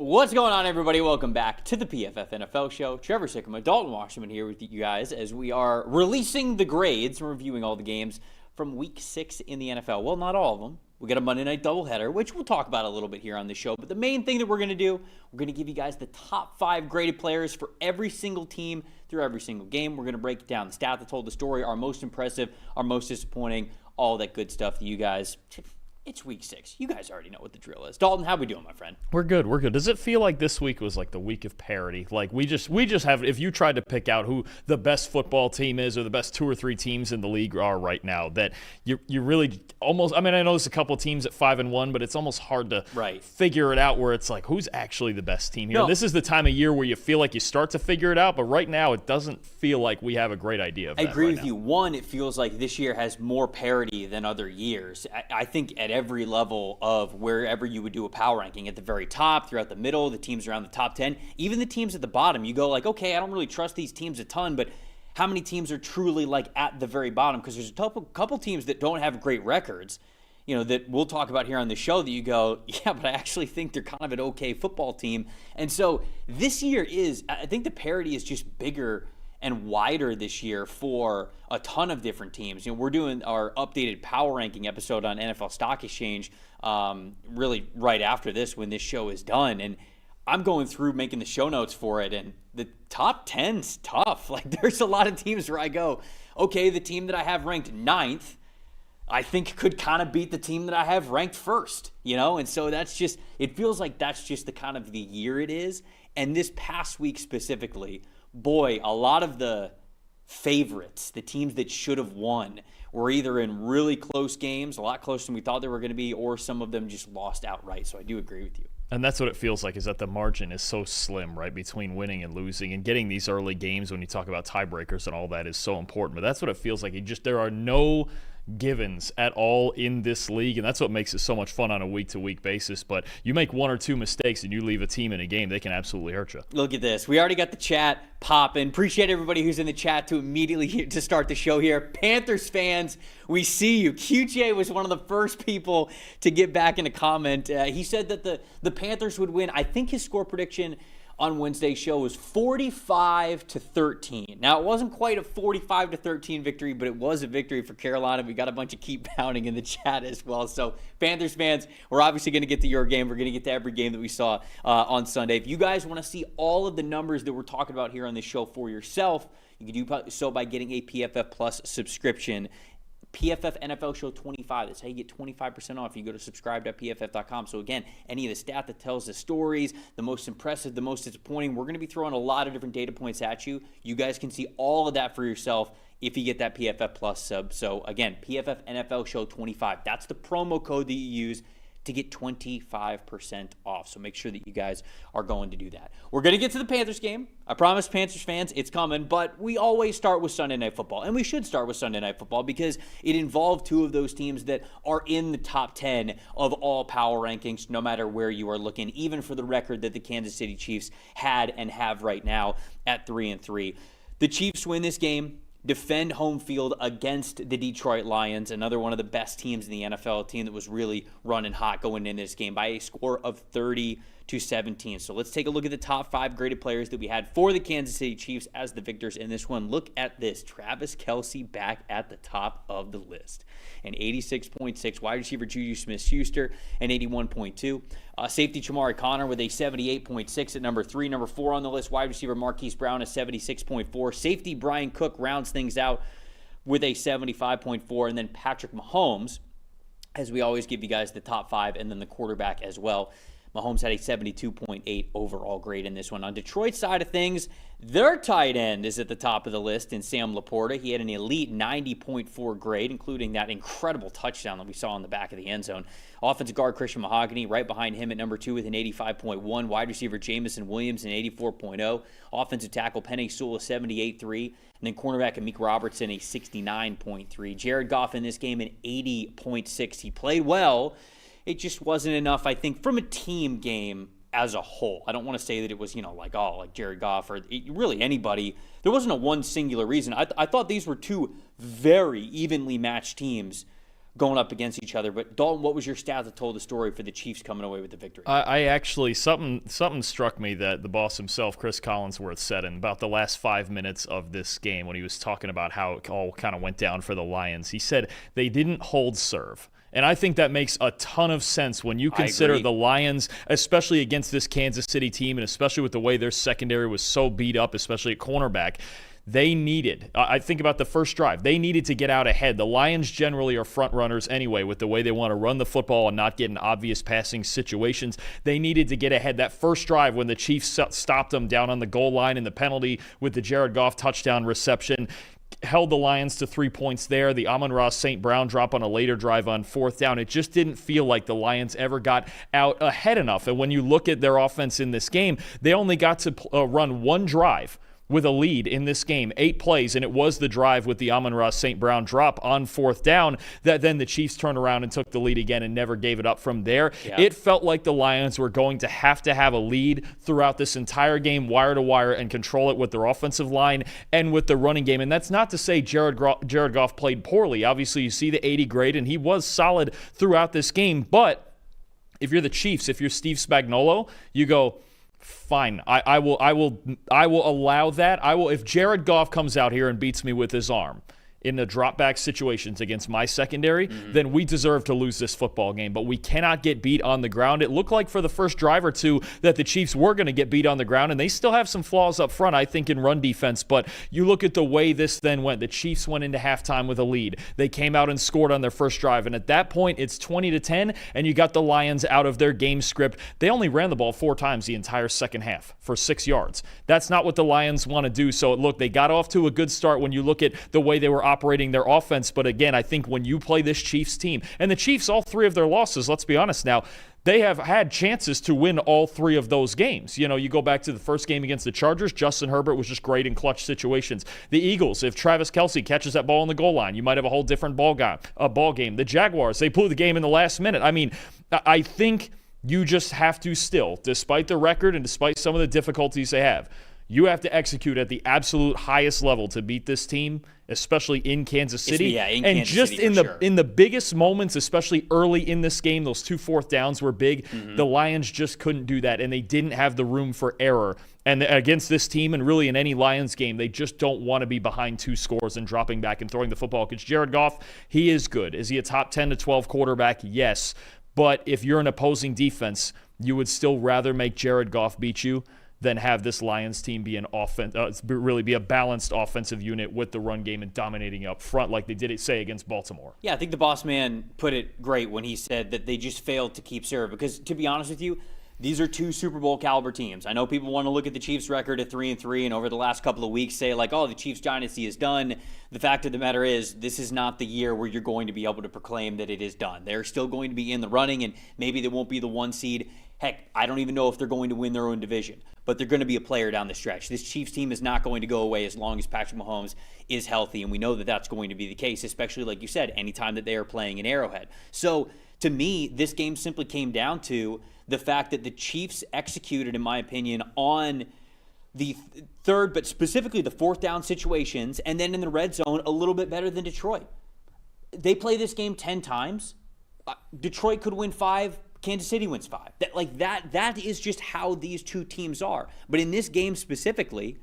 What's going on, everybody? Welcome back to the PFF NFL show. Trevor, Sikkema, Dalton, Wasserman here with you guys as we are releasing the grades and reviewing all the games from Week 6 in the NFL. Well, not all of them. We got a Monday night doubleheader, which we'll talk about a little bit here on the show. But the main thing that we're going to do, we're going to give you guys the top 5 graded players for every single team through every single game. We're going to break down the stat that told the story, our most impressive, our most disappointing, all that good stuff that you guys... It's Week 6. You guys already know what the drill is. Dalton, how we doing, my friend? We're good. Does it feel like this week was like the week of parity? Like we just have, if you tried to pick out who the best football team is or the best 2 or 3 teams in the league are right now, that you really almost, I mean, I know there's a couple of teams at 5-1, but it's almost hard to figure it out where it's like, who's actually the best team here? No. This is the time of year where you feel like you start to figure it out, but right now it doesn't feel like we have a great idea of that. I agree with you. One, it feels like this year has more parity than other years. I think at every level of wherever you would do a power ranking, at the very top, throughout the middle, the teams around the top 10, even the teams at the bottom, you go like, okay, I don't really trust these teams a ton, but how many teams are truly like at the very bottom? Because there's a couple teams that don't have great records, you know, that we'll talk about here on the show that you go, yeah, but I actually think they're kind of an okay football team. And so this year I think the parity is just bigger and wider this year for a ton of different teams. You know, we're doing our updated power ranking episode on NFL Stock Exchange really right after this when this show is done. And I'm going through making the show notes for it, and the top 10's tough. Like, there's a lot of teams where I go, okay, the team that I have ranked 9th, I think could kind of beat the team that I have ranked 1st, you know? And so that's just, it feels like that's just the kind of the year it is. And this past week specifically, boy, a lot of the favorites, the teams that should have won, were either in really close games, a lot closer than we thought they were going to be, or some of them just lost outright. So I do agree with you. And that's what it feels like, is that the margin is so slim, right, between winning and losing. And getting these early games when you talk about tiebreakers and all that is so important. But that's what it feels like. There are no givens at all in this league, and that's what makes it so much fun on a week-to-week basis. But you make 1 or 2 mistakes and you leave a team in a game, they can absolutely hurt you. Look at this. We already got the chat popping. Appreciate everybody who's in the chat to start the show here. Panthers fans, we see you. QJ was one of the first people to get back in a comment. He said that the Panthers would win. I think his score prediction on Wednesday's show was 45-13. Now, it wasn't quite a 45-13 victory, but it was a victory for Carolina. We got a bunch of keep pounding in the chat as well. So, Panthers fans, we're obviously going to get to your game. We're going to get to every game that we saw on Sunday. If you guys want to see all of the numbers that we're talking about here on this show for yourself, you can do so by getting a PFF Plus subscription. PFF NFL Show 25. That's how you get 25% off. You go to subscribe.pff.com. So again, any of the stat that tells the stories, the most impressive, the most disappointing, we're going to be throwing a lot of different data points at you. You guys can see all of that for yourself if you get that PFF Plus sub. So again, PFF NFL Show 25. That's the promo code that you use to get 25% off. So make sure that you guys are going to do that. We're going to get to the Panthers game. I promise, Panthers fans, it's coming. But we always start with Sunday Night Football. And we should start with Sunday Night Football because it involved 2 of those teams that are in the top 10 of all power rankings, no matter where you are looking, even for the record that the Kansas City Chiefs had and have right now at 3-3. The Chiefs win this game, defend home field against the Detroit Lions, another one of the best teams in the NFL, a team that was really running hot going into this game by a score of 30-17. So let's take a look at the top 5 graded players that we had for the Kansas City Chiefs as the victors in this one. Look at this. Travis Kelce back at the top of the list. An 86.6. Wide receiver Juju Smith-Schuster, an 81.2. Safety Chamari Connor with a 78.6 at number 3. Number 4 on the list, wide receiver Marquise Brown, a 76.4. Safety Brian Cook rounds things out with a 75.4. And then Patrick Mahomes, as we always give you guys the top 5, and then the quarterback as well. Mahomes had a 72.8 overall grade in this one. On Detroit's side of things, their tight end is at the top of the list in Sam Laporta. He had an elite 90.4 grade, including that incredible touchdown that we saw in the back of the end zone. Offensive guard Christian Mahogany right behind him at number 2 with an 85.1. Wide receiver Jamison Williams, an 84.0. Offensive tackle Penei Sewell, a 78.3. And then cornerback Amik Robertson, a 69.3. Jared Goff in this game, an 80.6. He played well. It just wasn't enough, I think, from a team game as a whole. I don't want to say that it was, like Jared Goff or really anybody. There wasn't a one singular reason. I thought these were 2 very evenly matched teams going up against each other. But Dalton, what was your stat that told the story for the Chiefs coming away with the victory? I actually, something struck me that the boss himself, Chris Collinsworth, said in about the last 5 minutes of this game when he was talking about how it all kind of went down for the Lions. He said they didn't hold serve. And I think that makes a ton of sense when you consider the Lions, especially against this Kansas City team, and especially with the way their secondary was so beat up, especially at cornerback. They needed, I think about the first drive, they needed to get out ahead. The Lions generally are front runners anyway with the way they want to run the football and not get in obvious passing situations. They needed to get ahead. That first drive when the Chiefs stopped them down on the goal line in the penalty with the Jared Goff touchdown reception, held the Lions to 3 points there. The Amon-Ra St. Brown drop on a later drive on fourth down. It just didn't feel like the Lions ever got out ahead enough. And when you look at their offense in this game, they only got to run one drive with a lead in this game, 8 plays, and it was the drive with the Amon-Ra St. Brown drop on fourth down that then the Chiefs turned around and took the lead again and never gave it up from there. Yeah. It felt like the Lions were going to have a lead throughout this entire game, wire to wire, and control it with their offensive line and with the running game. And that's not to say Jared Goff played poorly. Obviously, you see the 80 grade, and he was solid throughout this game. But if you're the Chiefs, if you're Steve Spagnuolo, you go, fine, I will allow that. If Jared Goff comes out here and beats me with his arm in the drop back situations against my secondary, then we deserve to lose this football game. But we cannot get beat on the ground. It looked like for the first drive or two that the Chiefs were going to get beat on the ground, and they still have some flaws up front, I think, in run defense. But you look at the way this then went. The Chiefs went into halftime with a lead. They came out and scored on their first drive, and at that point, it's 20-10, and you got the Lions out of their game script. They only ran the ball 4 times the entire second half for 6 yards. That's not what the Lions want to do. So, look, they got off to a good start when you look at the way they were operating their offense. But again, I think when you play this Chiefs team, and the Chiefs, all 3 of their losses, let's be honest now, they have had chances to win all 3 of those games. You know, you go back to the first game against the Chargers, Justin Herbert was just great in clutch situations. The Eagles, if Travis Kelce catches that ball on the goal line, you might have a whole different ball game. The Jaguars, they blew the game in the last minute. I mean, I think you just have to still, despite the record and despite some of the difficulties they have, you have to execute at the absolute highest level to beat this team, especially in Kansas City. In the biggest moments, especially early in this game, those 2 fourth downs were big. The Lions just couldn't do that, and they didn't have the room for error. And against this team, and really in any Lions game, they just don't want to be behind 2 scores and dropping back and throwing the football. Because Jared Goff, he is good. Is he a top 10 to 12 quarterback? Yes. But if you're an opposing defense, you would still rather make Jared Goff beat you than have this Lions team be really be a balanced offensive unit with the run game and dominating up front like they did against Baltimore. Yeah, I think the boss man put it great when he said that they just failed to keep serve. Because to be honest with you, these are 2 Super Bowl caliber teams. I know people want to look at the Chiefs' record at 3-3 and over the last couple of weeks say like, oh, the Chiefs dynasty is done. The fact of the matter is, this is not the year where you're going to be able to proclaim that it is done. They're still going to be in the running, and maybe they won't be the 1 seed. Heck, I don't even know if they're going to win their own division, but they're going to be a player down the stretch. This Chiefs team is not going to go away as long as Patrick Mahomes is healthy, and we know that that's going to be the case, especially, like you said, anytime that they are playing in Arrowhead. So, to me, this game simply came down to the fact that the Chiefs executed, in my opinion, on the third, but specifically the fourth down situations, and then in the red zone, a little bit better than Detroit. They play this game 10 times. Detroit could win 5. Kansas City wins 5. That is just how these 2 teams are. But in this game specifically,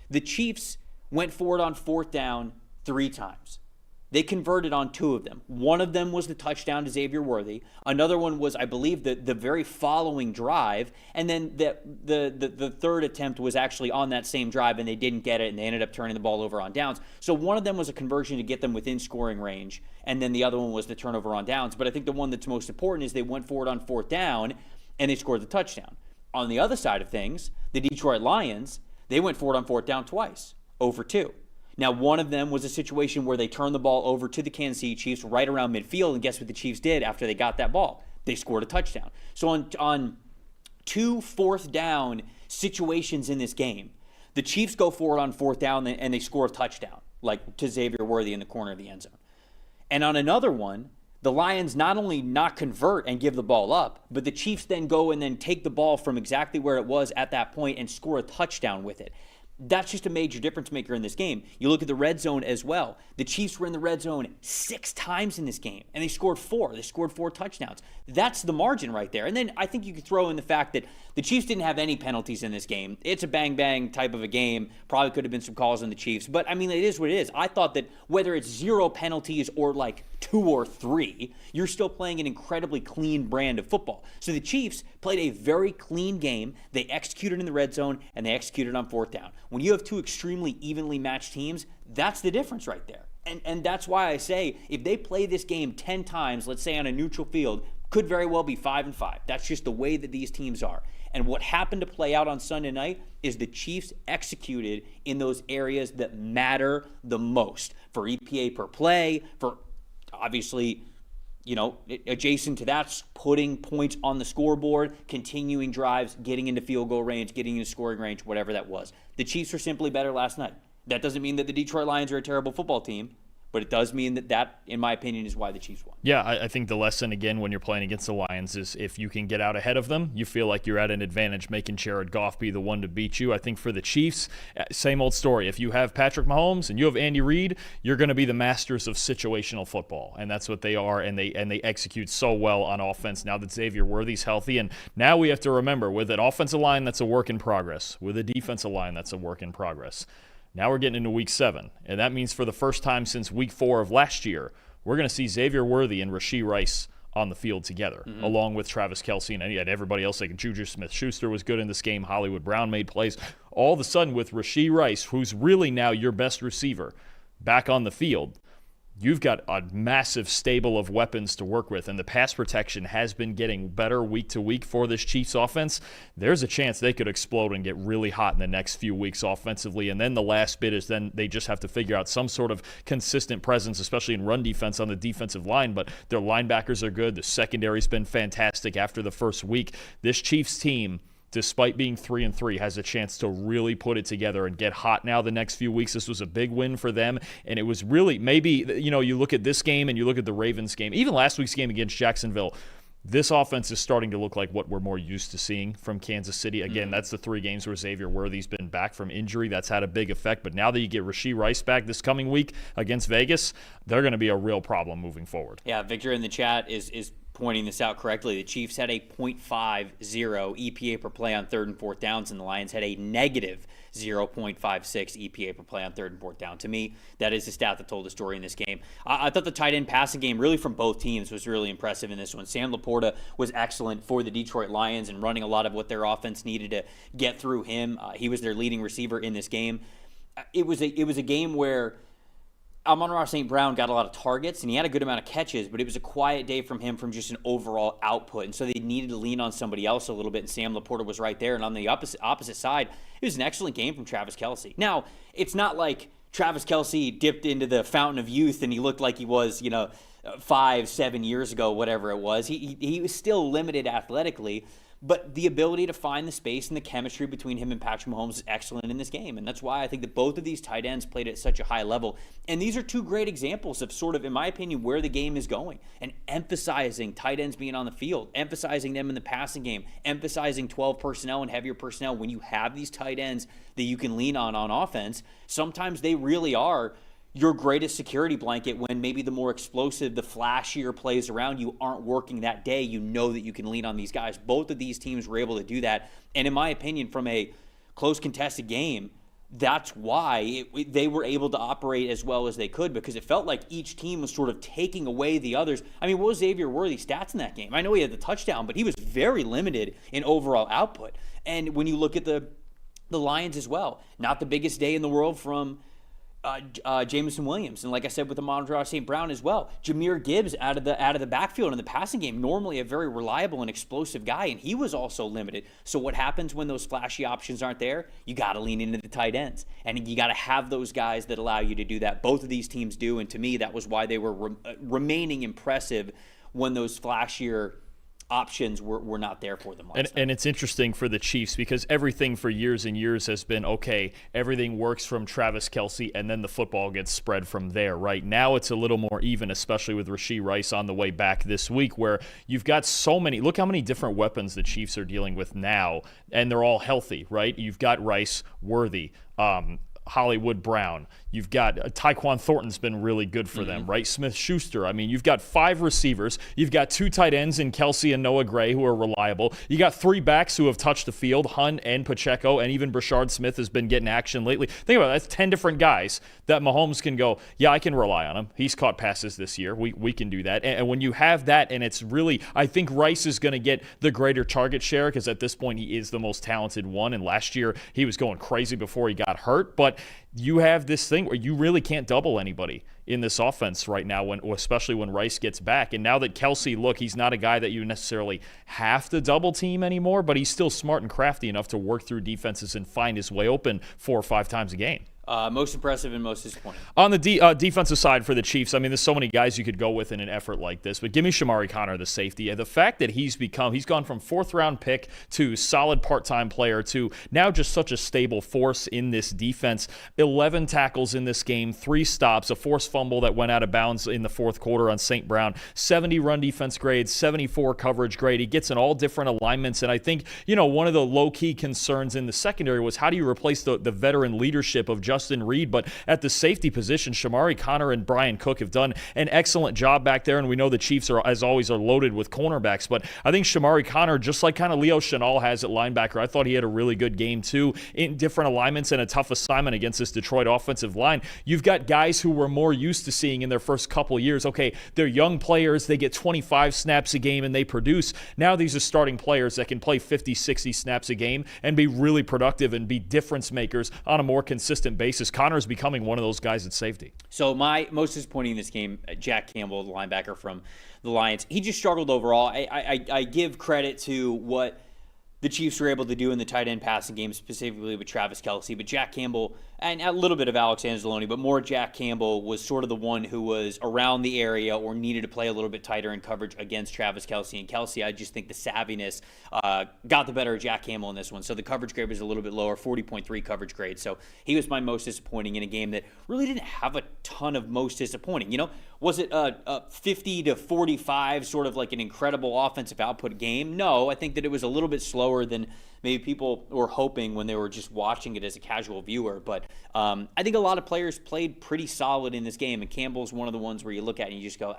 the Chiefs went forward on fourth down 3 times. They converted on 2 of them. One of them was the touchdown to Xavier Worthy. Another one was, I believe, the very following drive. And then the third attempt was actually on that same drive, and they didn't get it, and they ended up turning the ball over on downs. So one of them was a conversion to get them within scoring range, and then the other one was the turnover on downs. But I think the one that's most important is they went forward on fourth down, and they scored the touchdown. On the other side of things, the Detroit Lions, they went forward on fourth down twice, 0 for 2. Now, one of them was a situation where they turned the ball over to the Kansas City Chiefs right around midfield, and guess what the Chiefs did after they got that ball? They scored a touchdown. So on 2 fourth down situations in this game, the Chiefs go forward on fourth down and they score a touchdown, like to Xavier Worthy in the corner of the end zone. And on another one, the Lions not only not convert and give the ball up, but the Chiefs then go and then take the ball from exactly where it was at that point and score a touchdown with it. That's just a major difference maker in this game. You look at the red zone as well. The Chiefs were in the red zone 6 times in this game, and they scored 4. They scored 4 touchdowns. That's the margin right there. And then I think you could throw in the fact that the Chiefs didn't have any penalties in this game. It's a bang-bang type of a game. Probably could have been some calls on the Chiefs. But, I mean, it is what it is. I thought that whether it's 0 penalties or like 2 or 3, you're still playing an incredibly clean brand of football. So the Chiefs played a very clean game. They executed in the red zone, and they executed on 4th down. When you have 2 extremely evenly matched teams, that's the difference right there. And that's why I say if they play this game 10 times, let's say on a neutral field, could very well be 5-5. That's just the way that these teams are. And what happened to play out on Sunday night is the Chiefs executed in those areas that matter the most for EPA per play, for obviously, adjacent to that, putting points on the scoreboard, continuing drives, getting into field goal range, getting into scoring range, whatever that was. The Chiefs were simply better last night. That doesn't mean that the Detroit Lions are a terrible football team, but it does mean that, in my opinion, is why the Chiefs won. Yeah, I think the lesson, again, when you're playing against the Lions is if you can get out ahead of them, you feel like you're at an advantage making Jared Goff be the one to beat you. I think for the Chiefs, same old story. If you have Patrick Mahomes and you have Andy Reid, you're going to be the masters of situational football, and that's what they are, and they execute so well on offense now that Xavier Worthy's healthy. And now we have to remember, with an offensive line that's a work in progress, with a defensive line that's a work in progress, now we're getting into week 7, and that means for the first time since week 4 of last year, we're going to see Xavier Worthy and Rashee Rice on the field together, along with Travis Kelce and everybody else. Like Juju Smith-Schuster was good in this game. Hollywood Brown made plays. All of a sudden, with Rashee Rice, who's really now your best receiver, back on the field, you've got a massive stable of weapons to work with, and the pass protection has been getting better week to week for this Chiefs offense. There's a chance they could explode and get really hot in the next few weeks offensively, and then the last bit is then they just have to figure out some sort of consistent presence, especially in run defense on the defensive line, but their linebackers are good. The secondary's been fantastic after the first week. This Chiefs team, despite being 3-3, has a chance to really put it together and get hot now the next few weeks. This was a big win for them, and it was really maybe, you look at this game and you look at the Ravens game, even last week's game against Jacksonville, this offense is starting to look like what we're more used to seeing from Kansas City. Again, that's the 3 games where Xavier Worthy's been back from injury. That's had a big effect, but now that you get Rashee Rice back this coming week against Vegas, they're going to be a real problem moving forward. Yeah, Victor in the chat is pointing this out correctly. The Chiefs had a .50 EPA per play on 3rd and 4th downs, and the Lions had a negative 0.56 EPA per play on 3rd and 4th down. To me, that is the stat that told the story in this game. I thought the tight end passing game, really from both teams, was really impressive in this one. Sam Laporta was excellent for the Detroit Lions and running a lot of what their offense needed to get through him. He was their leading receiver in this game. It was a game where Amon-Ra St. Brown got a lot of targets, and he had a good amount of catches, but it was a quiet day from him from just an overall output, and so they needed to lean on somebody else a little bit, and Sam Laporta was right there. And on the opposite side, it was an excellent game from Travis Kelce. Now, it's not like Travis Kelce dipped into the fountain of youth and he looked like he was, 5-7 years ago, whatever it was. He was still limited athletically, but the ability to find the space and the chemistry between him and Patrick Mahomes is excellent in this game. And that's why I think that both of these tight ends played at such a high level. And these are 2 great examples of sort of, in my opinion, where the game is going. And emphasizing tight ends being on the field, emphasizing them in the passing game, emphasizing 12 personnel and heavier personnel. When you have these tight ends that you can lean on offense, sometimes they really are your greatest security blanket when maybe the more explosive, the flashier plays around you aren't working that day. You know that you can lean on these guys. Both of these teams were able to do that. And in my opinion, from a close contested game, that's why they were able to operate as well as they could, because it felt like each team was sort of taking away the others. I mean, what was Xavier Worthy's stats in that game? I know he had the touchdown, but he was very limited in overall output. And when you look at the Lions as well, not the biggest day in the world from Jameson Williams, and like I said with Amon-Ra St. Brown as well, Jahmyr Gibbs out of the backfield in the passing game, normally a very reliable and explosive guy, and he was also limited. So what happens when those flashy options aren't there? You got to lean into the tight ends, and you got to have those guys that allow you to do that. Both of these teams do, and to me, that was why they were remaining impressive when those flashier options were not there for them last night. And it's interesting for the Chiefs because everything for years and years has been, okay, everything works from Travis Kelce and then the football gets spread from there. Right now it's a little more even, especially with Rashee Rice on the way back this week, where you've got so many. Look how many different weapons the Chiefs are dealing with now, and they're all healthy, right? You've got Rice, Worthy, Hollywood Brown. You've got Tyquan Thornton's been really good for them, right? Smith-Schuster. I mean, you've got 5 receivers. You've got 2 tight ends in Kelce and Noah Gray who are reliable. You got 3 backs who have touched the field, Hunt and Pacheco, and even Brashard Smith has been getting action lately. Think about it. That's 10 different guys that Mahomes can go, yeah, I can rely on him. He's caught passes this year. We can do that. And when you have that, and it's really, I think Rice is going to get the greater target share because at this point he is the most talented one. And last year he was going crazy before he got hurt. But you have this thing where you really can't double anybody in this offense right now, especially when Rice gets back. And now that Kelce, look, he's not a guy that you necessarily have to double team anymore, but he's still smart and crafty enough to work through defenses and find his way open 4 or 5 times a game. Most impressive and most disappointing. On the defensive side for the Chiefs, I mean, there's so many guys you could go with in an effort like this, but give me Shamari Connor, the safety. The fact that he's gone from 4th-round pick to solid part-time player to now just such a stable force in this defense. 11 tackles in this game, 3 stops, a forced fumble that went out of bounds in the 4th quarter on St. Brown, 70 run defense grade, 74 coverage grade. He gets in all different alignments, and I think, one of the low-key concerns in the secondary was how do you replace the veteran leadership of Justin Reed, but at the safety position, Shamari Connor and Brian Cook have done an excellent job back there, and we know the Chiefs are, as always, are loaded with cornerbacks, but I think Shamari Connor, just like kind of Leo Chenal has at linebacker, I thought he had a really good game too, in different alignments and a tough assignment against this Detroit offensive line. You've got guys who we're more used to seeing in their first couple years. Okay, they're young players, they get 25 snaps a game and they produce. Now these are starting players that can play 50, 60 snaps a game and be really productive and be difference makers on a more consistent basis. Connor's becoming one of those guys at safety. So my most disappointing in this game, Jack Campbell, the linebacker from the Lions, he just struggled overall. I give credit to what the Chiefs were able to do in the tight end passing game, specifically with Travis Kelce, but Jack Campbell, and a little bit of Alex Anzalone, but more Jack Campbell was sort of the one who was around the area or needed to play a little bit tighter in coverage against Travis Kelce. And Kelce, I just think the savviness got the better of Jack Campbell in this one. So the coverage grade was a little bit lower, 40.3 coverage grade. So he was my most disappointing in a game that really didn't have a ton of most disappointing. Was it a 50 to 45, sort of like an incredible offensive output game? No, I think that it was a little bit slower than maybe people were hoping when they were just watching it as a casual viewer. But I think a lot of players played pretty solid in this game, and Campbell's one of the ones where you look at it and you just go,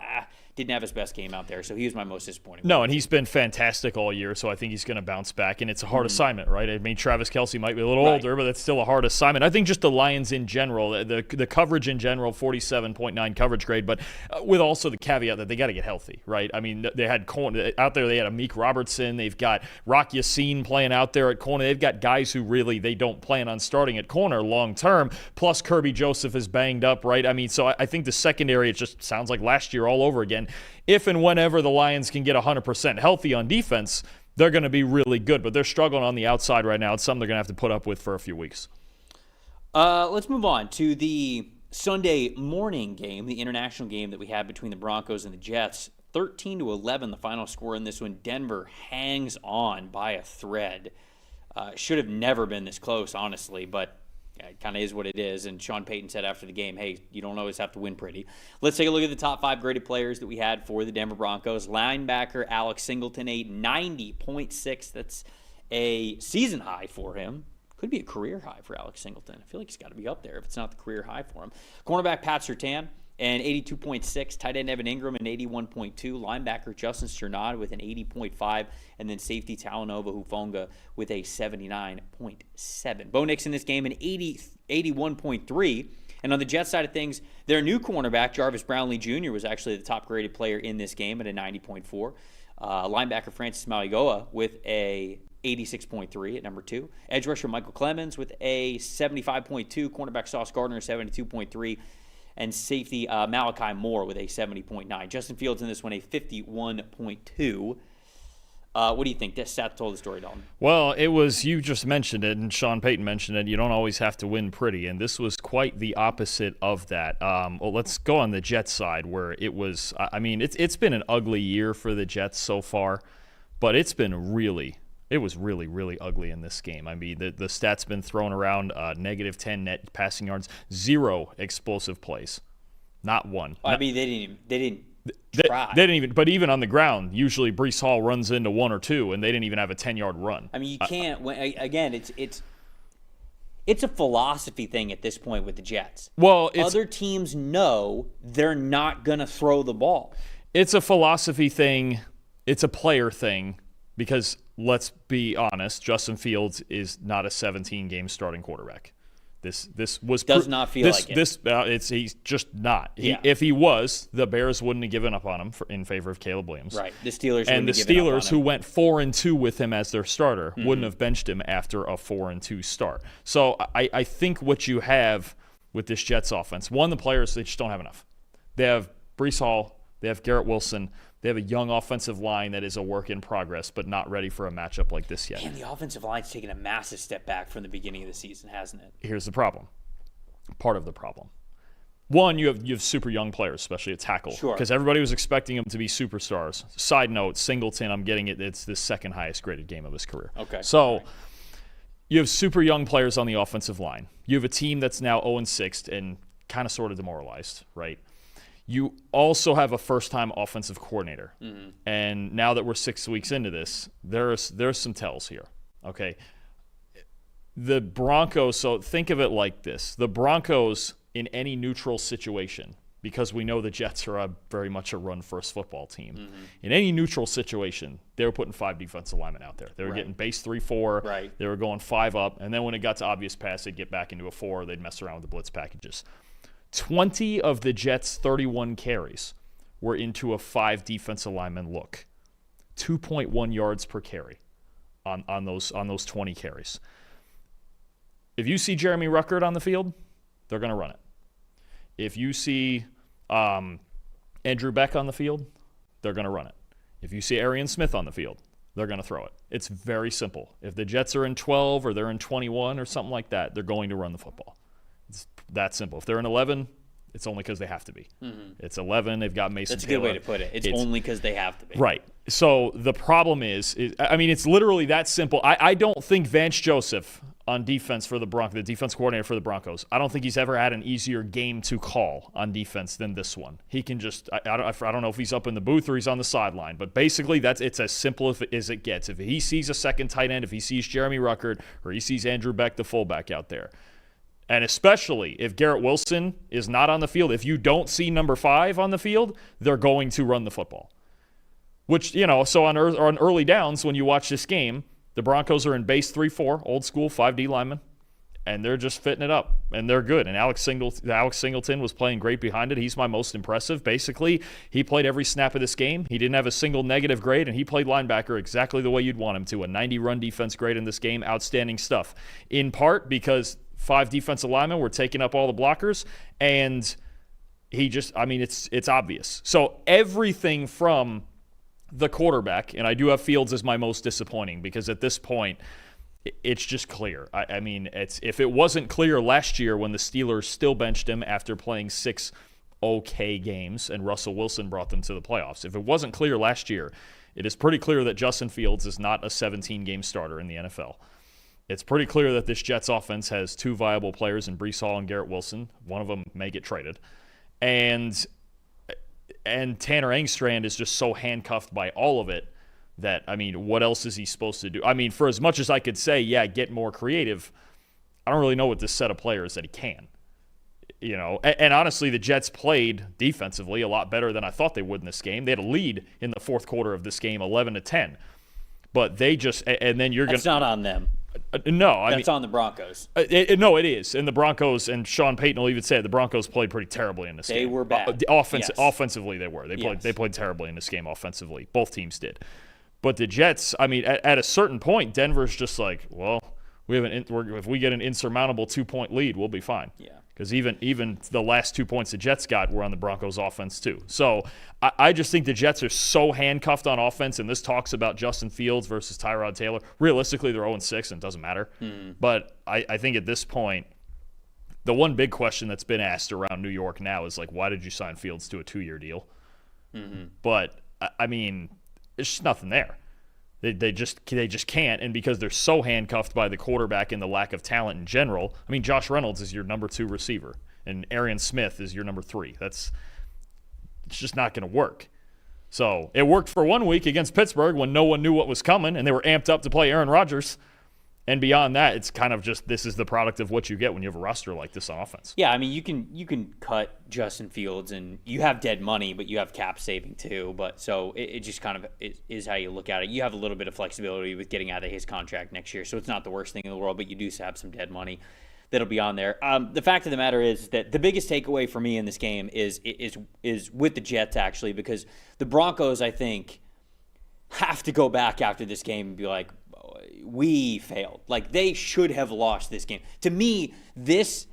didn't have his best game out there. So he was my most disappointing. No, and he's been fantastic all year, so I think he's going to bounce back, and it's a hard assignment, right? I mean, Travis Kelce might be a little older, but that's still a hard assignment. I think just the Lions in general, the coverage in general, 47.9 coverage grade, but with also the caveat that they got to get healthy, right? I mean, they had out there, they had Amik Robertson, they've got Rock Yassin playing out there at corner. They've got guys who really they don't plan on starting at corner long term, plus Kirby Joseph is banged up, right? I mean, so I think the secondary, it just sounds like last year all over again. If and whenever the Lions can get 100% healthy on defense, they're going to be really good, but they're struggling on the outside right now. It's something they're going to have to put up with for a few weeks. Let's move on to the Sunday morning game, the international game that we had between the Broncos and the Jets. 13-11, the final score in this one. Denver hangs on by a thread. Should have never been this close, honestly, but it kind of is what it is. And Sean Payton said after the game, hey, you don't always have to win pretty. Let's take a look at the top 5 graded players that we had for the Denver Broncos. Linebacker Alex Singleton, a 90.6. That's a season high for him. Could be a career high for Alex Singleton. I feel like he's got to be up there if it's not the career high for him. Cornerback Pat Surtain, an 82.6. Tight end Evan Ingram, an 81.2. Linebacker Justin Strnad with an 80.5. And then safety Talanoa Hufanga with a 79.7. Bo Nix in this game, an 81.3. And on the Jets side of things, their new cornerback, Jarvis Brownlee Jr., was actually the top-graded player in this game at a 90.4. Linebacker Francis Mauigoa with a 86.3 at number 2. Edge rusher Michael Clemens with a 75.2. Cornerback Sauce Gardner, 72.3. And safety Malachi Moore with a 70.9. Justin Fields in this one, a 51.2. What do you think? This stat told the story, Dalton. Well, it was, you just mentioned it, and Sean Payton mentioned it, you don't always have to win pretty, and this was quite the opposite of that. Well, let's go on the Jets side, where it was, I mean, it's been an ugly year for the Jets so far. But it was really, really ugly in this game. I mean, the stats been thrown around, negative 10 net passing yards, 0 explosive plays. Not one. I mean, they didn't try. They didn't even, but even on the ground, usually Breece Hall runs into 1 or 2, and they didn't even have a 10-yard run. I mean, you can't. Again, it's a philosophy thing at this point with the Jets. Well, other teams know they're not going to throw the ball. It's a philosophy thing. It's a player thing because let's be honest, Justin Fields is not a 17-game starting quarterback. This does not feel like it. He's just not. Yeah. If he was, the Bears wouldn't have given up on him in favor of Caleb Williams. Right. The Steelers and the Steelers, who went 4-2 with him as their starter, wouldn't have benched him after a 4-2 start. So I think what you have with this Jets offense, one, the players, they just don't have enough. They have Breece Hall, they have Garrett Wilson. They have a young offensive line that is a work in progress, but not ready for a matchup like this yet. And the offensive line's taken a massive step back from the beginning of the season, hasn't it? Here's the problem. Part of the problem. One, you have super young players, especially at tackle. Sure. Because everybody was expecting them to be superstars. Side note, Singleton, I'm getting it. It's the second highest graded game of his career. Okay. So you have super young players on the offensive line. You have a team that's now 0-6 and kind of sort of demoralized, right? You also have a first-time offensive coordinator. Mm-hmm. And now that we're 6 weeks into this, there's some tells here, okay? The Broncos, so think of it like this. The Broncos, in any neutral situation, because we know the Jets are very much a run-first football team, in any neutral situation, they were putting 5 defensive linemen out there. They were getting base 3-4. Right. They were going 5 up. And then when it got to obvious pass, they'd get back into a 4. They'd mess around with the blitz packages. 20 of the Jets' 31 carries were into a 5 defensive lineman look. 2.1 yards per carry on those 20 carries. If you see Jeremy Ruckert on the field, they're going to run it. If you see Andrew Beck on the field, they're going to run it. If you see Arian Smith on the field, they're going to throw it. It's very simple. If the Jets are in 12 or they're in 21 or something like that, they're going to run the football. It's that simple. If they're in 11, it's only because they have to be. Mm-hmm. It's 11. They've got Mason That's a Taylor. good way to put it. It's only because they have to be. Right. So the problem is, I mean, it's literally that simple. I don't think Vance Joseph on defense for the Broncos, the defense coordinator for the Broncos, I don't think he's ever had an easier game to call on defense than this one. He can just, I don't know if he's up in the booth or he's on the sideline, but basically it's as simple as it gets. If he sees a second tight end, if he sees Jeremy Ruckert, or he sees Andrew Beck, the fullback out there, and especially if Garrett Wilson is not on the field, if you don't see number 5 on the field, they're going to run the football. Which, so on early downs, when you watch this game, the Broncos are in base 3-4, old school 5D linemen, and they're just fitting it up, and they're good. And Alex Singleton was playing great behind it. He's my most impressive. Basically, he played every snap of this game. He didn't have a single negative grade, and he played linebacker exactly the way you'd want him to. A 90 run defense grade in this game, outstanding stuff. In part because 5 defensive linemen were taking up all the blockers, and he just, it's obvious. So everything from the quarterback, and I do have Fields as my most disappointing because at this point, it's just clear. If it wasn't clear last year when the Steelers still benched him after playing 6 okay games and Russell Wilson brought them to the playoffs, if it wasn't clear last year, it is pretty clear that Justin Fields is not a 17-game starter in the NFL. It's pretty clear that this Jets offense has 2 viable players in Breece Hall and Garrett Wilson. One of them may get traded. And Tanner Engstrand is just so handcuffed by all of it that, what else is he supposed to do? For as much as I could say, get more creative, I don't really know what this set of players that he can. And honestly, the Jets played defensively a lot better than I thought they would in this game. They had a lead in the fourth quarter of this game, 11-10. But they just, and then you're going to. That's not on them. No, that's on the Broncos. No, it is. And the Broncos, and Sean Payton will even say it, the Broncos played pretty terribly in this game. They were bad. Offensively, they were. They played terribly in this game offensively. Both teams did. But the Jets, at a certain point, Denver's just like, well, if we get an insurmountable 2-point lead, we'll be fine. Yeah. Because even the last 2 points the Jets got were on the Broncos' offense too. So I just think the Jets are so handcuffed on offense, and this talks about Justin Fields versus Tyrod Taylor. Realistically, they're 0-6, and it doesn't matter. But I think at this point, the one big question that's been asked around New York now is, why did you sign Fields to a 2-year deal? But, there's just nothing there. They just can't, and because they're so handcuffed by the quarterback and the lack of talent in general. I mean, Josh Reynolds is your number 2 receiver, and Arian Smith is your number 3. It's just not going to work. So it worked for 1 week against Pittsburgh when no one knew what was coming, and they were amped up to play Aaron Rodgers. And beyond that, it's kind of just this is the product of what you get when you have a roster like this on offense. Yeah, I mean, you can cut Justin Fields, and you have dead money, but you have cap saving too. But so it just kind of is how you look at it. You have a little bit of flexibility with getting out of his contract next year, so it's not the worst thing in the world. But you do have some dead money that'll be on there. The fact of the matter is that the biggest takeaway for me in this game is with the Jets, actually, because the Broncos, I think, have to go back after this game and be like, we failed. Like, they should have lost this game. To me, this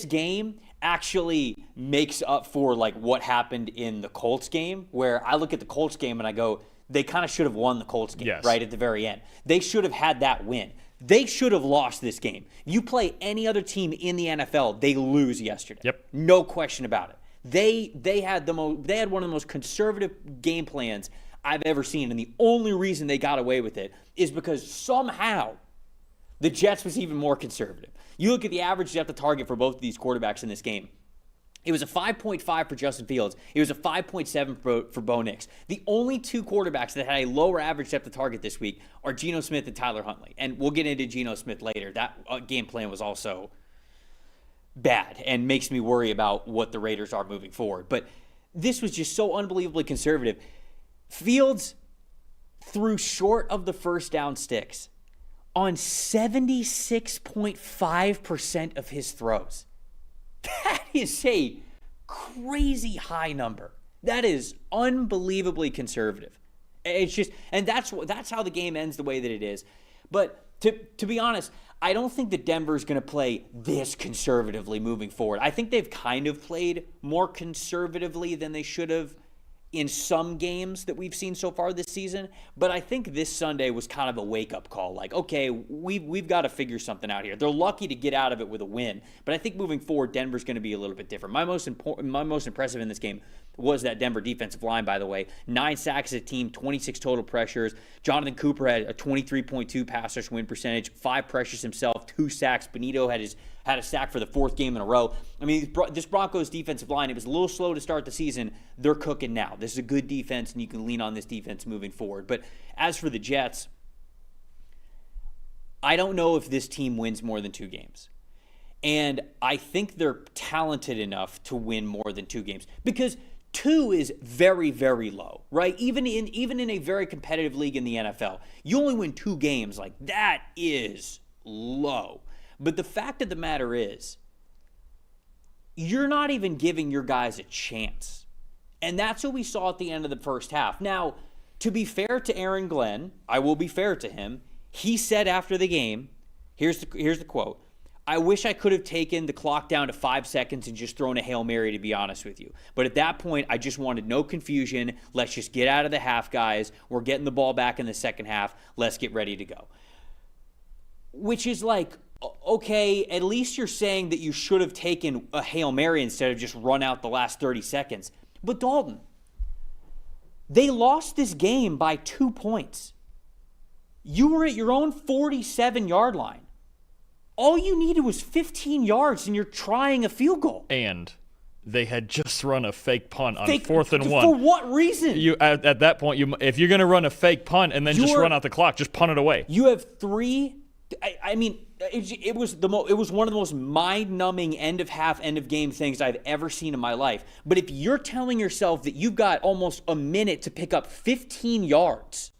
game actually makes up for like what happened in the Colts game, where I look at the Colts game and I go, they kind of should have won the Colts game, yes, right at the very end. They should have had that win. They should have lost this game. You play any other team in the NFL, they lose yesterday. Yep. No question about it. They had one of the most conservative game plans I've ever seen, and the only reason they got away with it is because somehow the Jets was even more conservative. You look at the average depth of target for both of these quarterbacks in this game. It was a 5.5 for Justin Fields. It was a 5.7 for Bo Nix. The only 2 quarterbacks that had a lower average depth of target this week are Geno Smith and Tyler Huntley. And we'll get into Geno Smith later. That game plan was also bad and makes me worry about what the Raiders are moving forward. But this was just so unbelievably conservative. Fields threw short of the first down sticks on 76.5% of his throws. That is a crazy high number. That is unbelievably conservative. It's just, and that's how the game ends the way that it is. But to be honest, I don't think that Denver's going to play this conservatively moving forward. I think they've kind of played more conservatively than they should have in some games that we've seen so far this season, but I think this Sunday was kind of a wake-up call. Like, okay, we've got to figure something out here. They're lucky to get out of it with a win, but I think moving forward, Denver's going to be a little bit different. My most impressive in this game was that Denver defensive line, by the way. 9 sacks as a team, 26 total pressures. Jonathan Cooper had a 23.2 pass rush win percentage, 5 pressures himself, 2 sacks. Benito had a sack for the 4th game in a row. I mean, this Broncos defensive line, it was a little slow to start the season. They're cooking now. This is a good defense, and you can lean on this defense moving forward. But as for the Jets, I don't know if this team wins more than 2 games. And I think they're talented enough to win more than 2 games, because 2 is very, very low, right? Even in a very competitive league in the NFL, you only win 2 games. Like, that is low. But the fact of the matter is, you're not even giving your guys a chance. And that's what we saw at the end of the first half. Now, to be fair to Aaron Glenn, I will be fair to him. He said after the game, here's the quote, "I wish I could have taken the clock down to 5 seconds and just thrown a Hail Mary, to be honest with you. But at that point, I just wanted no confusion. Let's just get out of the half, guys. We're getting the ball back in the second half. Let's get ready to go." Which is like, okay, at least you're saying that you should have taken a Hail Mary instead of just run out the last 30 seconds. But Dalton, they lost this game by 2 points. You were at your own 47-yard line. All you needed was 15 yards, and you're trying a field goal. And they had just run a fake punt on 4th and 1. For what reason? You at that point, if you're going to run a fake punt and then just run out the clock, just punt it away. You have 3. I mean, it was one of the most mind-numbing end of game things I've ever seen in my life. But if you're telling yourself that you've got almost a minute to pick up 15 yards,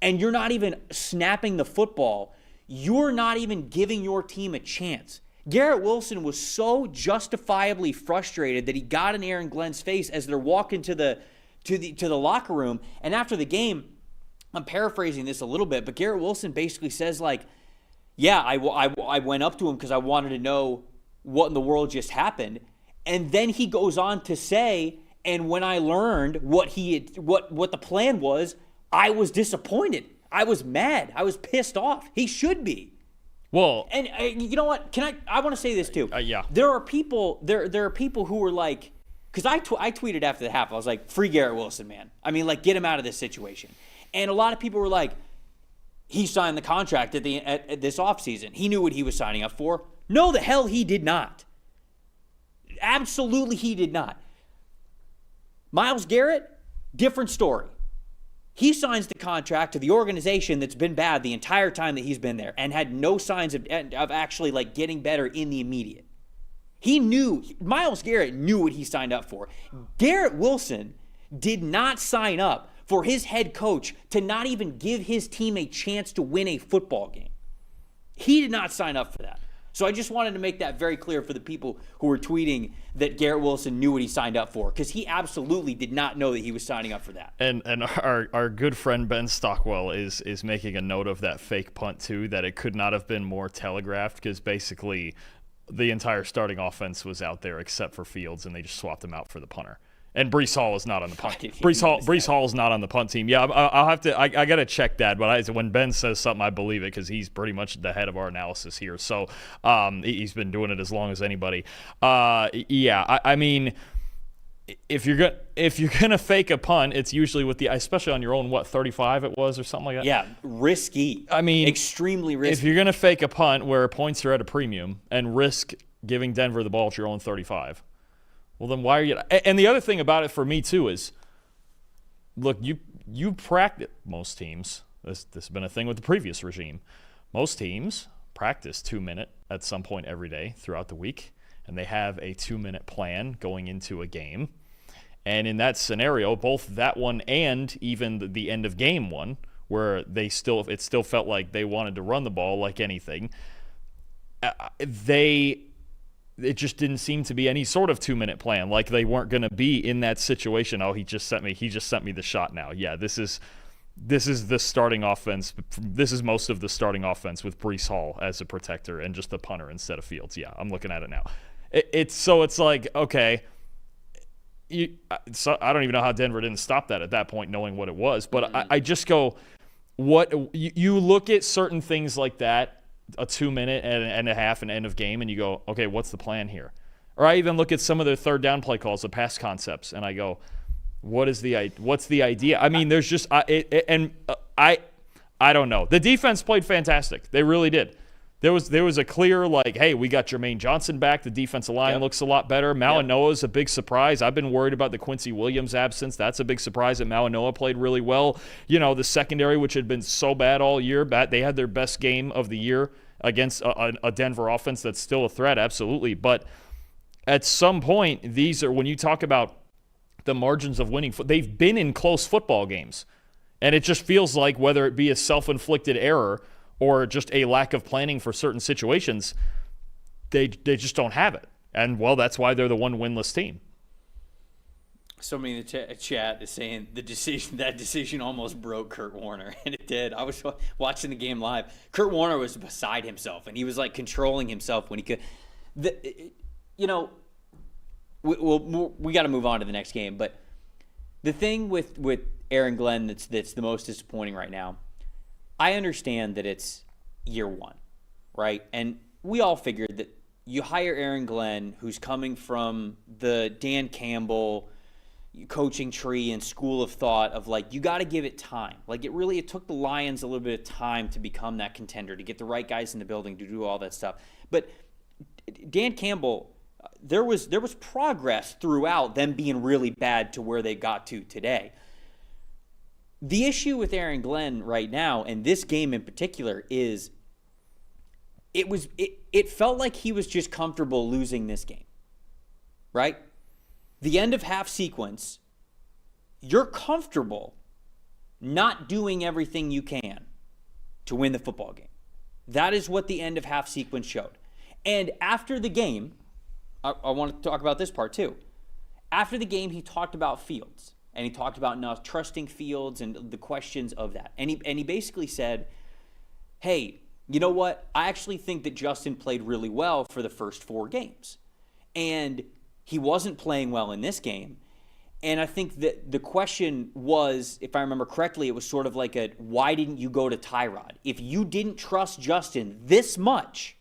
and you're not even snapping the football, you're not even giving your team a chance. Garrett Wilson was so justifiably frustrated that he got in Aaron Glenn's face as they're walking to the locker room. And after the game, I'm paraphrasing this a little bit, but Garrett Wilson basically says, like, yeah, I went up to him because I wanted to know what in the world just happened. And then he goes on to say, and when I learned what the plan was, I was disappointed. I was mad. I was pissed off. He should be. Well, and you know what? I want to say this too. Yeah. There are people who were like, because I tweeted after the half, I was like, free Garrett Wilson, man. I mean, like, get him out of this situation. And a lot of people were like, he signed the contract at this offseason. He knew what he was signing up for. No, the hell he did not. Absolutely he did not. Myles Garrett, different story. He signs the contract to the organization that's been bad the entire time that he's been there and had no signs of actually like getting better in the immediate. Myles Garrett knew what he signed up for. Garrett Wilson did not sign up for his head coach to not even give his team a chance to win a football game. He did not sign up for that. So I just wanted to make that very clear for the people who were tweeting that Garrett Wilson knew what he signed up for, because he absolutely did not know that he was signing up for that. And our good friend Ben Stockwell is making a note of that fake punt too, that it could not have been more telegraphed, because basically the entire starting offense was out there except for Fields, and they just swapped him out for the punter. And Breece Hall is not on the punt. Breece Hall is not on the punt team. Yeah, I'll have to. I got to check that. But when Ben says something, I believe it, because he's pretty much the head of our analysis here. So he's been doing it as long as anybody. I mean, if you're gonna fake a punt, it's usually with especially on your own 35 it was, or something like that. Yeah, risky. I mean, extremely risky. If you're gonna fake a punt where points are at a premium and risk giving Denver the ball at your own 35. Well, then why are you? And the other thing about it for me too is, look, you practice. Most teams, this has been a thing with the previous regime. Most teams practice 2-minute at some point every day throughout the week, and they have a 2-minute plan going into a game. And in that scenario, both that one and even the end of game one, where it still felt like they wanted to run the ball like anything, it just didn't seem to be any sort of 2-minute plan. Like they weren't going to be in that situation. Oh, he just sent me the shot now. Yeah, this is the starting offense. This is most of the starting offense with Breece Hall as a protector and just the punter instead of Fields. Yeah, I'm looking at it now. It's like, okay, so I don't even know how Denver didn't stop that at that point, knowing what it was. But I just go, what you look at certain things like that, a 2-minute and a half and end of game, and you go, okay, what's the plan here? Or I even look at some of their third down play calls, the pass concepts, and I go, what's the idea? I mean, there's just I don't know. The defense played fantastic. They really did. There was a clear, like, hey, we got Jermaine Johnson back. The defensive line looks a lot better. Malinois is a big surprise. I've been worried about the Quincy Williams absence. That's a big surprise that Malinois played really well. You know, the secondary, which had been so bad all year, they had their best game of the year against a Denver offense that's still a threat, absolutely. But at some point, these are, when you talk about the margins of winning, they've been in close football games. And it just feels like, whether it be a self-inflicted error or just a lack of planning for certain situations, they just don't have it. And, well, that's why they're the one winless team. Somebody in the chat is saying that decision almost broke Kurt Warner, and it did. I was watching the game live. Kurt Warner was beside himself, and he was like controlling himself when he could. We got to move on to the next game, but the thing with Aaron Glenn that's the most disappointing right now, I understand that it's year one, right? And we all figured that you hire Aaron Glenn, who's coming from the Dan Campbell coaching tree and school of thought of, like, you got to give it time. Like, it took the Lions a little bit of time to become that contender, to get the right guys in the building, to do all that stuff. But Dan Campbell, there was progress throughout them being really bad to where they got to today. The issue with Aaron Glenn right now, and this game in particular, is it felt like he was just comfortable losing this game, right? The end of half sequence, you're comfortable not doing everything you can to win the football game. That is what the end of half sequence showed. And after the game, I want to talk about this part too. After the game, he talked about Fields. And he talked about not trusting Fields and the questions of that. And he basically said, hey, you know what? I actually think that Justin played really well for the first 4 games. And he wasn't playing well in this game. And I think that the question was, if I remember correctly, it was sort of like why didn't you go to Tyrod? If you didn't trust Justin this much,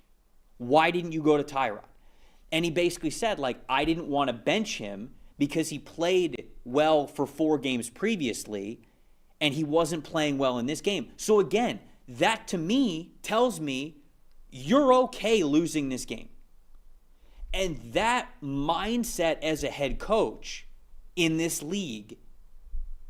why didn't you go to Tyrod? And he basically said, like, I didn't want to bench him because he played well for 4 games previously, and he wasn't playing well in this game. So again, that to me tells me you're okay losing this game. And that mindset as a head coach in this league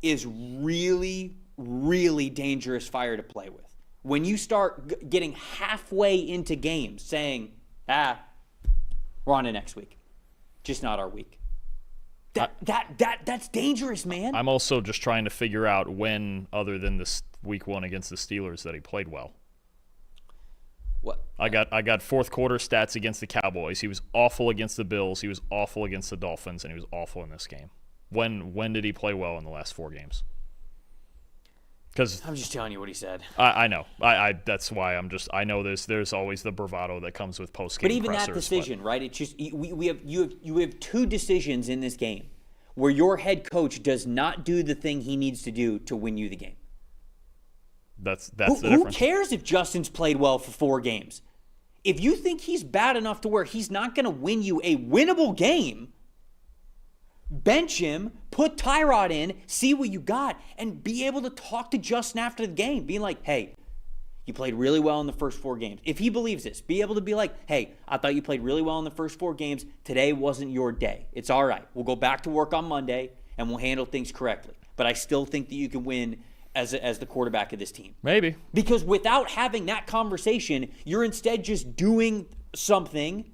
is really, really dangerous fire to play with. When you start getting halfway into games saying, we're on to next week. Just not our week. That's dangerous, man. I'm also just trying to figure out when, other than this week 1 against the Steelers, that he played well. What? I got fourth quarter stats against the Cowboys. He was awful against the Bills. He was awful against the Dolphins, and he was awful in this game. When did he play well in the last 4 games? Because I'm just telling you what he said. I know. That's why I know there's always the bravado that comes with post game. But even that decision, right? It's just you have 2 decisions in this game where your head coach does not do the thing he needs to do to win you the game. That's the difference. Who cares if Justin's played well for 4 games? If you think he's bad enough to where he's not going to win you a winnable game, bench him, put Tyrod in, see what you got, and be able to talk to Justin after the game, being like, hey, you played really well in the first 4 games. If he believes this, be able to be like, hey, I thought you played really well in the first 4 games. Today wasn't your day. It's all right. We'll go back to work on Monday, and we'll handle things correctly. But I still think that you can win as the quarterback of this team. Maybe. Because without having that conversation, you're instead just doing something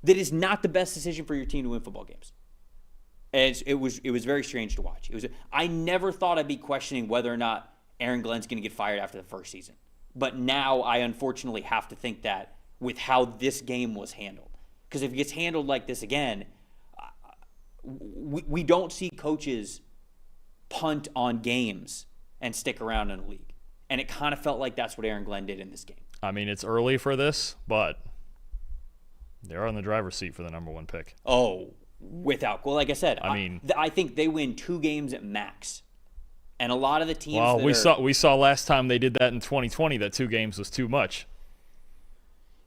that is not the best decision for your team to win football games. And it was very strange to watch. I never thought I'd be questioning whether or not Aaron Glenn's going to get fired after the first season. But now I unfortunately have to think that with how this game was handled. Because if it gets handled like this again, we don't see coaches punt on games and stick around in the league. And it kind of felt like that's what Aaron Glenn did in this game. I mean, it's early for this, but they're on the driver's seat for the number 1 pick. Oh, well, like I said, I think they win 2 games at max. And a lot of the teams we saw last time they did that in 2020 that 2 games was too much.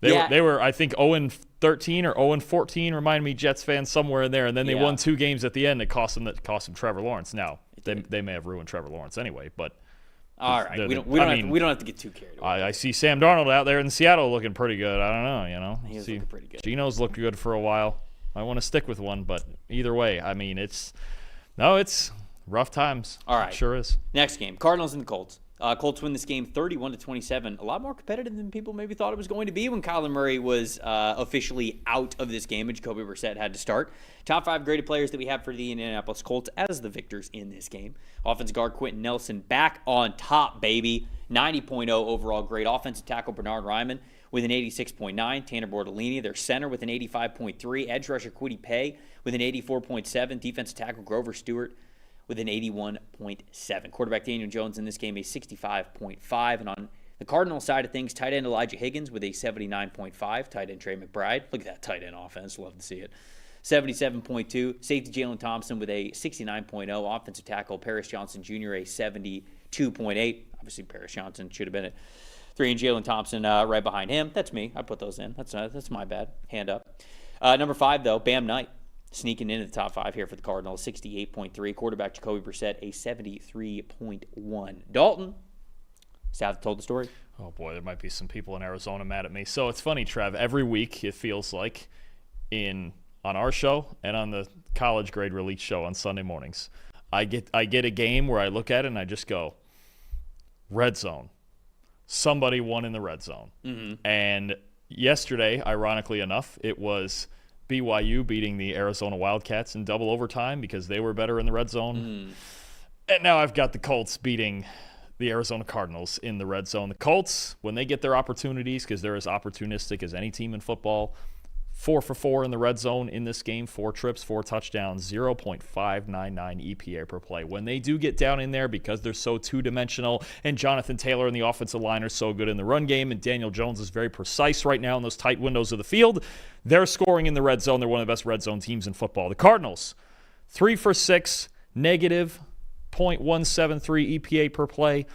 They were I think 0-13 or 0-14, remind me, Jets fans, somewhere in there, and then they won 2 games at the end that cost them Trevor Lawrence. Now, they may have ruined Trevor Lawrence anyway, but all right, we don't have to get too carried away. I see Sam Darnold out there in Seattle looking pretty good. I don't know, He is looking pretty good. Geno's looked good for a while. I want to stick with one, but either way, I mean, it's rough times. All right. It sure is. Next game, Cardinals and the Colts. Colts win this game 31-27. A lot more competitive than people maybe thought it was going to be when Kyler Murray was officially out of this game and Jacoby Brissett had to start. Top 5 graded players that we have for the Indianapolis Colts as the victors in this game. Offensive guard Quentin Nelson back on top, baby. 90.0 overall grade. Offensive tackle Bernard Ryman with an 86.9. Tanner Bortolini, their center, with an 85.3. Edge rusher Kwity Paye with an 84.7. Defensive tackle Grover Stewart with an 81.7. Quarterback Daniel Jones in this game, a 65.5. And on the Cardinals side of things, tight end Elijah Higgins with a 79.5. Tight end Trey McBride. Look at that tight end offense. Love to see it. 77.2. Safety Jalen Thompson with a 69.0. Offensive tackle Paris Johnson Jr., a 72.8. Obviously, Paris Johnson should have been at 3, and Jalen Thompson right behind him. That's me. I put those in. That's my bad. Hand up. Number 5, though, Bam Knight. Sneaking into the top 5 here for the Cardinals, 68.3. Quarterback Jacoby Brissett, a 73.1. Dalton, South told the story. Oh, boy, there might be some people in Arizona mad at me. So it's funny, Trev. Every week, it feels like, on our show and on the college grade release show on Sunday mornings, I get a game where I look at it and I just go, red zone. Somebody won in the red zone. Mm-hmm. And yesterday, ironically enough, it was BYU beating the Arizona Wildcats in double overtime because they were better in the red zone. Mm. And now I've got the Colts beating the Arizona Cardinals in the red zone. The Colts, when they get their opportunities, because they're as opportunistic as any team in football, 4 for 4 in the red zone in this game, 4 trips, 4 touchdowns, 0.599 EPA per play. When they do get down in there, because they're so two-dimensional, and Jonathan Taylor and the offensive line are so good in the run game, and Daniel Jones is very precise right now in those tight windows of the field, they're scoring in the red zone. They're one of the best red zone teams in football. The Cardinals, 3 for 6, negative 0.173 EPA per play.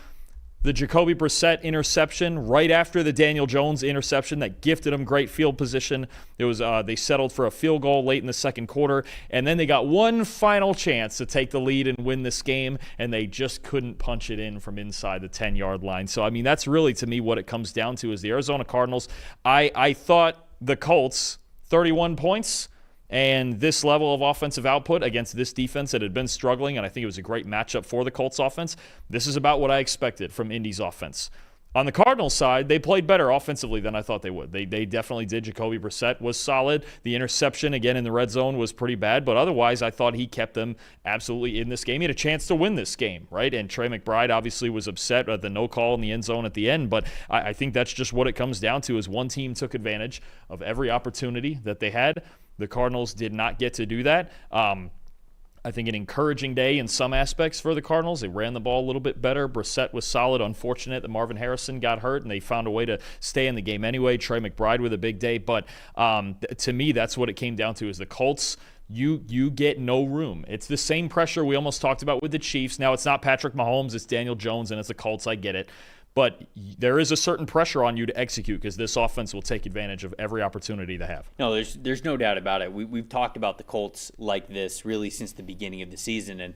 The Jacoby Brissett interception right after the Daniel Jones interception that gifted them great field position. It was they settled for a field goal late in the second quarter, and then they got one final chance to take the lead and win this game, and they just couldn't punch it in from inside the 10-yard line. So, I mean, that's really, to me, what it comes down to is the Arizona Cardinals. I thought the Colts, 31 points, and this level of offensive output against this defense that had been struggling, and I think it was a great matchup for the Colts offense. This is about what I expected from Indy's offense. On the Cardinals side, they played better offensively than I thought they would. They definitely did. Jacoby Brissett was solid. The interception, again, in the red zone was pretty bad, but otherwise I thought he kept them absolutely in this game. He had a chance to win this game, right? And Trey McBride obviously was upset at the no call in the end zone at the end, but I think that's just what it comes down to is one team took advantage of every opportunity that they had. The Cardinals did not get to do that. I think an encouraging day in some aspects for the Cardinals. They ran the ball a little bit better. Brissett was solid. Unfortunate that Marvin Harrison got hurt, and they found a way to stay in the game anyway. Trey McBride with a big day. But to me, that's what it came down to is the Colts, you get no room. It's the same pressure we almost talked about with the Chiefs. Now, it's not Patrick Mahomes. It's Daniel Jones, and it's the Colts. I get it. But there is a certain pressure on you to execute because this offense will take advantage of every opportunity they have. No, there's no doubt about it. We've talked about the Colts like this really since the beginning of the season. And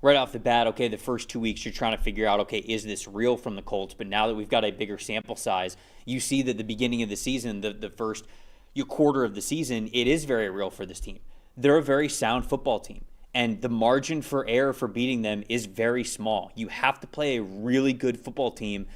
right off the bat, okay, the first 2 weeks you're trying to figure out, okay, is this real from the Colts? But now that we've got a bigger sample size, you see that the beginning of the season, the first quarter of the season, it is very real for this team. They're a very sound football team. And the margin for error for beating them is very small. You have to play a really good football team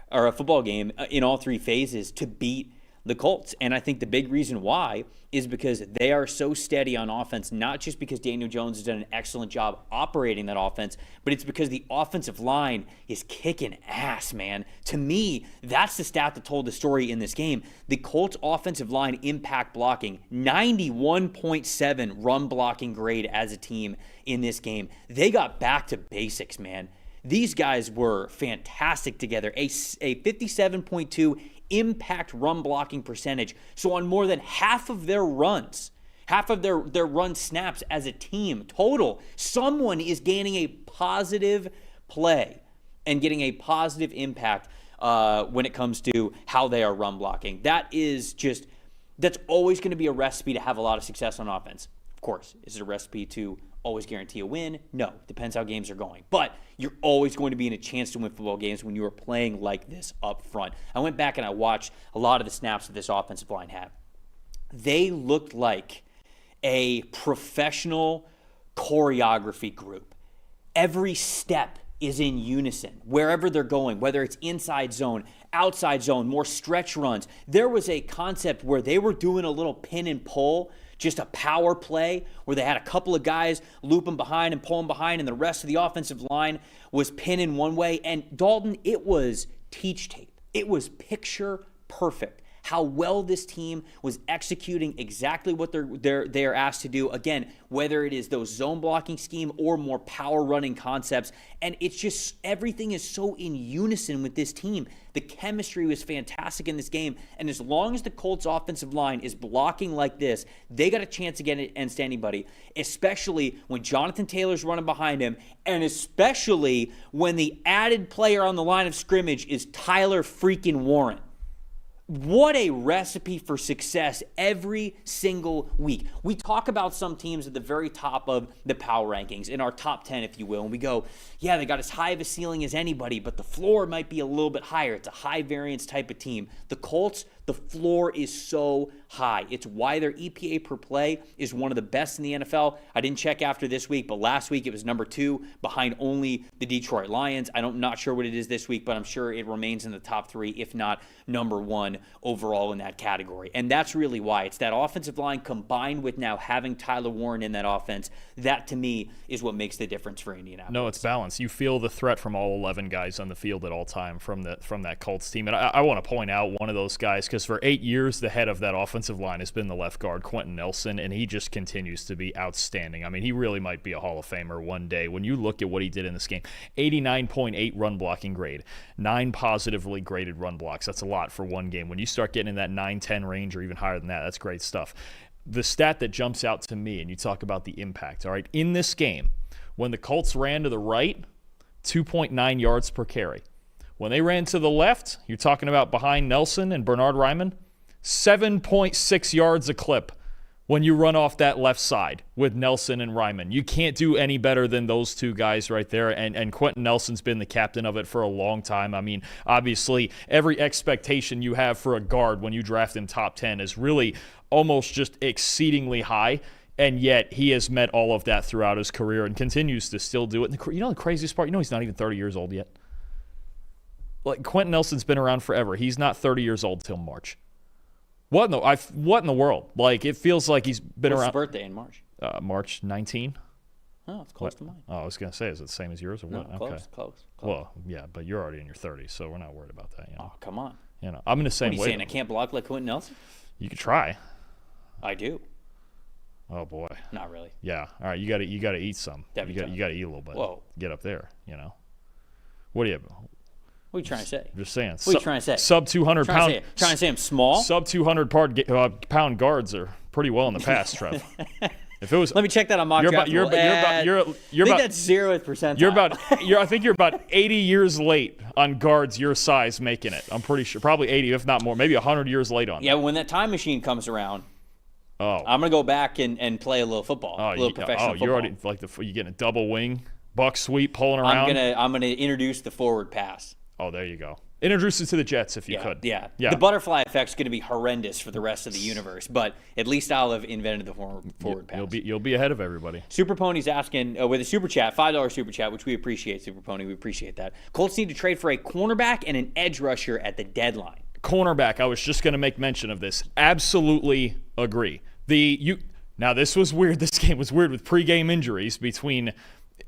or a football game in all three phases to beat the Colts. And I think the big reason why is because they are so steady on offense, not just because Daniel Jones has done an excellent job operating that offense, but it's because the offensive line is kicking ass, man. To me, that's the stat that told the story in this game. The Colts offensive line impact blocking, 91.7 run blocking grade as a team in this game. They got back to basics, man. These guys were fantastic together. A 57.2 impact run blocking percentage. So on more than half of their runs, half of their run snaps as a team total, someone is gaining a positive play and getting a positive impact when it comes to how they are run blocking. That's always going to be a recipe to have a lot of success on offense. Of course, is it a recipe to always guarantee a win? No, depends how games are going. But you're always going to be in a chance to win football games when you are playing like this up front. I went back and I watched a lot of the snaps that this offensive line had. They looked like a professional choreography group. Every step is in unison wherever they're going, whether it's inside zone, outside zone, more stretch runs. There was a concept where they were doing a little pin and pull, just a power play where they had a couple of guys looping behind and pulling behind, and the rest of the offensive line was pinning one way. And Dalton, it was teach tape. It was picture perfect how well this team was executing exactly what they're asked to do. Again, whether it is those zone blocking scheme or more power running concepts. And it's just everything is so in unison with this team. The chemistry was fantastic in this game. And as long as the Colts offensive line is blocking like this, they got a chance against anybody, especially when Jonathan Taylor's running behind him, and especially when the added player on the line of scrimmage is Tyler freaking Warren. What a recipe for success every single week. We talk about some teams at the very top of the power rankings, in our top 10, if you will, and we go, yeah, they got as high of a ceiling as anybody, but the floor might be a little bit higher. It's a high variance type of team. The Colts, the floor is so high. It's why their EPA per play is one of the best in the NFL. I didn't check after this week, but last week it was number 2 behind only the Detroit Lions. I'm not sure what it is this week, but I'm sure it remains in the top 3, if not number 1 overall in that category. And that's really why. It's that offensive line combined with now having Tyler Warren in that offense. That, to me, is what makes the difference for Indianapolis. No, it's balance. You feel the threat from all 11 guys on the field at all time from that Colts team. And I want to point out one of those guys, because for 8 years, the head of that offensive line has been the left guard, Quentin Nelson, and he just continues to be outstanding. I mean, he really might be a Hall of Famer one day. When you look at what he did in this game, 89.8 run blocking grade, 9 positively graded run blocks. That's a lot for one game. When you start getting in that 9-10 range or even higher than that, that's great stuff. The stat that jumps out to me, and you talk about the impact, all right, in this game, when the Colts ran to the right, 2.9 yards per carry. When they ran to the left, you're talking about behind Nelson and Bernard Ryman, 7.6 yards a clip when you run off that left side with Nelson and Ryman. You can't do any better than those two guys right there, and Quentin Nelson's been the captain of it for a long time. I mean, obviously, every expectation you have for a guard when you draft him top 10 is really almost just exceedingly high, and yet he has met all of that throughout his career and continues to still do it. And the craziest part, he's not even 30 years old yet. Like, Quentin Nelson's been around forever. He's not 30 years old till March. What in the world? Like, it feels like he's been around. What's his birthday in March? March 19. Oh, it's close to mine. Oh, I was going to say, is it the same as yours or what? No, close. Well, yeah, but you're already in your 30s, so we're not worried about that. Oh, come on. I'm in the same What are you way. saying? I can't block like Quentin Nelson? You could try. I do. Oh boy. Not really. Yeah. All right. You got to eat some. That'd be tough. You got to eat a little bit. Whoa. Get up there. What do you? What are you trying to say? I'm just saying. What are you trying to say? Sub 200 pound. Trying to say I'm small? Sub 200 pound guards are pretty well in the past, Trev. If it was, let me check that on mock draft. You're about that's 0th percentile. I think you're about 80 years late on guards your size making it. I'm pretty sure, probably 80, if not more, maybe 100 years late on. Yeah, when that time machine comes around, I'm gonna go back and play a little football, a little professional football. You're already you getting a double wing, buck sweep, pulling around. I'm gonna introduce the forward pass. Oh, there you go. Introduce it to the Jets if you could. Yeah. The butterfly effect's going to be horrendous for the rest of the universe, but at least I'll have invented the forward pass. You'll be ahead of everybody. Super Pony's asking with a super chat, $5 super chat, which we appreciate, Super Pony. We appreciate that. Colts need to trade for a cornerback and an edge rusher at the deadline. Cornerback, I was just going to make mention of this. Absolutely agree. Now, this was weird. This game was weird with pregame injuries between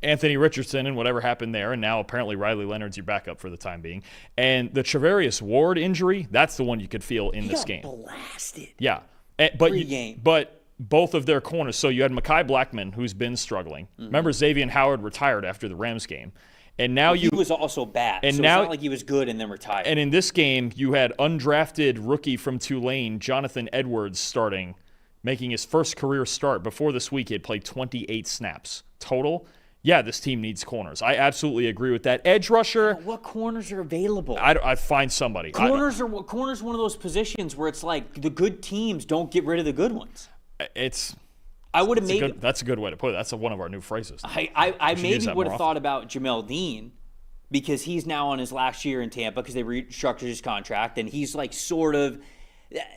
Anthony Richardson and whatever happened there, and now apparently Riley Leonard's your backup for the time being. And the Travarius Ward injury, that's the one you could feel in this game. Blasted. Yeah. But both of their corners. So you had Mekhi Blackman, who's been struggling. Mm-hmm. Remember, Xavier Howard retired after the Rams game. And now he was also bad. And so now, it's not like he was good and then retired. And in this game, you had undrafted rookie from Tulane, Jonathan Edwards, starting, making his first career start. Before this week, he had played 28 snaps total. Yeah, this team needs corners. I absolutely agree with that. Edge rusher. What corners are available? I find somebody. Corners are one of those positions where it's like the good teams don't get rid of the good ones. That's a good way to put it. That's one of our new phrases. I maybe would have thought about Jamel Dean because he's now on his last year in Tampa because they restructured his contract and he's like sort of.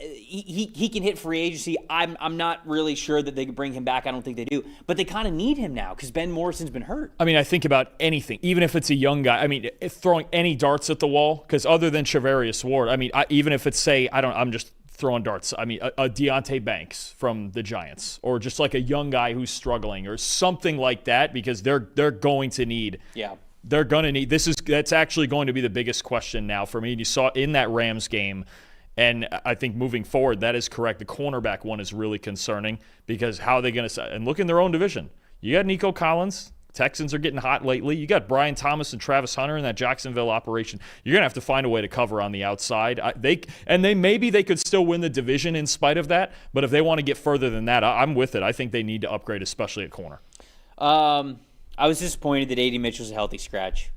He can hit free agency. I'm not really sure that they could bring him back. I don't think they do. But they kind of need him now because Ben Morrison's been hurt. I mean, I think about anything, even if it's a young guy. I mean, throwing any darts at the wall, because other than Travarius Ward, I mean, even if it's, I'm just throwing darts. I mean, a Deonte Banks from the Giants, or just like a young guy who's struggling or something like that, because they're going to need. Yeah. They're going to need. That's actually going to be the biggest question now for me. And you saw in that Rams game. And I think moving forward, that is correct. The cornerback one is really concerning because how are they going to – and look in their own division. You got Nico Collins. Texans are getting hot lately. You got Brian Thomas and Travis Hunter in that Jacksonville operation. You're going to have to find a way to cover on the outside. Maybe they could still win the division in spite of that, but if they want to get further than that, I'm with it. I think they need to upgrade, especially at corner. I was disappointed that A.D. Mitchell's a healthy scratch.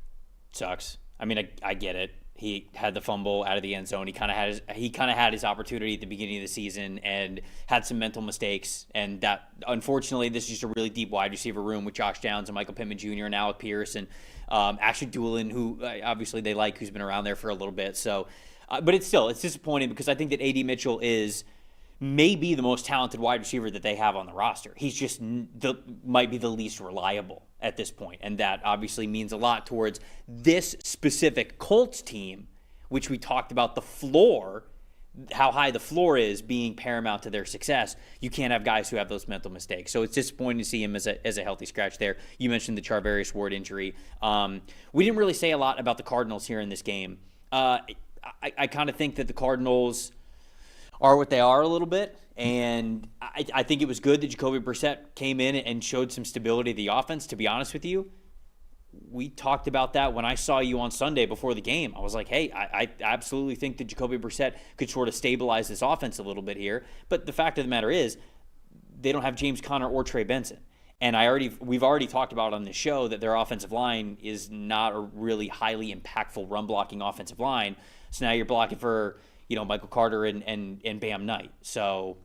Sucks. I mean, I get it. He had the fumble out of the end zone. He kind of had his opportunity at the beginning of the season and had some mental mistakes. And that, unfortunately, this is just a really deep wide receiver room with Josh Downs and Michael Pittman Jr. and Alec Pierce and Ashley Doolin, who obviously they like, who's been around there for a little bit. So, but it's disappointing because I think that A.D. Mitchell is maybe the most talented wide receiver that they have on the roster. He's just might be the least reliable at this point, and that obviously means a lot towards this specific Colts team, which we talked about the floor, how high the floor is being paramount to their success. You can't have guys who have those mental mistakes. So it's disappointing to see him as a healthy scratch there. You mentioned the Charvarius Ward injury. We didn't really say a lot about the Cardinals here in this game. I kind of think that the Cardinals are what they are a little bit, and I think it was good that Jacoby Brissett came in and showed some stability to the offense, to be honest with you. We talked about that when I saw you on Sunday before the game. I was like, hey, I absolutely think that Jacoby Brissett could sort of stabilize this offense a little bit here, but the fact of the matter is they don't have James Conner or Trey Benson. And we've already talked about on this show that their offensive line is not a really highly impactful run blocking offensive line. So now you're blocking for, Michael Carter and Bam Knight. So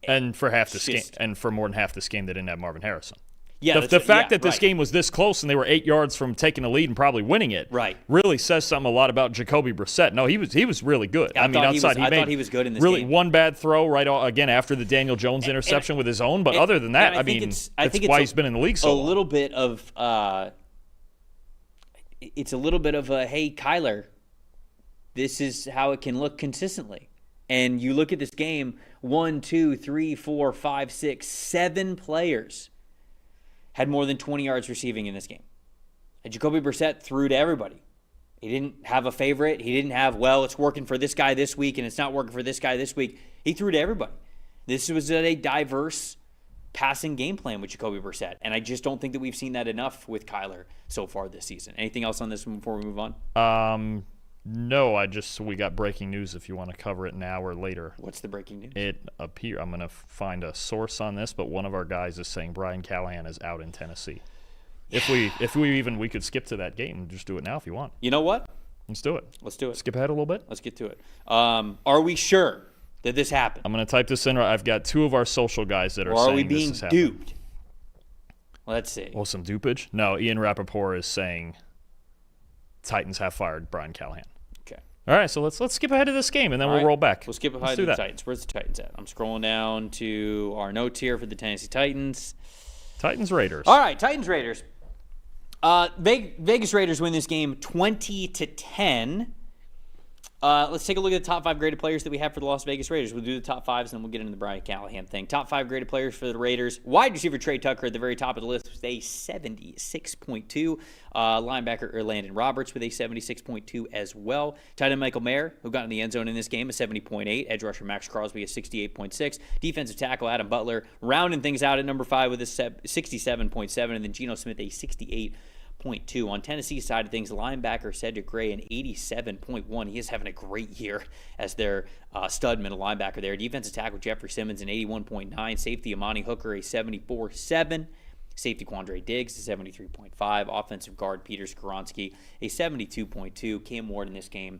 and for half this game, and for more than half this game, they didn't have Marvin Harrison. Yeah, the fact that this game was this close and they were 8 yards from taking a lead and probably winning it, really says something a lot about Jacoby Brissett. No, he was really good. I thought he was good in this really game. One bad throw again after the Daniel Jones interception with his own, but other than that, that's why he's been in the league so long. A little bit of it's a little bit of a, hey, Kyler, this is how it can look consistently. And you look at this game, 1, 2, 3, 4, 5, 6, 7 players had more than 20 yards receiving in this game. And Jacoby Brissett threw to everybody. He didn't have a favorite. He didn't have, it's working for this guy this week and it's not working for this guy this week. He threw to everybody. This was a diverse passing game plan with Jacoby Brissett. And I just don't think that we've seen that enough with Kyler so far this season. Anything else on this one before we move on? No, we got breaking news if you want to cover it now or later. What's the breaking news? I'm going to find a source on this, but one of our guys is saying Brian Callahan is out in Tennessee. If we could skip to that game and just do it now if you want. You know what? Let's do it. Let's do it. Skip ahead a little bit. Let's get to it. Are we sure that this happened? I'm going to type this in. I've got 2 of our social guys that are saying this is happening. Or are we being duped? Let's see. Well, some dupage? No, Ian Rappaport is saying Titans have fired Brian Callahan. Okay. All right, so let's skip ahead to this game, and then we'll roll back. We'll skip ahead to the Titans. Where's the Titans at? I'm scrolling down to our notes here for the Tennessee Titans. Titans-Raiders. All right, Titans-Raiders. Vegas Raiders win this game 20-10. Let's take a look at the top 5 graded players that we have for the Las Vegas Raiders. We'll do the top 5s, and then we'll get into the Brian Callahan thing. Top 5 graded players for the Raiders. Wide receiver Trey Tucker at the very top of the list with a 76.2. Linebacker Landon Roberts with a 76.2 as well. Tight end Michael Mayer, who got in the end zone in this game, a 70.8. Edge rusher Max Crosby, a 68.6. Defensive tackle Adam Butler rounding things out at number 5 with a 67.7. And then Geno Smith, a 68.2. On Tennessee's side of things, linebacker Cedric Gray, an 87.1. He is having a great year as their stud middle linebacker there. Defensive tackle Jeffrey Simmons, an 81.9. Safety Amani Hooker, a 74.7. Safety Quandre Diggs, a 73.5. Offensive guard Peter Skoronski, a 72.2. Cam Ward in this game,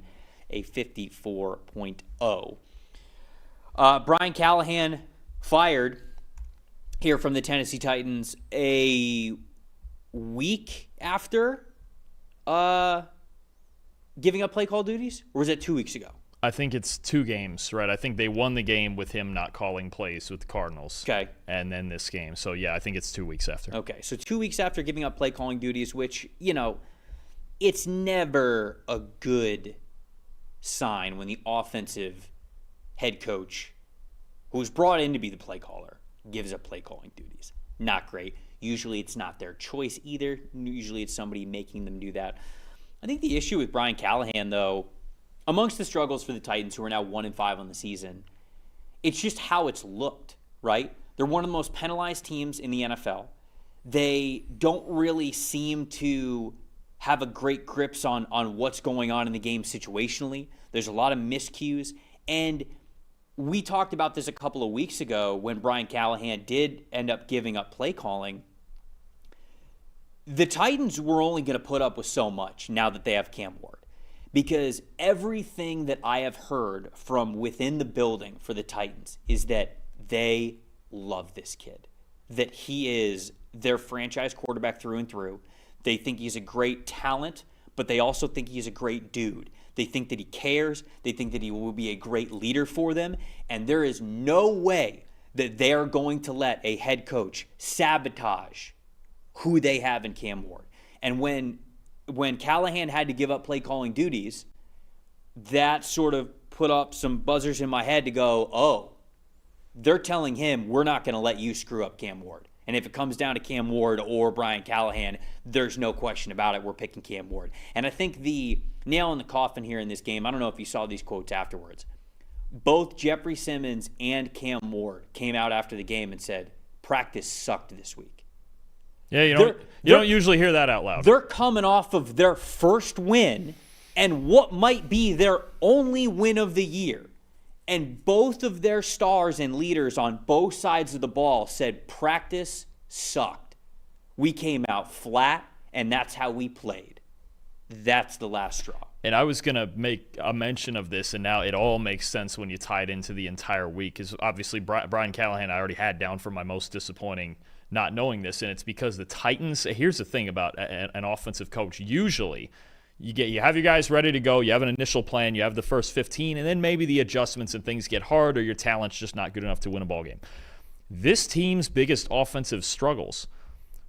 a 54.0. Brian Callahan fired here from the Tennessee Titans a week after giving up play call duties, or was it 2 weeks ago? I think it's 2 games, right? I think they won the game with him not calling plays with the Cardinals. Okay. And then this game. So, yeah, I think it's 2 weeks after. Okay, so 2 weeks after giving up play calling duties, which, it's never a good sign when the offensive head coach, who's brought in to be the play caller, gives up play calling duties. Not great. Usually it's not their choice either. Usually it's somebody making them do that. I think the issue with Brian Callahan, though, amongst the struggles for the Titans, who are now 1-5 on the season, it's just how it's looked, right? They're one of the most penalized teams in the NFL. They don't really seem to have a great grips on what's going on in the game situationally. There's a lot of miscues. And we talked about this a couple of weeks ago when Brian Callahan did end up giving up play calling. The Titans were only going to put up with so much now that they have Cam Ward. Because everything that I have heard from within the building for the Titans is that they love this kid. That he is their franchise quarterback through and through. They think he's a great talent, but they also think he's a great dude. They think that he cares. They think that he will be a great leader for them. And there is no way that they are going to let a head coach sabotage who they have in Cam Ward. And when Callahan had to give up play calling duties, that sort of put up some buzzers in my head to go, oh, they're telling him we're not going to let you screw up Cam Ward. And if it comes down to Cam Ward or Brian Callahan, there's no question about it. We're picking Cam Ward. And I think the nail in the coffin here in this game, I don't know if you saw these quotes afterwards. Both Jeffrey Simmons and Cam Ward came out after the game and said, practice sucked this week. Yeah, you don't usually hear that out loud. They're coming off of their first win and what might be their only win of the year. And both of their stars and leaders on both sides of the ball said practice sucked. We came out flat, and that's how we played. That's the last straw. And I was going to make a mention of this, and now it all makes sense when you tie it into the entire week. Because obviously Brian Callahan I already had down for my most disappointing not knowing this, and it's because the Titans, here's the thing about an offensive coach. Usually you have your guys ready to go, you have an initial plan, you have the first 15, and then maybe the adjustments and things get hard or your talent's just not good enough to win a ball game. This team's biggest offensive struggles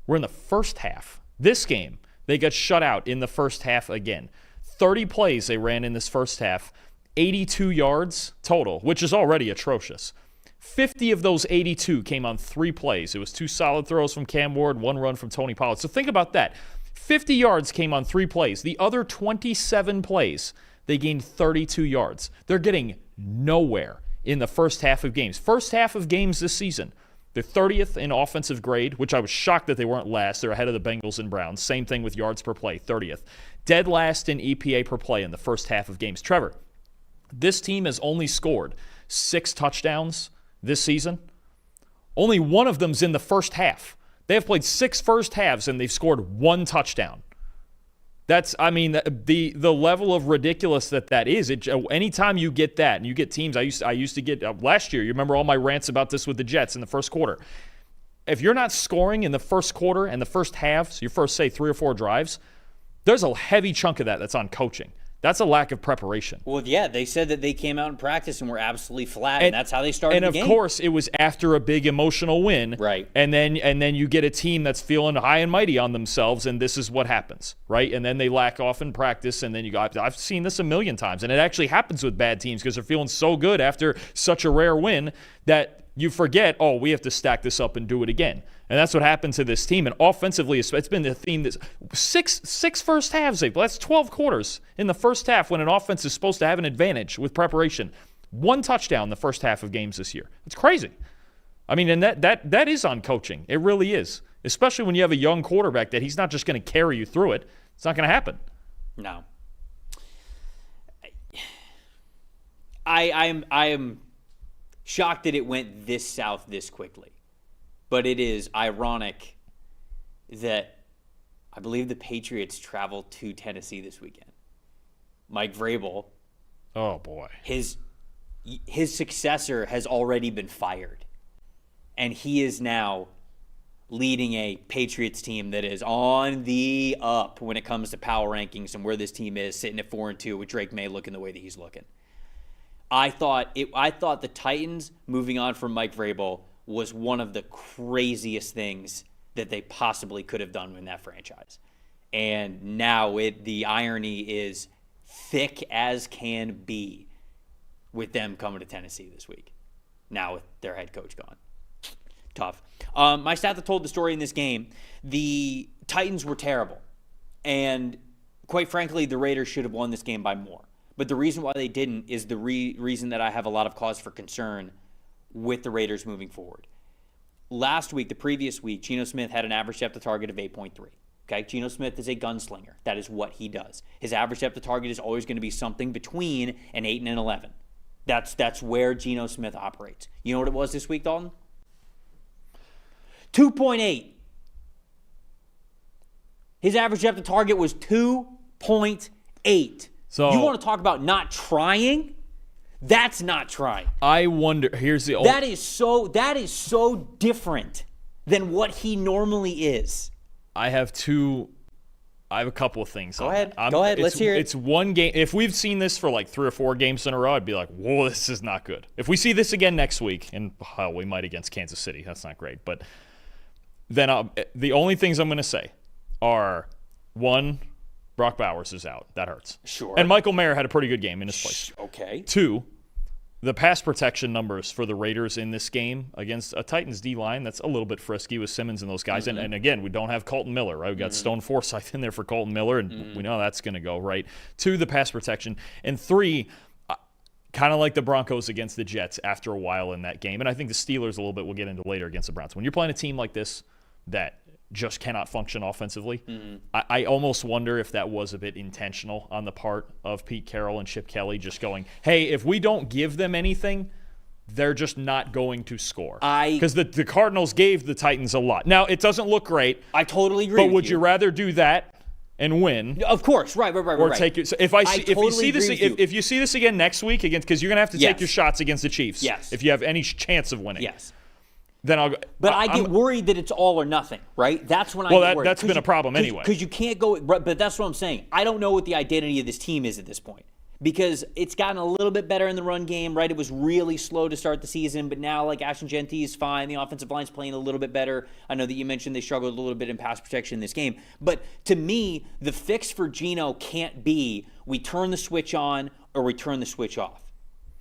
were in the first half. This game, they got shut out in the first half again. 30 plays they ran in this first half, 82 yards total, which is already atrocious. 50 of those 82 came on 3 plays. It was 2 solid throws from Cam Ward, 1 run from Tony Pollard. So think about that. 50 yards came on 3 plays. The other 27 plays, they gained 32 yards. They're getting nowhere in the first half of games. First half of games this season, they're 30th in offensive grade, which I was shocked that they weren't last. They're ahead of the Bengals and Browns. Same thing with yards per play, 30th. Dead last in EPA per play in the first half of games. Trevor, this team has only scored 6 touchdowns this season. Only one of them's in the first half. They have played 6 first halves, and they've scored 1 touchdown. That's, I mean, the level of ridiculous that is. Anytime you get that, and you get teams, I used to get last year. You remember all my rants about this with the Jets in the first quarter. If you're not scoring in the first quarter and the first half, so your first, say, 3 or 4 drives, there's a heavy chunk of that's on coaching. That's a lack of preparation. Well, yeah, they said that they came out in practice and were absolutely flat, and that's how they started the game. And, of course, it was after a big emotional win. Right. And then you get a team that's feeling high and mighty on themselves, and this is what happens, right? And then they lack off in practice, and then I've seen this a million times, and it actually happens with bad teams because they're feeling so good after such a rare win that you forget, we have to stack this up and do it again. And that's what happened to this team. And offensively, it's been the theme. This six first halves. That's 12 quarters in the first half when an offense is supposed to have an advantage with preparation. 1 touchdown in the first half of games this year. It's crazy. I mean, and that is on coaching. It really is. Especially when you have a young quarterback that he's not just going to carry you through it. It's not going to happen. No. I am shocked that it went this south this quickly. But it is ironic that I believe the Patriots travel to Tennessee this weekend. Mike Vrabel, oh boy, his successor has already been fired. And he is now leading a Patriots team that is on the up when it comes to power rankings and where this team is, sitting at 4-2 with Drake May looking the way that he's looking. I thought the Titans moving on from Mike Vrabel was one of the craziest things that they possibly could have done in that franchise. And now the irony is thick as can be with them coming to Tennessee this week. Now with their head coach gone. Tough. My stat that told the story in this game, the Titans were terrible. And quite frankly, the Raiders should have won this game by more. But the reason why they didn't is the reason that I have a lot of cause for concern with the Raiders moving forward. Last week, the previous week, Geno Smith had an average depth of target of 8.3. Okay, Geno Smith is a gunslinger. That is what he does. His average depth of target is always going to be something between an 8 and an 11. That's where Geno Smith operates. You know what it was this week, Dalton? 2.8. His average depth of target was 2.8. So you want to talk about not trying? That's not trying. I wonder. Here's the that is so different than what he normally is. I have a couple of things. Go ahead. Let's hear it. It's one game. If we've seen this for like 3 or 4 games in a row, I'd be like, whoa, this is not good. If we see this again next week, and we might against Kansas City, that's not great. But then the only things I'm going to say are, 1, Brock Bowers is out. That hurts. Sure. And Michael Mayer had a pretty good game in his place. Okay. 2, the pass protection numbers for the Raiders in this game against a Titans D-line that's a little bit frisky with Simmons and those guys. Mm-hmm. And again, we don't have Colton Miller, right? We got Stone Forsythe in there for Colton Miller, and we know that's going to go, right? 2, the pass protection. And 3, kind of like the Broncos against the Jets after a while in that game. And I think the Steelers a little bit we'll get into later against the Browns. When you're playing a team like this that just cannot function offensively, I almost wonder if that was a bit intentional on the part of Pete Carroll and Chip Kelly, just going, hey, if we don't give them anything, they're just not going to score. Because the Cardinals gave the Titans a lot. Now, it doesn't look great. I totally agree But would you rather do that and win? Of course, right. Or take it. So if you see this again next week against, because you're gonna have to take your shots against the Chiefs. Yes. If you have any chance of winning. Yes. Then I'll go. But I get worried that it's all or nothing, right? That's when I get worried. That's been a problem anyway. Because you can't go. But that's what I'm saying. I don't know what the identity of this team is at this point. Because it's gotten a little bit better in the run game, right? It was really slow to start the season, but now, like, Ashton Genty is fine. The offensive line's playing a little bit better. I know that you mentioned they struggled a little bit in pass protection in this game. But to me, the fix for Geno can't be we turn the switch on or we turn the switch off.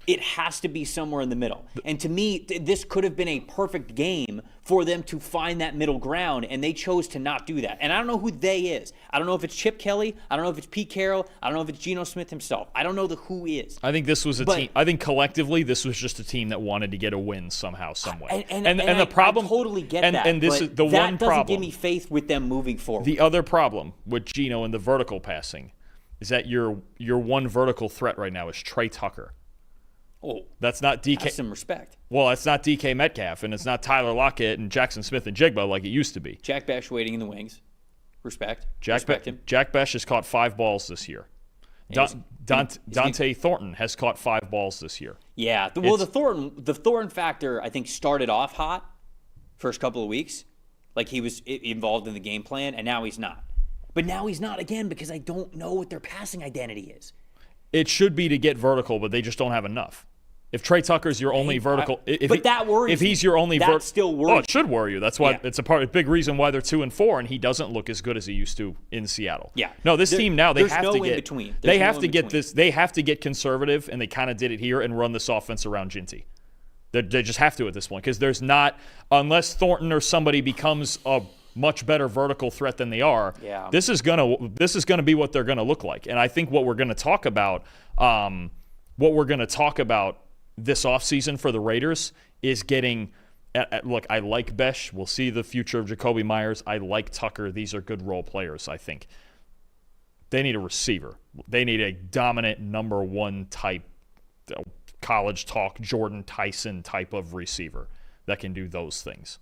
It has to be somewhere in the middle. And to me, this could have been a perfect game for them to find that middle ground, and they chose to not do that. And I don't know who they is. I don't know if it's Chip Kelly. I don't know if it's Pete Carroll. I don't know if it's Geno Smith himself. I don't know the who is. I think this was a team. I think collectively, this was just a team that wanted to get a win somehow, some way. And the problem, I totally get that. And this is the one problem. That doesn't give me faith with them moving forward. The other problem with Geno and the vertical passing is that your one vertical threat right now is Trey Tucker. Oh, that's not DK. Have some respect. Well, it's not DK Metcalf, and it's not Tyler Lockett and Jackson Smith and Jigba like it used to be. Jack Bech waiting in the wings. Respect him. Jack Bech has caught 5 balls this year. Dante Thornton has caught 5 balls this year. Yeah. The Thornton factor, I think, started off hot first couple of weeks. Like he was involved in the game plan, and now he's not. But now he's not again because I don't know what their passing identity is. It should be to get vertical, but they just don't have enough. If Trey Tucker's your only vertical, that worries. If he's your only vertical, still worries. Oh, it should worry you. That's why it's a big reason why they're 2-4, and he doesn't look as good as he used to in Seattle. Yeah. No, this team now they have to get. Between. They have to get this. They have to get conservative, and they kind of did it here and run this offense around Genty. They just have to at this point because there's not unless Thornton or somebody becomes a much better vertical threat than they are. Yeah. This is gonna be what they're gonna look like, and I think what we're gonna talk about, this offseason for the Raiders is getting. Look, I like Bech. We'll see the future of Jacoby Myers. I like Tucker. These are good role players. I think they need a receiver. They need a dominant number 1 type, college talk Jordan Tyson type of receiver that can do those things.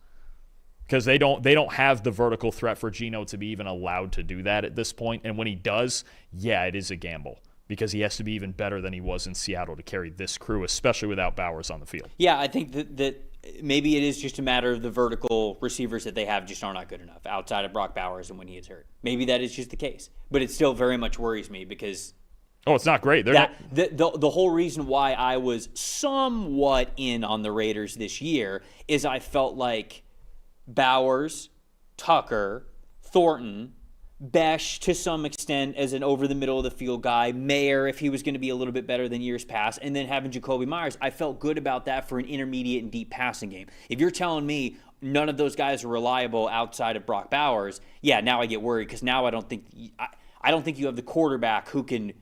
Because they don't have the vertical threat for Geno to be even allowed to do that at this point. And when he does, yeah, it is a gamble because he has to be even better than he was in Seattle to carry this crew, especially without Bowers on the field. Yeah, I think that maybe it is just a matter of the vertical receivers that they have just are not good enough outside of Brock Bowers and when he is hurt. Maybe that is just the case. But it still very much worries me because it's not great. The whole reason why I was somewhat in on the Raiders this year is I felt like Bowers, Tucker, Thornton, Bech to some extent as an over-the-middle-of-the-field guy, Mayer if he was going to be a little bit better than years past, and then having Jacoby Myers. I felt good about that for an intermediate and deep passing game. If you're telling me none of those guys are reliable outside of Brock Bowers, yeah, now I get worried because now I don't think you have the quarterback who can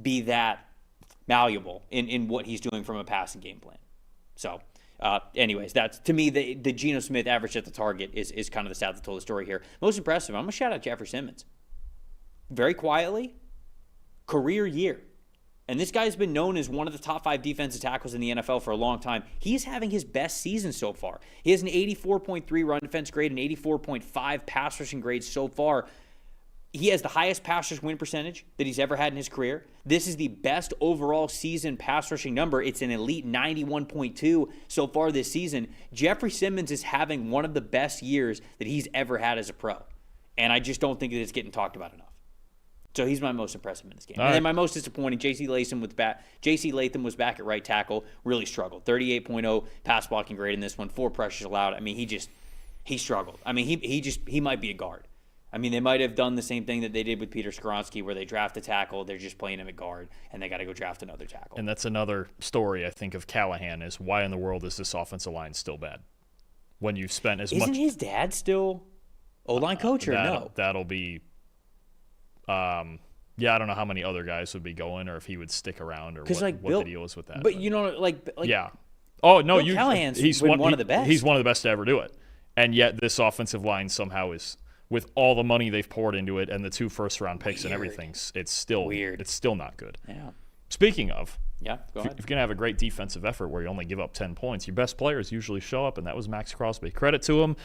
be that malleable in what he's doing from a passing game plan. So anyways, that's to me the Geno Smith average at the target is kind of the stat that told the story here. Most impressive, I'm gonna shout out Jeffrey Simmons. Very quietly, career year. And this guy's been known as one of the top 5 defensive tackles in the NFL for a long time. He's having his best season so far. He has an 84.3 run defense grade, an 84.5 pass rushing grade so far. He has the highest pass rush win percentage that he's ever had in his career. This is the best overall season pass rushing number. It's an elite 91.2 so far this season. Jeffrey Simmons is having one of the best years that he's ever had as a pro. And I just don't think that it's getting talked about enough. So he's my most impressive in this game. And then my most disappointing, J.C. Latham was back at right tackle, really struggled. 38.0 pass blocking grade in this one, 4 pressures allowed. I mean, he struggled. I mean, he might be a guard. I mean, they might have done the same thing that they did with Peter Skoronski where they draft a tackle, they're just playing him at guard, and they got to go draft another tackle. And that's another story, I think, of Callahan is why in the world is this offensive line still bad? When you've spent as much... Isn't his dad still O-line coach or no? That'll be... I don't know how many other guys would be going or if he would stick around or what the deal is with that. But you know, like yeah. Oh, no, Callahan's he's one of the best. He's one of the best to ever do it. And yet this offensive line somehow is... With all the money they've poured into it and the 2 first-round picks and everything, it's still weird. It's still not good. Yeah. Speaking of, Yeah, go ahead. If you're going to have a great defensive effort where you only give up 10 points, your best players usually show up, and that was Max Crosby. Credit to him.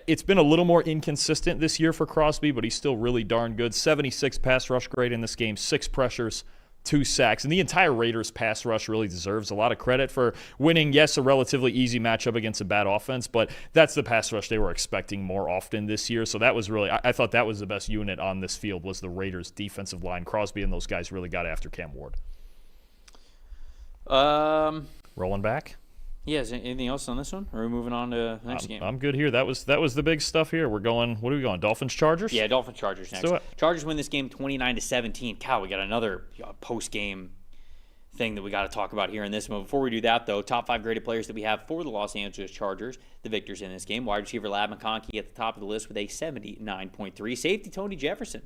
It's been a little more inconsistent this year for Crosby, but he's still really darn good. 76 pass rush grade in this game, 6 pressures, 2 sacks. And the entire Raiders pass rush really deserves a lot of credit for winning, yes, a relatively easy matchup against a bad offense, but that's the pass rush they were expecting more often this year. So that was really, I thought that was the best unit on this field was the Raiders defensive line. Crosby and those guys really got after Cam Ward. Rolling back. Yeah, is there anything else on this one? Or are we moving on to the next game? I'm good here. That was the big stuff here. We're going, what are we going, Dolphins, Chargers? Yeah, Dolphins, Chargers next. Do it. Chargers win this game 29-17. Cow, we got another post-game thing that we got to talk about here in this one. Before we do that, though, top 5 graded players that we have for the Los Angeles Chargers, the victors in this game. Wide receiver Lab McConkey at the top of the list with a 79.3. Safety Tony Jefferson,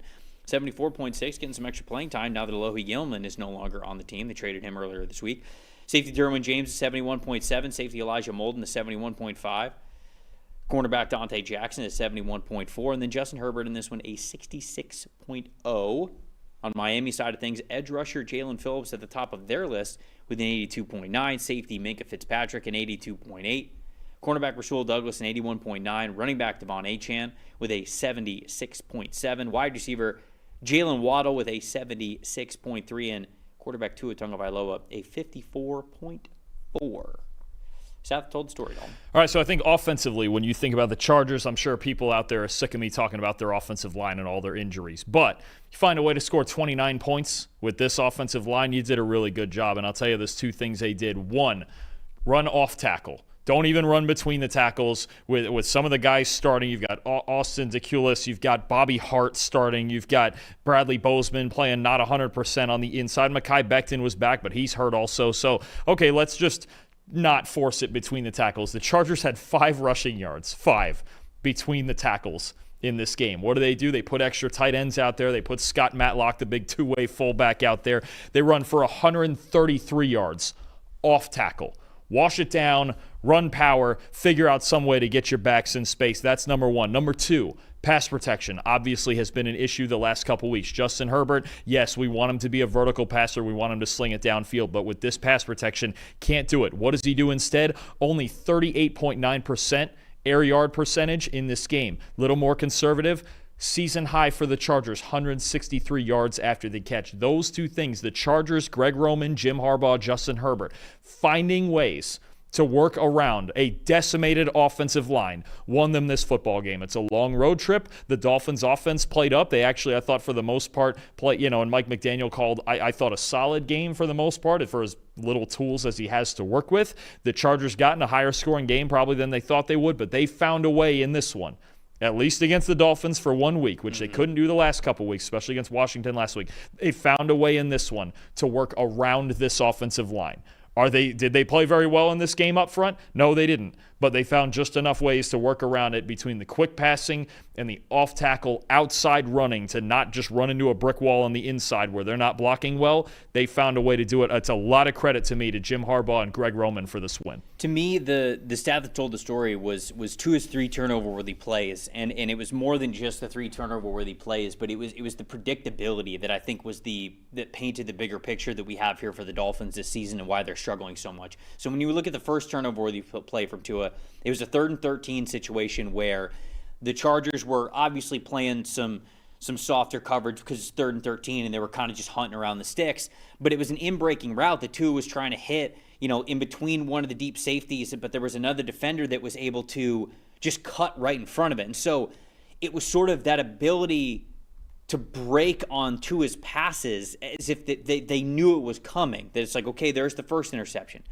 74.6, getting some extra playing time now that Alohi Gilman is no longer on the team. They traded him earlier this week. Safety Derwin James is 71.7. Safety Elijah Molden is 71.5. Cornerback Dante Jackson is 71.4. And then Justin Herbert in this one, a 66.0. On Miami side of things, edge rusher Jalen Phillips at the top of their list with an 82.9. Safety Minka Fitzpatrick an 82.8. Cornerback Rasul Douglas an 81.9. Running back Devon Achane with a 76.7. Wide receiver Jalen Waddle with a 76.3. And quarterback Tua Tagovailoa a 54.4. Seth told the story, Dalton. All right, so I think offensively, when you think about the Chargers, I'm sure people out there are sick of me talking about their offensive line and all their injuries. But you find a way to score 29 points with this offensive line, you did a really good job. And I'll tell you, there's 2 things they did. 1, run off tackle. Don't even run between the tackles with some of the guys starting. You've got Austin DeCulis. You've got Bobby Hart starting. You've got Bradley Bozeman playing not 100% on the inside. Mekhi Becton was back, but he's hurt also. So, okay, let's just not force it between the tackles. The Chargers had 5 rushing yards, 5 between the tackles in this game. What do? They put extra tight ends out there. They put Scott Matlock, the big 2-way fullback, out there. They run for 133 yards off tackle. Wash it down, run power, figure out some way to get your backs in space. That's number 1. Number 2, pass protection obviously has been an issue the last couple weeks. Justin Herbert, yes, we want him to be a vertical passer. We want him to sling it downfield. But with this pass protection, can't do it. What does he do instead? Only 38.9% air yard percentage in this game. Little more conservative. Season high for the Chargers, 163 yards after the catch. Those 2 things, the Chargers, Greg Roman, Jim Harbaugh, Justin Herbert, finding ways to work around a decimated offensive line, won them this football game. It's a long road trip. The Dolphins offense played up. They actually, I thought for the most part, and Mike McDaniel called, I thought, a solid game for the most part for as little tools as he has to work with. The Chargers got in a higher scoring game probably than they thought they would, but they found a way in this one. At least against the Dolphins for 1 week, which they couldn't do the last couple weeks, especially against Washington last week. They found a way in this one to work around this offensive line. Did they play very well in this game up front? No, they didn't. But they found just enough ways to work around it between the quick passing and the off-tackle outside running to not just run into a brick wall on the inside where they're not blocking well. They found a way to do it. It's a lot of credit to me to Jim Harbaugh and Greg Roman for this win. To me, the stat that told the story was Tua's 3 turnover-worthy plays, and it was more than just the 3 turnover-worthy plays, but it was the predictability that I think that painted the bigger picture that we have here for the Dolphins this season and why they're struggling so much. So when you look at the first turnover-worthy play from Tua, it was a 3rd and 13 situation where the Chargers were obviously playing some softer coverage because it's 3rd and 13 and they were kind of just hunting around the sticks. But it was an in-breaking route that Tua was trying to hit, in between one of the deep safeties, but there was another defender that was able to just cut right in front of it. And so it was sort of that ability to break on Tua's passes as if they knew it was coming. That it's like, okay, there's the first interception.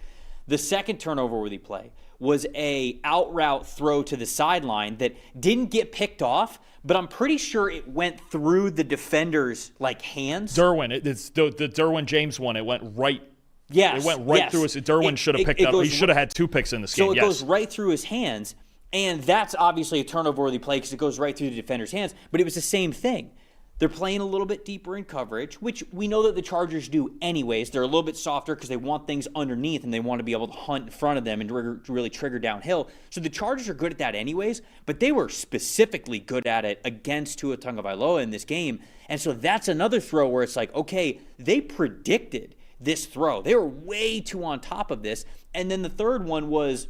The second turnover-worthy play was a out route throw to the sideline that didn't get picked off, but I'm pretty sure it went through the defender's hands. Derwin, it's the Derwin James one. It went right. Yes, it went right through his. Derwin should have picked up. He should have had 2 picks in this game. So it goes right through his hands, and that's obviously a turnover-worthy play because it goes right through the defender's hands. But it was the same thing. They're playing a little bit deeper in coverage, which we know that the Chargers do anyways. They're a little bit softer because they want things underneath and they want to be able to hunt in front of them and really trigger downhill. So the Chargers are good at that anyways, but they were specifically good at it against Tua Tagovailoa in this game. And so that's another throw where it's like, okay, they predicted this throw. They were way too on top of this. And then the third one was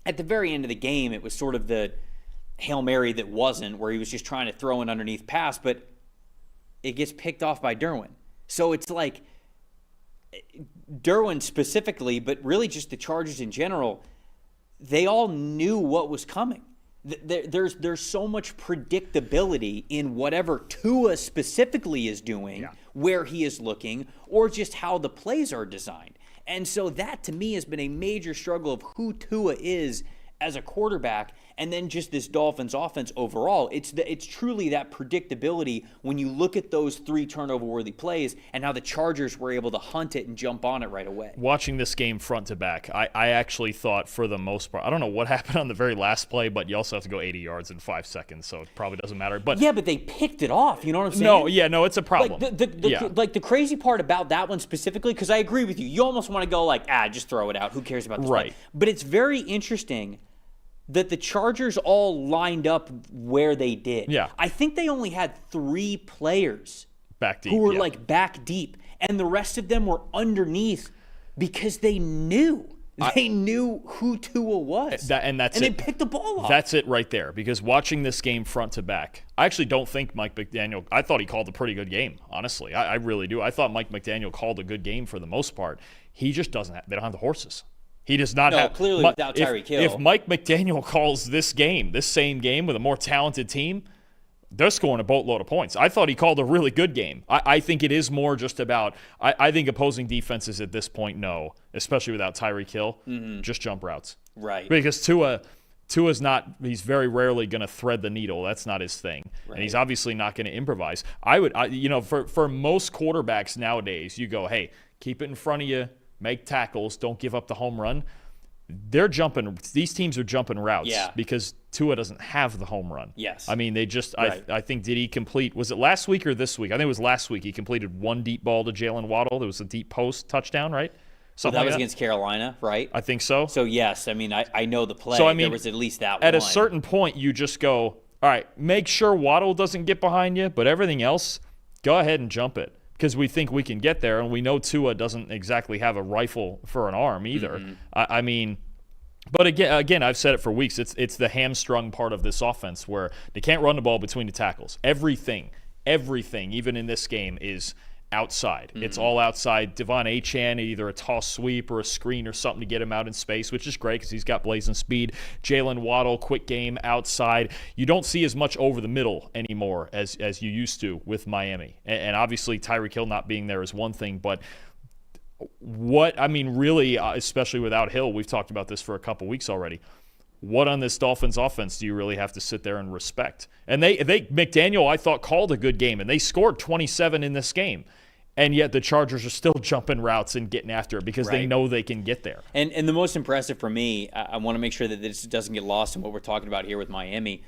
at the very end of the game. It was sort of the Hail Mary that wasn't, where he was just trying to throw an underneath pass, but it gets picked off by Derwin. So it's like Derwin specifically, but really just the Chargers in general, they all knew what was coming. There's so much predictability in whatever Tua specifically is doing, where he is looking, or just how the plays are designed. And so that, to me, has been a major struggle of who Tua is as a quarterback, and then just this Dolphins offense overall. It's truly that predictability when you look at those 3 turnover-worthy plays and how the Chargers were able to hunt it and jump on it right away. Watching this game front to back, I actually thought for the most part, I don't know what happened on the very last play, but you also have to go 80 yards in 5 seconds, so it probably doesn't matter. But yeah, but they picked it off. You know what I'm saying? No, it's a problem. Like the crazy part about that one specifically, because I agree with you. You almost want to go like, just throw it out. Who cares about this play? But it's very interesting that the Chargers all lined up where they did. Yeah. I think they only had 3 players back deep, who were like back deep, and the rest of them were underneath because they knew. They knew who Tua was. And they picked the ball off. That's it right there, because watching this game front to back, I actually don't think Mike McDaniel, I thought he called a pretty good game, honestly. I really do. I thought Mike McDaniel called a good game for the most part. He just doesn't have, they don't have the horses. He does not have. Clearly without Tyreek Hill. If Mike McDaniel calls this same game with a more talented team, they're scoring a boatload of points. I thought he called a really good game. I think it is more just about, I think opposing defenses at this point know, especially without Tyreek Hill, just jump routes. Right. Because Tua's not, he's very rarely going to thread the needle. That's not his thing. Right. And he's obviously not going to improvise. For most quarterbacks nowadays, you go, hey, keep it in front of you. Make tackles, don't give up the home run. These teams are jumping routes because Tua doesn't have the home run. Yes. I mean, they just, I think, did he complete, was it last week or this week? I think it was last week. He completed 1 deep ball to Jalen Waddle. There was a deep post touchdown, right? So that was against Carolina, right? I think so. So, yes, I mean, I know the play. So, I mean, there was at least that one. At a certain point, you just go, all right, make sure Waddle doesn't get behind you, but everything else, go ahead and jump it. Because we think we can get there, and we know Tua doesn't exactly have a rifle for an arm either. I mean, but again, I've said it for weeks. It's the hamstrung part of this offense where they can't run the ball between the tackles. Everything, even in this game, is outside. It's all outside. Devon Achane, either a toss sweep or a screen or something to get him out in space, which is great because he's got blazing speed. Jalen Waddle, quick game outside. You don't see as much over the middle anymore as you used to with Miami. And obviously Tyreek Hill not being there is one thing, but really, especially without Hill, we've talked about this for a couple weeks already. What on this Dolphins offense do you really have to sit there and respect? And McDaniel, I thought, called a good game, and they scored 27 in this game. And yet the Chargers are still jumping routes and getting after it because they know they can get there. And the most impressive for me, I want to make sure that this doesn't get lost in what we're talking about here with Miami.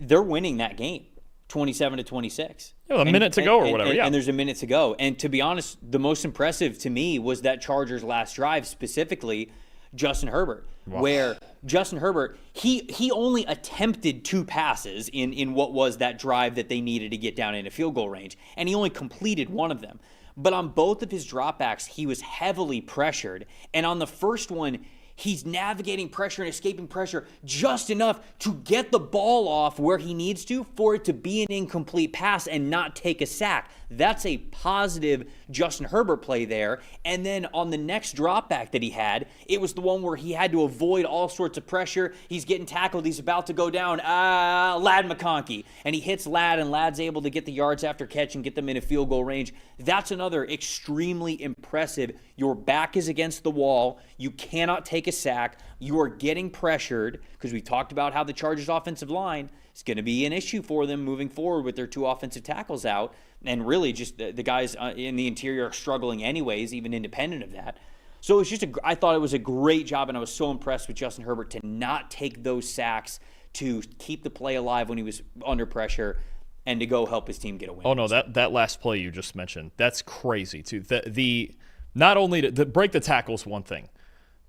They're winning that game, 27-26. Yeah, a minute to go or whatever. And there's a minute to go. And to be honest, the most impressive to me was that Chargers last drive, specifically Justin Herbert, where Justin Herbert, he only attempted 2 passes in what was that drive that they needed to get down into field goal range, and he only completed one of them. But on both of his dropbacks, he was heavily pressured, and on the first one, he's navigating pressure and escaping pressure just enough to get the ball off where he needs to for it to be an incomplete pass and not take a sack. That's a positive Justin Herbert play there. And then on the next drop back that he had, it was the one where he had to avoid all sorts of pressure. He's getting tackled. He's about to go down. Ladd McConkey. And he hits Ladd, and Ladd's able to get the yards after catch and get them in a field goal range. That's another extremely impressive. Your back is against the wall. You cannot take a sack. You are getting pressured because we talked about how the Chargers' offensive line is going to be an issue for them moving forward with their 2 offensive tackles out. And really just the guys in the interior are struggling anyways, even independent of that. So it's just I thought it was a great job, and I was so impressed with Justin Herbert to not take those sacks, to keep the play alive when he was under pressure, and to go help his team get a win. Oh, no, that last play you just mentioned, that's crazy, too. The not only to break the tackle is one thing.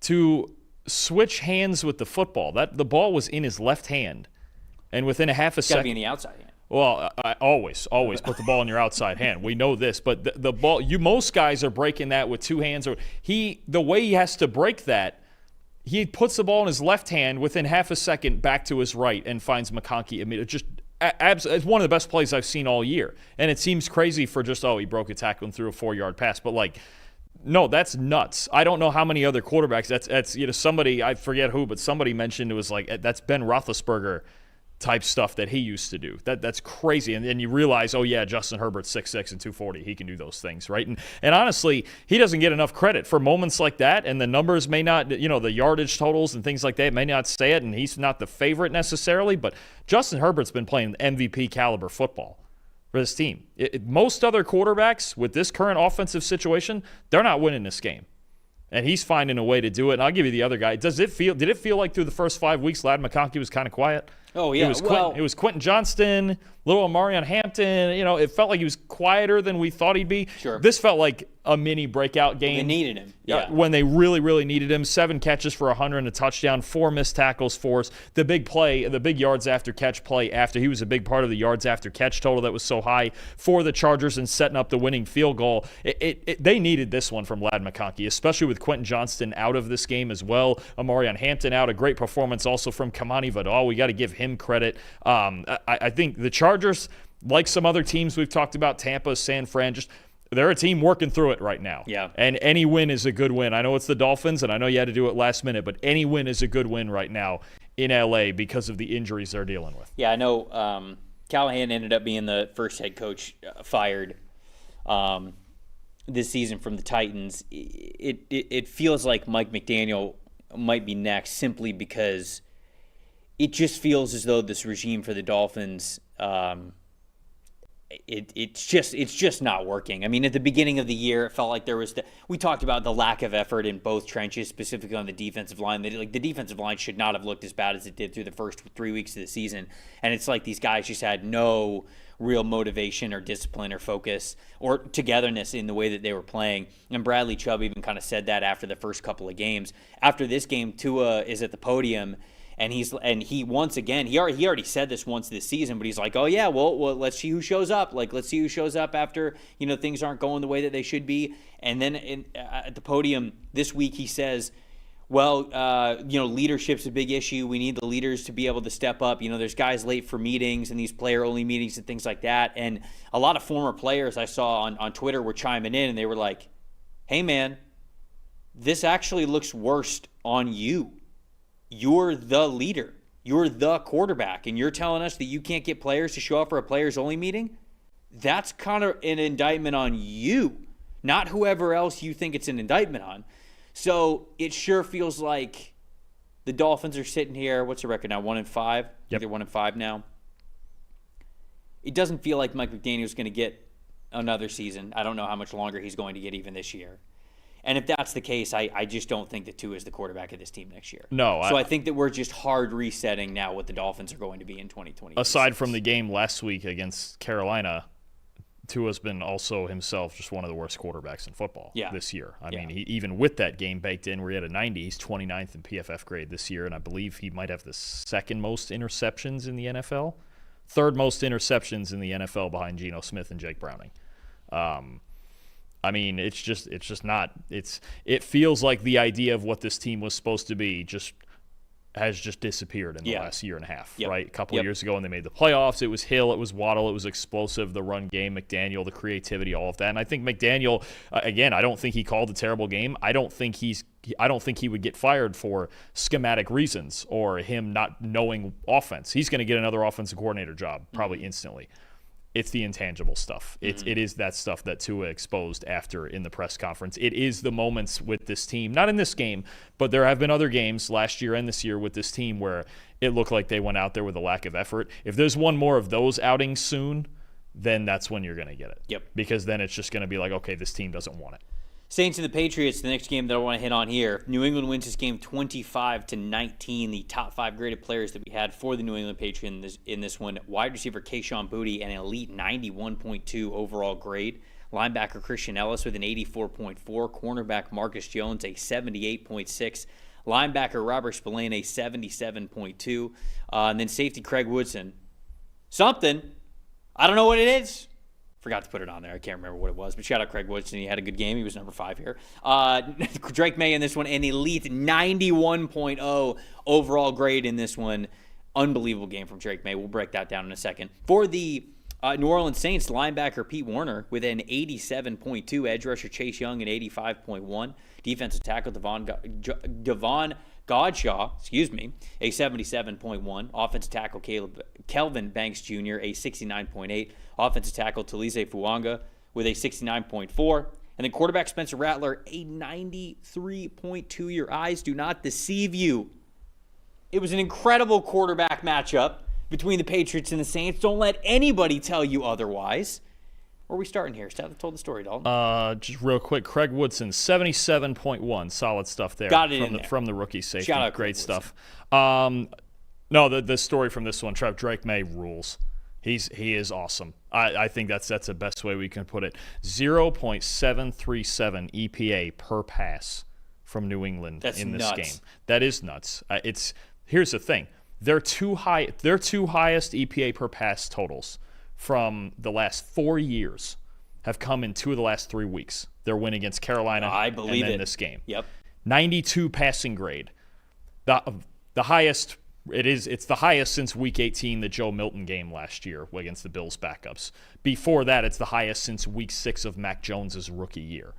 To switch hands with the football, the ball was in his left hand, and within a half a second. It's got to be in the outside hand. Well, I always put the ball in your outside hand. We know this, but the ball, most guys are breaking that with two hands. Or the way he has to break that, he puts the ball in his left hand within half a second back to his right and finds McConkey immediately. It's one of the best plays I've seen all year, and it seems crazy for just he broke a tackle and threw a 4-yard pass, but no, that's nuts. I don't know how many other quarterbacks. That's somebody, I forget who, but somebody mentioned it was that's Ben Roethlisberger type stuff that he used to do. That's crazy. And then you realize, Justin Herbert's 6'6" and 240. He can do those things, right? And honestly, he doesn't get enough credit for moments like that, and the numbers may not, the yardage totals and things like that may not say it, and he's not the favorite necessarily, but Justin Herbert's been playing MVP caliber football for this team. Most other quarterbacks with this current offensive situation, they're not winning this game. And he's finding a way to do it. And I'll give you the other guy. Did it feel like through the first 5 weeks, Ladd McConkey was kind of quiet? Oh, yeah. It was Quentin Johnston, little Omarion Hampton. It felt like he was quieter than we thought he'd be. Sure. This felt like a mini breakout game. They needed him. Yeah. When they really, really needed him. 7 catches for 100 and a touchdown, 4 missed tackles, forced. The big play, the big yards after catch play after. He was a big part of the yards after catch total that was so high for the Chargers and setting up the winning field goal. They needed this one from Ladd McConkey, especially with Quentin Johnston out of this game as well. Omarion Hampton out. A great performance also from Kamani Vidal. We got to give him credit. I think the Chargers, like some other teams we've talked about, Tampa, San Fran, they're a team working through it right now. Yeah. And any win is a good win. I know it's the Dolphins, and I know you had to do it last minute, but any win is a good win right now in LA because of the injuries they're dealing with. Yeah, I know Callahan ended up being the first head coach fired this season from the Titans. It feels like Mike McDaniel might be next simply because it just feels as though this regime for the Dolphins it's just not working. I mean, at the beginning of the year, it felt like we talked about the lack of effort in both trenches, specifically on the defensive line. The defensive line should not have looked as bad as it did through the first 3 weeks of the season. And it's like these guys just had no real motivation or discipline or focus or togetherness in the way that they were playing. And Bradley Chubb even kind of said that after the first couple of games. After this game, Tua is at the podium. And he once again, he already said this once this season, but he's like, oh yeah, well let's see who shows up. Let's see who shows up after things aren't going the way that they should be. And then at the podium this week, he says, well, leadership's a big issue. We need the leaders to be able to step up. There's guys late for meetings and these player-only meetings and things like that. And a lot of former players I saw on Twitter were chiming in, and they were like, hey man, this actually looks worse on you. You're the leader. You're the quarterback, and you're telling us that you can't get players to show up for a players-only meeting? That's kind of an indictment on you, not whoever else you think it's an indictment on. So it sure feels like the Dolphins are sitting here. What's the record now? 1-5? Yep. They're 1-5 now. It doesn't feel like Mike McDaniel's going to get another season. I don't know how much longer he's going to get even this year. And if that's the case, I just don't think that Tua is the quarterback of this team next year. No. So I think that we're just hard resetting now what the Dolphins are going to be in 2020. Aside from the game last week against Carolina, Tua's been also himself just one of the worst quarterbacks in football this year. I mean, even with that game baked in where he had a 90, he's 29th in PFF grade this year, and I believe he might have the second most interceptions in the NFL. Third most interceptions in the NFL behind Geno Smith and Jake Browning. I mean, it's just not. It feels like the idea of what this team was supposed to be has just disappeared in the last year and a half, right? A couple of years ago when they made the playoffs, it was Hill, it was Waddle, it was explosive, the run game, McDaniel, the creativity, all of that. And I think McDaniel, again, I don't think he called a terrible game. I don't think he would get fired for schematic reasons or him not knowing offense. He's going to get another offensive coordinator job probably instantly. It's the intangible stuff. It is that stuff that Tua exposed after in the press conference. It is the moments with this team, not in this game, but there have been other games last year and this year with this team where it looked like they went out there with a lack of effort. If there's one more of those outings soon, then that's when you're going to get it. Yep. Because then it's just going to be like, okay, this team doesn't want it. Saints and the Patriots, the next game that I want to hit on here. New England wins this game 25-19. The top 5 graded players that we had for the New England Patriots in this one: wide receiver Kayshon Boutte, an elite 91.2 overall grade. Linebacker Christian Ellis with an 84.4. Cornerback Marcus Jones, a 78.6. Linebacker Robert Spillane, a 77.2. And then safety Craig Woodson. Something. I don't know what it is. Forgot to put it on there. I can't remember what it was. But shout out Craig Woodson. He had a good game. He was number 5 here. Drake May in this one, an elite 91.0 overall grade in this one. Unbelievable game from Drake May. We'll break that down in a second. For the New Orleans Saints, linebacker Pete Werner with an 87.2, edge rusher Chase Young an 85.1, defensive tackle Devon Godshaw, a 77.1, offensive tackle Kelvin Banks Jr. a 69.8, offensive tackle Talise Fuanga with a 69.4, and then quarterback Spencer Rattler a 93.2. Your eyes do not deceive you. It was an incredible quarterback matchup between the Patriots and the Saints. Don't let anybody tell you otherwise. Where are we starting here? Told the story, Dalton. Just real quick, Craig Woodson, 77.1. Solid stuff there. Got it from the rookie safety. Shout out Great Craig stuff. No, the story from this one, Drake May rules. He is awesome. I think that's the best way we can put it. 0.737 EPA per pass from New England in this game. That is nuts. Here's the thing. Their two highest EPA per pass totals from the last 4 years have come in 2 of the last 3 weeks. Their win against Carolina and then this game. Yep. 92 passing grade. The highest it's the highest since week 18, the Joe Milton game last year against the Bills backups. Before that, it's the highest since week 6 of Mac Jones's rookie year.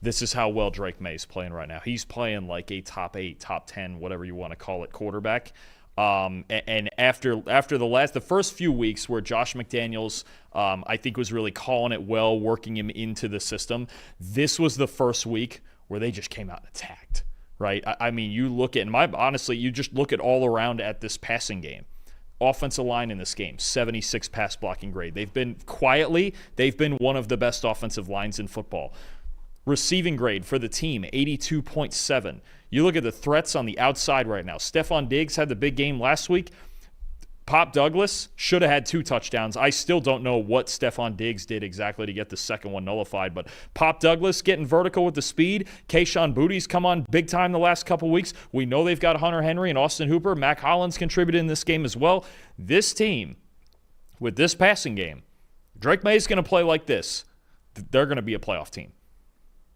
This is how well Drake May is playing right now. He's playing like a top 8, top 10, whatever you want to call it, quarterback. And after the first few weeks where Josh McDaniels, I think, was really calling it well, working him into the system, this was the first week where they just came out and attacked, right? I mean, you look at, honestly, you just look at all around at this passing game. Offensive line in this game, 76 pass blocking grade. They've been one of the best offensive lines in football. Receiving grade for the team, 82.7. You look at the threats on the outside right now. Stephon Diggs had the big game last week. Pop Douglas should have had 2 touchdowns. I still don't know what Stephon Diggs did exactly to get the second one nullified, but Pop Douglas getting vertical with the speed. Kayshon Boutte's come on big time the last couple weeks. We know they've got Hunter Henry and Austin Hooper. Mac Hollins contributed in this game as well. This team, with this passing game, Drake May is going to play like this. They're going to be a playoff team.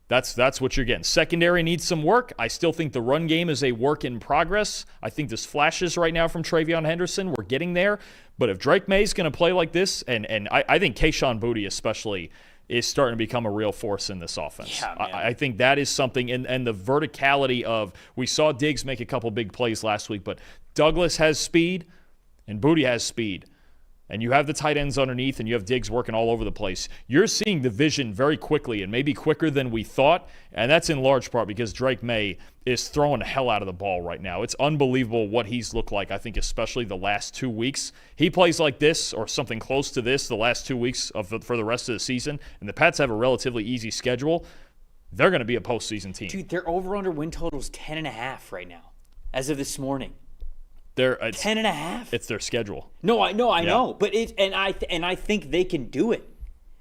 That's what you're getting. Secondary needs some work. I still think the run game is a work in progress. I think there's flashes right now from Travion Henderson. We're getting there. But if Drake May is going to play like this, and I think Kayshon Boutte especially is starting to become a real force in this offense. Yeah, I think that is something, and the verticality of, we saw Diggs make a couple big plays last week, but Douglas has speed and Boutte has speed. And you have the tight ends underneath, and you have Diggs working all over the place. You're seeing the vision very quickly, and maybe quicker than we thought, and that's in large part because Drake May is throwing the hell out of the ball right now. It's unbelievable what he's looked like, I think, especially the last 2 weeks. He plays like this or something close to this the last 2 weeks for the rest of the season, and the Pats have a relatively easy schedule. They're going to be a postseason team. Dude, their over-under win total is 10.5 right now, as of this morning. They're 10.5. It's their schedule. No, I know, but I think they can do it.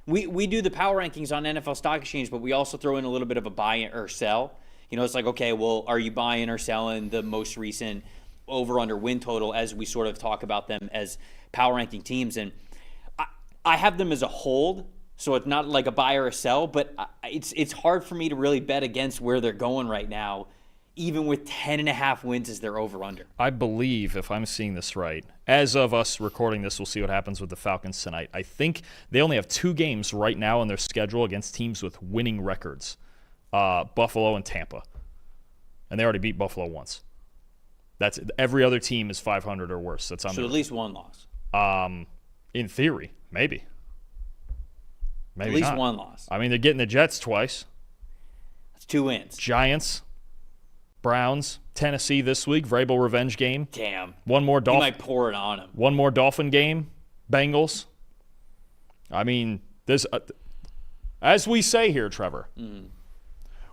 We do the power rankings on NFL Stock Exchange, but we also throw in a little bit of a buy or sell. You know, it's like, okay, well, are you buying or selling the most recent over/under win total as we sort of talk about them as power ranking teams? And I have them as a hold, so it's not like a buy or a sell, but it's hard for me to really bet against where they're going right now, even with 10.5 wins as their over/under. I believe, if I'm seeing this right, as of us recording this, we'll see what happens with the Falcons tonight. I think they only have 2 games right now on their schedule against teams with winning records, Buffalo and Tampa. And they already beat Buffalo once. That's every other team is 500 or worse. That's so at least 1 loss. In theory, maybe at least not. 1 loss. I mean, they're getting the Jets twice. That's 2 wins. Giants, Browns, Tennessee this week, Vrabel revenge game. Damn. One more Dolphin. He might pour it on him. One more Dolphin game. Bengals. I mean, there's as we say here, Trevor,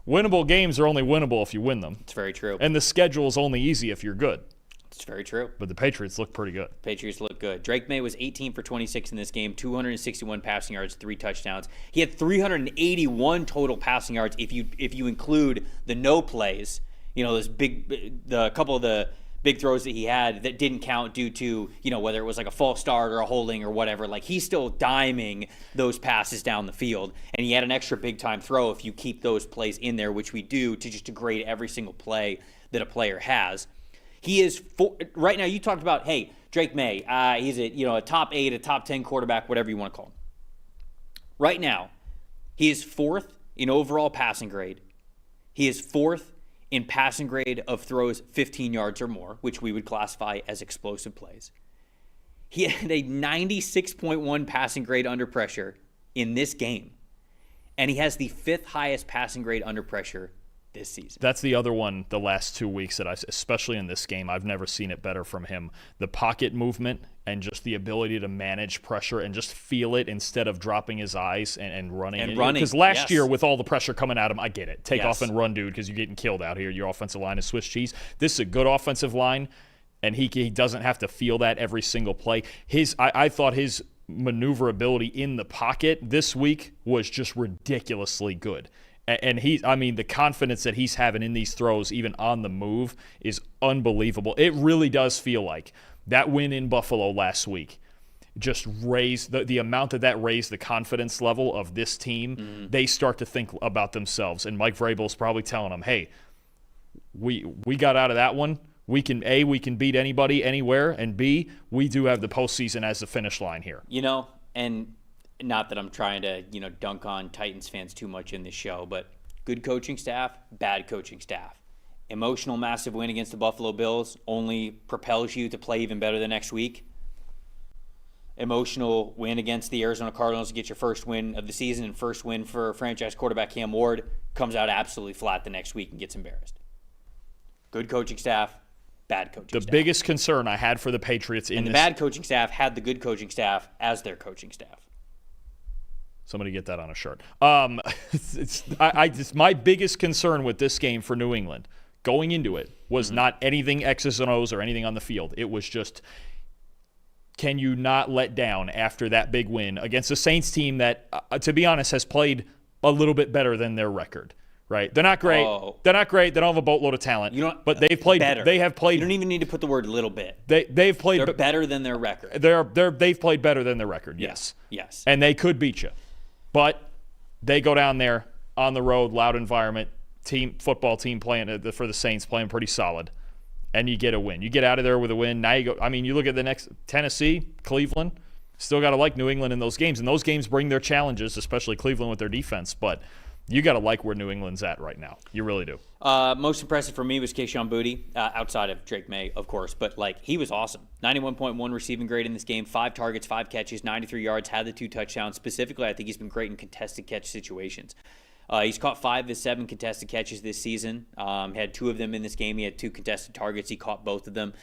winnable games are only winnable if you win them. It's very true. And the schedule is only easy if you're good. It's very true. But the Patriots look pretty good. Patriots look good. Drake May was 18 for 26 in this game, 261 passing yards, 3 touchdowns. He had 381 total passing yards if you include the no plays. You know, those a couple of the big throws that he had that didn't count due to, whether it was like a false start or a holding or whatever. Like, he's still diming those passes down the field. And he had an extra big-time throw if you keep those plays in there, which we do to grade every single play that a player has. He is, right now, you talked about, hey, Drake May, he's a top 8, a top 10 quarterback, whatever you want to call him. Right now, he is 4th in overall passing grade. He is 4th in passing grade of throws 15 yards or more, which we would classify as explosive plays. He had a 96.1 passing grade under pressure in this game, and he has the 5th highest passing grade under pressure this season. That's the other one the last 2 weeks that especially in this game, I've never seen it better from him. The pocket movement and just the ability to manage pressure and just feel it instead of dropping his eyes and running. And running. Because last year, with all the pressure coming at him, I get it. Take Yes. off and run, dude, because you're getting killed out here. Your offensive line is Swiss cheese. This is a good offensive line, and he doesn't have to feel that every single play. I thought his maneuverability in the pocket this week was just ridiculously good. And the confidence that he's having in these throws, even on the move, is unbelievable. It really does feel like that win in Buffalo last week just raised the amount that raised the confidence level of this team. Mm-hmm. They start to think about themselves. And Mike Vrabel's probably telling them, hey, we got out of that one. We can beat anybody anywhere, and B, we do have the postseason as the finish line here. And not that I'm trying to, dunk on Titans fans too much in this show, but good coaching staff, bad coaching staff. Emotional, massive win against the Buffalo Bills only propels you to play even better the next week. Emotional win against the Arizona Cardinals to get your first win of the season and first win for franchise quarterback Cam Ward, comes out absolutely flat the next week and gets embarrassed. Good coaching staff, bad coaching staff. The biggest concern I had for the Patriots the bad coaching staff had the good coaching staff as their coaching staff. Somebody get that on a shirt. My biggest concern with this game for New England going into it was not anything X's and O's or anything on the field. It was just, can you not let down after that big win against a Saints team that, to be honest, has played a little bit better than their record, right? They're not great. They're not great. They don't have a boatload of talent. But they've played better. They have played. You don't even need to put the word little bit. They've played. They're better than their record. They've played better than their record. Yes. Yes. And they could beat you. But they go down there on the road, loud environment, football team playing for the Saints, playing pretty solid, and you get a win. You get out of there with a win. Now you go. You look at the next Tennessee, Cleveland. Still got to like New England in those games, and those games bring their challenges, especially Cleveland with their defense. But you got to like where New England's at right now. You really do. Most impressive for me was Kayshon Boutte, outside of Drake May, of course. But, he was awesome. 91.1 receiving grade in this game, 5 targets, 5 catches, 93 yards, had the 2 touchdowns. Specifically, I think he's been great in contested catch situations. He's caught 5 of his 7 contested catches this season. Had 2 of them in this game. He had 2 contested targets. He caught both of them.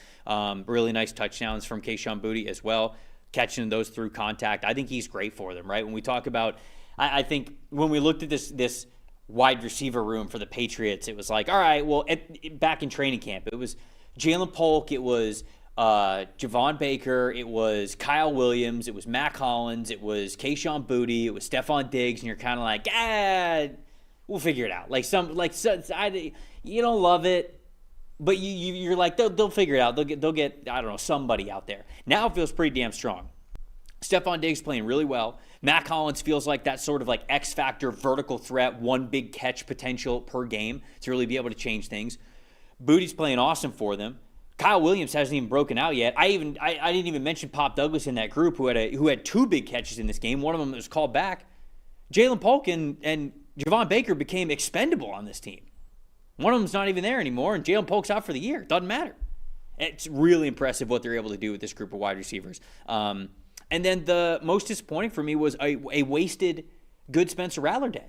Really nice touchdowns from Kayshon Boutte as well, catching those through contact. I think he's great for them, right? When we talk about I think when we looked at this wide receiver room for the Patriots, it was like, all right, well, back in training camp, it was Jalen Polk, it was Javon Baker, it was Kyle Williams, it was Mac Hollins, it was Kayshon Boutte, it was Stephon Diggs, and you're kind of like, we'll figure it out. You don't love it, but you're like, they'll figure it out. They'll get I don't know, somebody out there. Now it feels pretty damn strong. Stephon Diggs playing really well. Mac Hollins feels like that sort of X-factor vertical threat, one big catch potential per game to really be able to change things. Boutte's playing awesome for them. Kyle Williams hasn't even broken out yet. I didn't even mention Pop Douglas in that group who had 2 big catches in this game. One of them was called back. Jalen Polk and Javon Baker became expendable on this team. One of them's not even there anymore, and Jalen Polk's out for the year. Doesn't matter. It's really impressive what they're able to do with this group of wide receivers. And then the most disappointing for me was a wasted good Spencer Rattler day.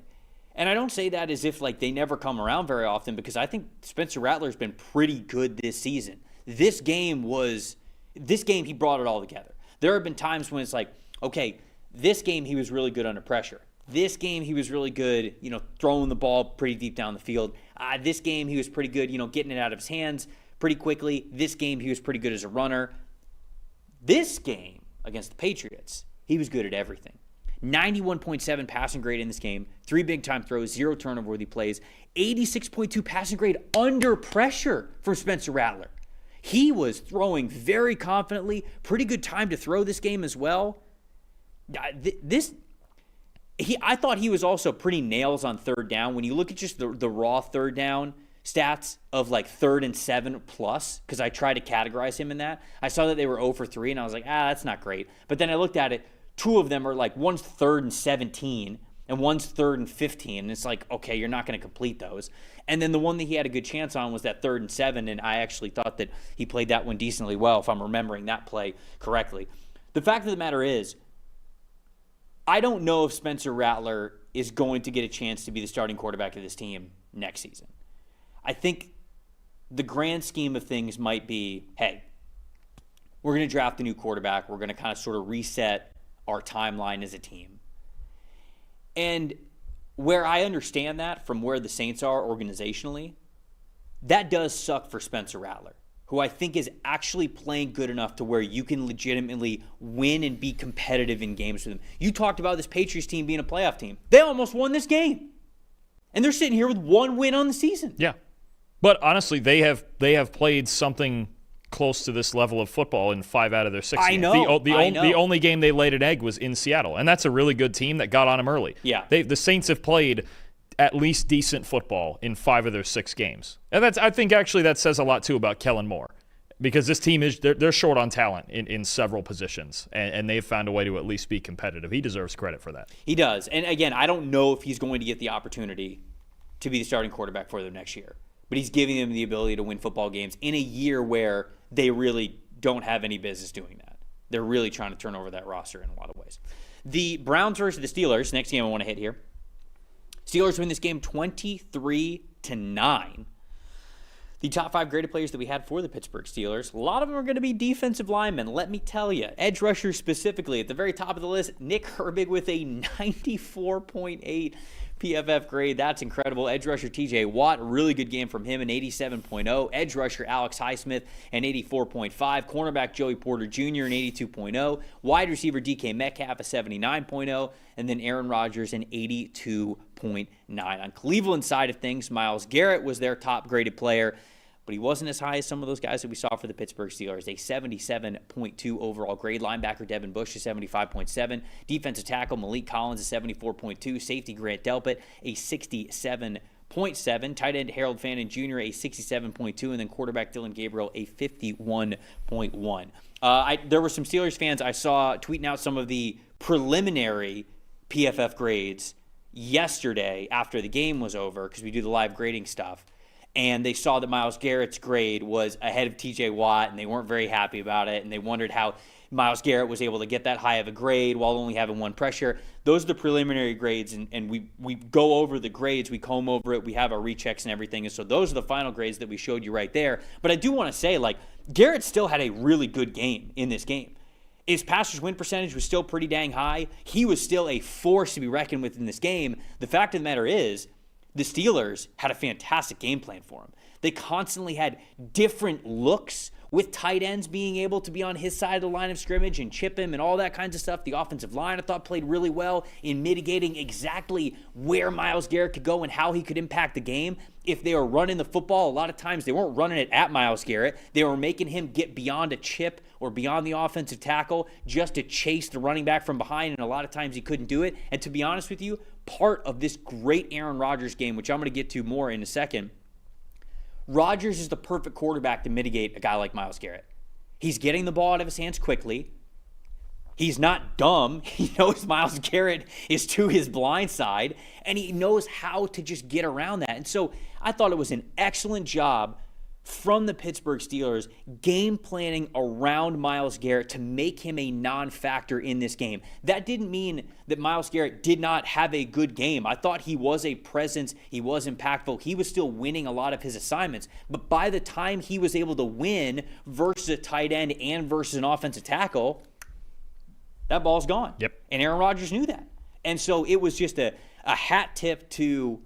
And I don't say that as if they never come around very often, because I think Spencer Rattler's been pretty good this season. This game he brought it all together. There have been times when it's okay, this game he was really good under pressure. This game he was really good, throwing the ball pretty deep down the field. This game he was pretty good, getting it out of his hands pretty quickly. This game he was pretty good as a runner. This game against the Patriots, he was good at everything. 91.7 passing grade in this game, 3 big-time throws, 0 turnover-worthy plays, 86.2 passing grade under pressure from Spencer Rattler. He was throwing very confidently, pretty good time to throw this game as well. I thought he was also pretty nails on third down. When you look at just the raw third down stats of like 3rd and 7 plus, because I tried to categorize him in that, I saw that they were 0 for 3, and I was like, that's not great. But then I looked at it, 2 of them are like, one's 3rd and 17, and one's 3rd and 15. And it's like, okay, you're not going to complete those. And then the one that he had a good chance on was that 3rd and 7, and I actually thought that he played that one decently well, if I'm remembering that play correctly. The fact of the matter is, I don't know if Spencer Rattler is going to get a chance to be the starting quarterback of this team next season. I think the grand scheme of things might be, hey, we're going to draft a new quarterback. We're going to kind of sort of reset our timeline as a team. And where I understand that from where the Saints are organizationally, that does suck for Spencer Rattler, who I think is actually playing good enough to where you can legitimately win and be competitive in games with him. You talked about this Patriots team being a playoff team. They almost won this game. And they're sitting here with 1 win on the season. Yeah. But honestly, they have played something close to this level of football in 5 out of their 6 games. I know. The only game they laid an egg was in Seattle, and that's a really good team that got on them early. Yeah. The Saints have played at least decent football in 5 of their 6 games. And I think actually that says a lot too about Kellen Moore, because this team they're short on talent in several positions, and they've found a way to at least be competitive. He deserves credit for that. He does. And again, I don't know if he's going to get the opportunity to be the starting quarterback for them next year, but he's giving them the ability to win football games in a year where they really don't have any business doing that. They're really trying to turn over that roster in a lot of ways. The Browns versus the Steelers, next game I want to hit here. Steelers win this game 23-9. The top 5 graded players that we had for the Pittsburgh Steelers, a lot of them are going to be defensive linemen, let me tell you. Edge rushers specifically. At the very top of the list, Nick Herbig with a 94.8 PFF grade. That's incredible. Edge rusher TJ Watt, really good game from him, an 87.0. Edge rusher Alex Highsmith, an 84.5. Cornerback Joey Porter Jr., an 82.0. Wide receiver DK Metcalf, a 79.0. And then Aaron Rodgers, an 82.9. On Cleveland side of things, Myles Garrett was their top graded player, but he wasn't as high as some of those guys that we saw for the Pittsburgh Steelers. A 77.2 overall grade. Linebacker Devin Bush, a 75.7. Defensive tackle Malik Collins, a 74.2. Safety Grant Delpit, a 67.7. Tight end Harold Fannin Jr., a 67.2. And then quarterback Dylan Gabriel, a 51.1. There were some Steelers fans I saw tweeting out some of the preliminary PFF grades yesterday after the game was over, because we do the live grading stuff. And they saw that Myles Garrett's grade was ahead of TJ Watt, and they weren't very happy about it, and they wondered how Myles Garrett was able to get that high of a grade while only having 1 pressure. Those are the preliminary grades, and we go over the grades, we comb over it, we have our rechecks and everything, and so those are the final grades that we showed you right there. But I do want to say, Garrett still had a really good game in this game. His passers win percentage was still pretty dang high. He was still a force to be reckoned with in this game. The fact of the matter is, the Steelers had a fantastic game plan for him. They constantly had different looks with tight ends being able to be on his side of the line of scrimmage and chip him and all that kinds of stuff. The offensive line, I thought, played really well in mitigating exactly where Myles Garrett could go and how he could impact the game. If they were running the football, a lot of times they weren't running it at Myles Garrett. They were making him get beyond a chip or beyond the offensive tackle just to chase the running back from behind, and a lot of times he couldn't do it. And to be honest with you, part of this great Aaron Rodgers game, which I'm going to get to more in a second, Rodgers is the perfect quarterback to mitigate a guy like Myles Garrett. He's getting the ball out of his hands quickly. He's not dumb. He knows Myles Garrett is to his blind side, and he knows how to just get around that. And so I thought it was an excellent job from the Pittsburgh Steelers game planning around Myles Garrett to make him a non-factor in this game. That didn't mean that Myles Garrett did not have a good game. I thought he was a presence. He was impactful. He was still winning a lot of his assignments. But by the time he was able to win versus a tight end and versus an offensive tackle, that ball's gone. Yep. And Aaron Rodgers knew that. And so it was just a hat tip to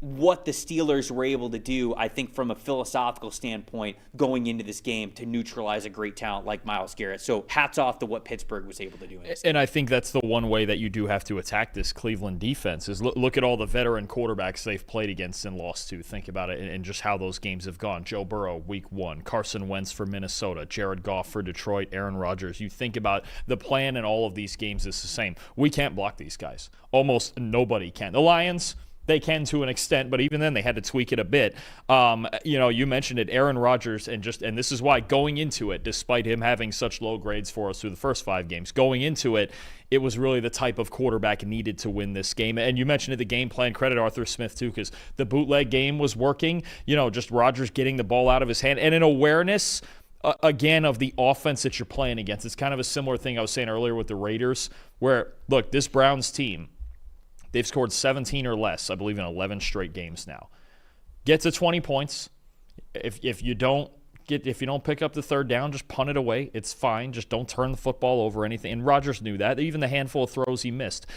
what the Steelers were able to do, I think, from a philosophical standpoint going into this game to neutralize a great talent like Myles Garrett. So hats off to what Pittsburgh was able to do. And I think that's the one way that you do have to attack this Cleveland defense is look at all the veteran quarterbacks they've played against and lost to. Think about it and just how those games have gone. Joe Burrow, week 1. Carson Wentz for Minnesota. Jared Goff for Detroit. Aaron Rodgers. You think about the plan in all of these games is the same. We can't block these guys. Almost nobody can. The Lions, they can to an extent, but even then they had to tweak it a bit. You mentioned it, Aaron Rodgers, and this is why going into it, despite him having such low grades for us through the first 5 games, going into it, it was really the type of quarterback needed to win this game. And you mentioned it, the game plan. Credit Arthur Smith too, because the bootleg game was working. Just Rodgers getting the ball out of his hand and an awareness. Again, of the offense that you're playing against. It's kind of a similar thing I was saying earlier with the Raiders, where look, this Browns team. They've scored 17 or less, I believe, in 11 straight games now. Get to 20 points. If you don't pick up the third down, just punt it away. It's fine. Just don't turn the football over or anything. And Rodgers knew that. Even the handful of throws he missed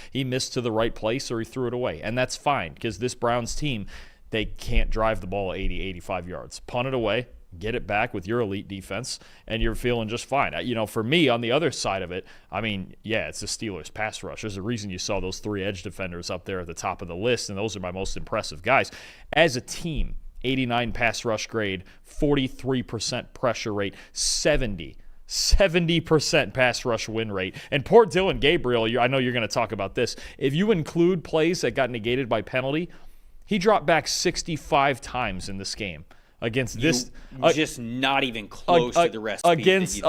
to the right place or he threw it away. And that's fine because this Browns team, they can't drive the ball 80, 85 yards. Punt it away. Get it back with your elite defense, and you're feeling just fine. For me, on the other side of it, it's the Steelers' pass rush. There's a reason you saw those 3 edge defenders up there at the top of the list, and those are my most impressive guys. As a team, 89 pass rush grade, 43% pressure rate, 70% pass rush win rate. And poor Dylan Gabriel, I know you're going to talk about this. If you include plays that got negated by penalty, he dropped back 65 times in this game. Against this, just not even close to the rest. Against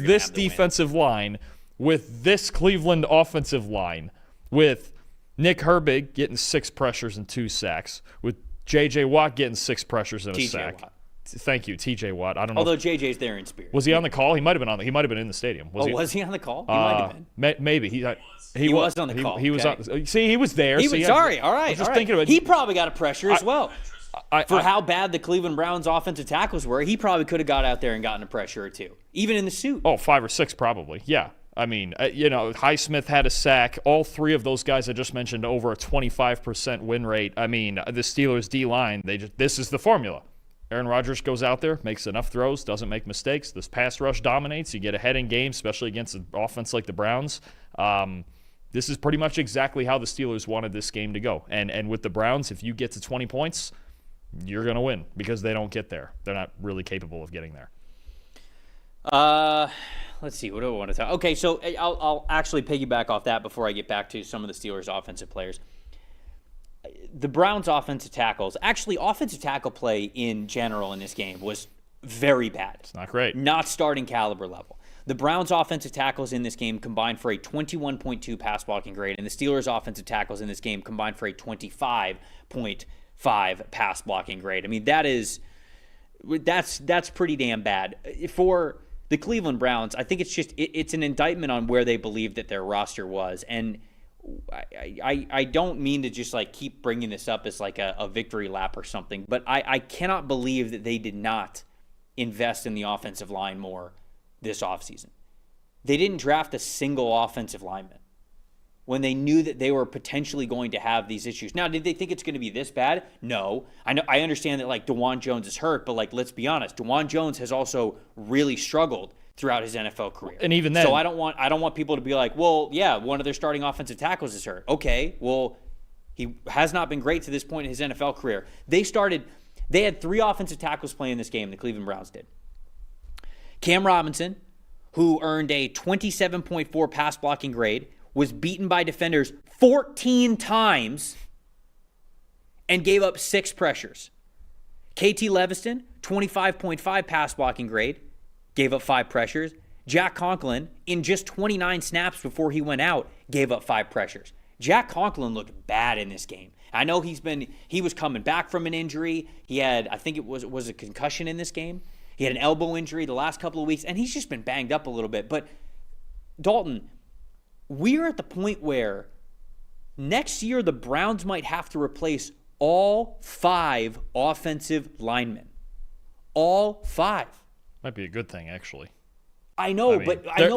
this defensive line, with this Cleveland offensive line, with Nick Herbig getting 6 pressures and 2 sacks, with J.J. Watt getting 6 pressures and a sack. Watt. Thank you, T.J. Watt. I don't know. Although J.J.'s there in spirit. Was he on the call? He might have been He might have been in the stadium. Was he on the call? He might have been. Maybe he was on the call. He was on. See, he was there. Sorry. All right. Thinking about. He probably got a pressure as well. For how bad the Cleveland Browns offensive tackles were, he probably could have got out there and gotten a pressure or 2, even in the suit. 5 or 6 probably. Yeah. Highsmith had a sack. All 3 of those guys I just mentioned over a 25% win rate. The Steelers D-line, this is the formula. Aaron Rodgers goes out there, makes enough throws, doesn't make mistakes. This pass rush dominates. You get ahead in games, especially against an offense like the Browns. This is pretty much exactly how the Steelers wanted this game to go. And with the Browns, if you get to 20 points, you're going to win because they don't get there. They're not really capable of getting there. Let's see. What do I want to talk? Okay, so I'll actually piggyback off that before I get back to some of the Steelers' offensive players. The Browns' offensive tackles, actually offensive tackle play in general in this game was very bad. It's not great. Not starting caliber level. The Browns' offensive tackles in this game combined for a 21.2 pass blocking grade, and the Steelers' offensive tackles in this game combined for a 25.5 pass blocking grade. That's pretty damn bad. For the Cleveland Browns, I think it's an indictment on where they believe that their roster was. And I don't mean to just keep bringing this up as a victory lap or something, but I cannot believe that they did not invest in the offensive line more this offseason. They didn't draft a single offensive lineman when they knew that they were potentially going to have these issues. Now, did they think it's going to be this bad? No. I understand that DeJuan Jones is hurt, but let's be honest, DeJuan Jones has also really struggled throughout his NFL career. And even then, so I don't want people to be like, well, yeah, one of their starting offensive tackles is hurt. Okay, well, he has not been great to this point in his NFL career. They had 3 offensive tackles playing this game, the Cleveland Browns did. Cam Robinson, who earned a 27.4 pass blocking grade, was beaten by defenders 14 times and gave up 6 pressures. KT Leviston, 25.5 pass blocking grade, gave up 5 pressures. Jack Conklin, in just 29 snaps before he went out, gave up 5 pressures. Jack Conklin looked bad in this game. I know he was coming back from an injury. He had, I think it was a concussion in this game. He had an elbow injury the last couple of weeks, and he's just been banged up a little bit. But Dalton, we're at the point where next year the Browns might have to replace all 5 offensive linemen. All 5. Might be a good thing, actually. I know,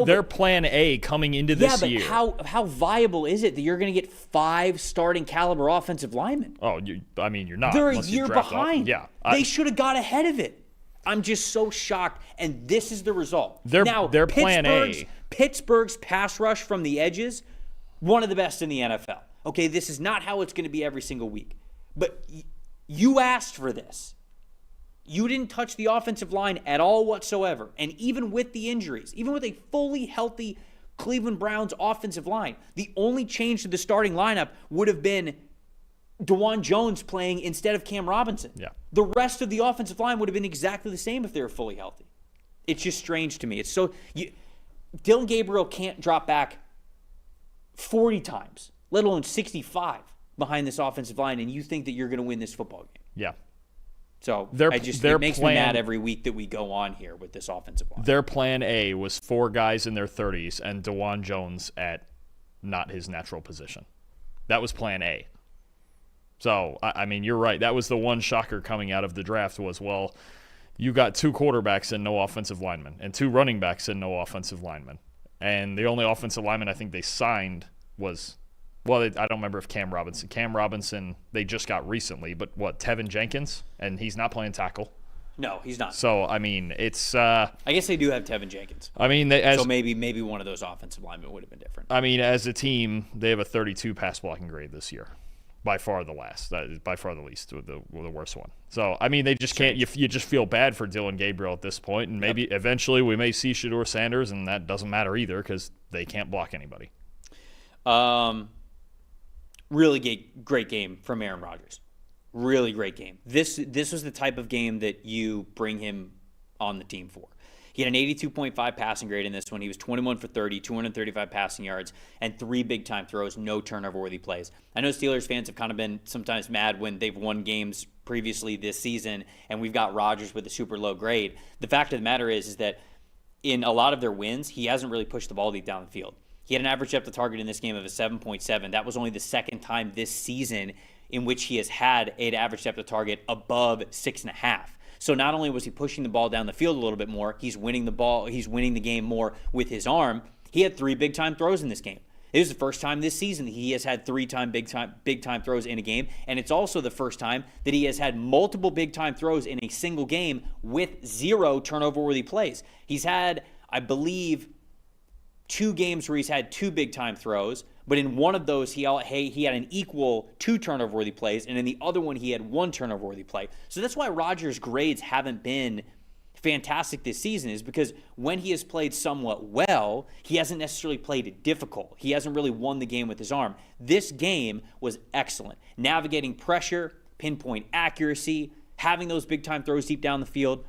they're plan A coming into this year. Yeah, but how viable is it that you're going to get 5 starting caliber offensive linemen? Oh, you're not. They're a year behind. Yeah, they should have got ahead of it. I'm just so shocked, and this is the result. They're plan A. Pittsburgh's pass rush from the edges, one of the best in the NFL. Okay, this is not how it's going to be every single week, but you asked for this. You didn't touch the offensive line at all whatsoever. And even with the injuries, even with a fully healthy Cleveland Browns offensive line, the only change to the starting lineup would have been DeJuan Jones playing instead of Cam Robinson. Yeah. The rest of the offensive line would have been exactly the same if they were fully healthy. It's just strange to me. It's so Dylan Gabriel can't drop back 40 times, let alone 65 behind this offensive line, and you think that you're going to win this football game. Yeah. So it makes me mad every week that we go on here with this offensive line. Their plan A was 4 guys in their 30s and DeJuan Jones at not his natural position. That was plan A. So, you're right. That was the one shocker coming out of the draft was, well, you got 2 quarterbacks and no offensive linemen and 2 running backs and no offensive linemen. And the only offensive lineman I think they signed was – well, I don't remember if Cam Robinson, they just got recently, but Tevin Jenkins? And he's not playing tackle. No, he's not. So, it's... I guess they do have Tevin Jenkins. So maybe one of those offensive linemen would have been different. As a team, they have a 32 pass blocking grade this year. By far the least, the worst one. So, they just can't... You just feel bad for Dylan Gabriel at this point, and maybe eventually we may see Shedeur Sanders, and that doesn't matter either because they can't block anybody. Really great game from Aaron Rodgers. Really great game. This was the type of game that you bring him on the team for. He had an 82.5 passing grade in this one. He was 21 for 30, 235 passing yards, and 3 big-time throws, no turnover-worthy plays. I know Steelers fans have kind of been sometimes mad when they've won games previously this season, and we've got Rodgers with a super low grade. The fact of the matter is that in a lot of their wins, he hasn't really pushed the ball deep down the field. He had an average depth of target in this game of a 7.7. That was only the second time this season in which he has had an average depth of target above 6.5. So not only was he pushing the ball down the field a little bit more, he's winning the game more with his arm. He had 3 big-time throws in this game. It was the first time this season that he has had 3 big-time throws in a game, and it's also the first time that he has had multiple big-time throws in a single game with 0 turnover-worthy plays. He's had, I believe, 2 games where he's had 2 big-time throws, but in one of those he had an equal 2 turnover-worthy plays, and in the other one he had 1 turnover-worthy play. So that's why Rodgers' grades haven't been fantastic this season, is because when he has played somewhat well, he hasn't necessarily played difficult. He hasn't really won the game with his arm. This game was excellent. Navigating pressure, pinpoint accuracy, having those big-time throws deep down the field.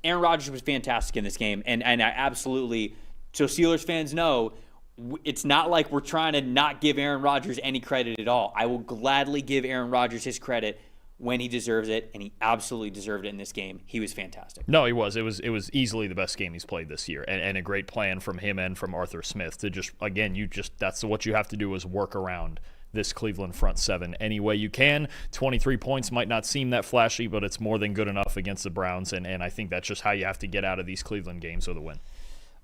Aaron Rodgers was fantastic in this game, and I absolutely... So Steelers fans know it's not like we're trying to not give Aaron Rodgers any credit at all. I will gladly give Aaron Rodgers his credit when he deserves it, and he absolutely deserved it in this game. He was fantastic. No, he was. It was easily the best game he's played this year, and a great plan from him and from Arthur Smith to just, again, that's what you have to do is work around this Cleveland front 7 any way you can. 23 points might not seem that flashy, but it's more than good enough against the Browns, and I think that's just how you have to get out of these Cleveland games with a win.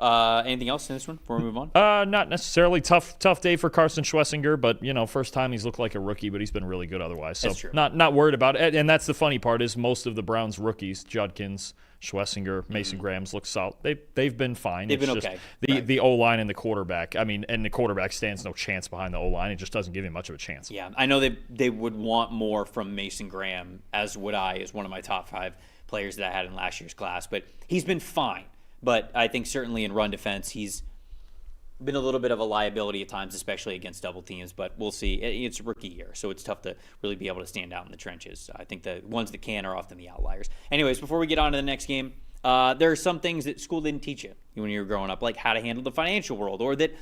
Anything else in this one before we move on? Not necessarily. Tough day for Carson Schlesinger, but first time he's looked like a rookie, but he's been really good otherwise. So that's true. Not worried about it. And that's the funny part is most of the Browns rookies, Judkins, Schlesinger, Mason Graham's look solid. They've been fine. They've been okay. The O-line and the quarterback. And the quarterback stands no chance behind the O-line. It just doesn't give him much of a chance. Yeah, I know they would want more from Mason Graham, as would I, as one of my top 5 players that I had in last year's class. But he's been fine. But I think certainly in run defense, he's been a little bit of a liability at times, especially against double teams. But we'll see. It's a rookie year, so it's tough to really be able to stand out in the trenches. I think the ones that can are often the outliers. Anyways, before we get on to the next game, there are some things that school didn't teach you when you were growing up, like how to handle the financial world, or that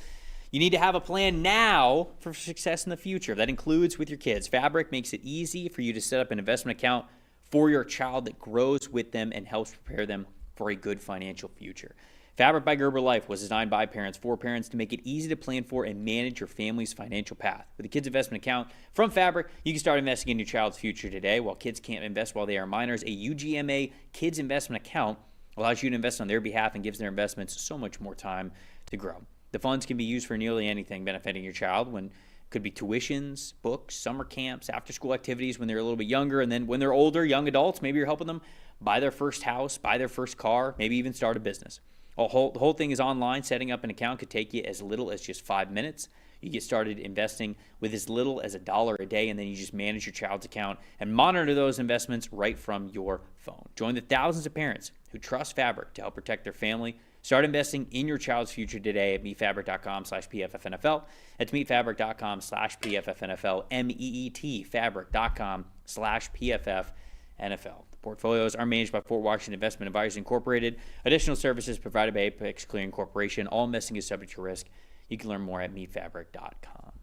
you need to have a plan now for success in the future. That includes with your kids. Fabric makes it easy for you to set up an investment account for your child that grows with them and helps prepare them for a good financial future. Fabric by Gerber Life was designed by parents for parents to make it easy to plan for and manage your family's financial path. With a kids investment account from Fabric, you can start investing in your child's future today. While kids can't invest while they are minors, a UGMA kids investment account allows you to invest on their behalf and gives their investments so much more time to grow. The funds can be used for nearly anything benefiting your child. When could be tuitions, books, summer camps, after-school activities when they're a little bit younger, and then when they're older, young adults, maybe you're helping them buy their first house, buy their first car, maybe even start a business. The whole thing is online. Setting up an account could take you as little as just 5 minutes. You get started investing with as little as $1 a day, and then you just manage your child's account and monitor those investments right from your phone. Join the thousands of parents who trust Fabric to help protect their family. Start investing in your child's future today at meetfabric.com/PFFNFL. That's meetfabric.com/PFFNFL, MEET, fabric.com/PFFNFL. The portfolios are managed by Fort Washington Investment Advisors Incorporated. Additional services provided by Apex Clearing Corporation. All investing is subject to risk. You can learn more at meetfabric.com.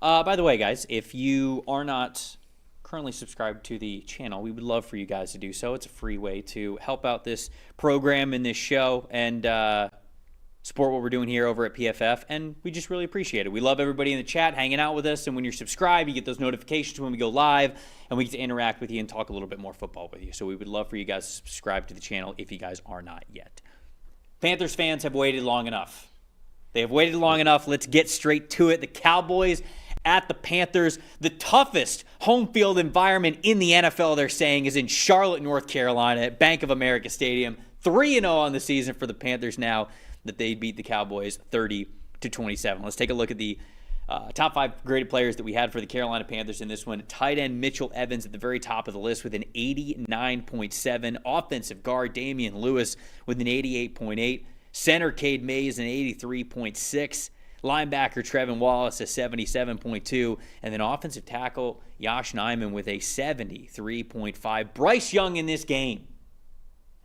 By the way, guys, if you are not currently subscribed to the channel, we would love for you guys to do so. It's a free way to help out this program and this show and support what we're doing here over at PFF, and we just really appreciate it. We love everybody in the chat hanging out with us, and when you're subscribed, you get those notifications when we go live, and we get to interact with you and talk a little bit more football with you. So we would love for you guys to subscribe to the channel if you guys are not yet. Panthers fans have waited long enough. They have waited long enough. Let's get straight to it. The Cowboys at the Panthers. The toughest home field environment in the NFL, they're saying, is in Charlotte, North Carolina at Bank of America Stadium. 3-0 on the season for the Panthers now that they beat the Cowboys 30-27. Let's take a look at the top 5 graded players that we had for the Carolina Panthers in this one. Tight end Mitchell Evans at the very top of the list with an 89.7. Offensive guard Damian Lewis with an 88.8. Center Cade Mays an 83.6. Linebacker Trevin Wallace a 77.2. And then offensive tackle Yosh Nijman with a 73.5. Bryce Young in this game.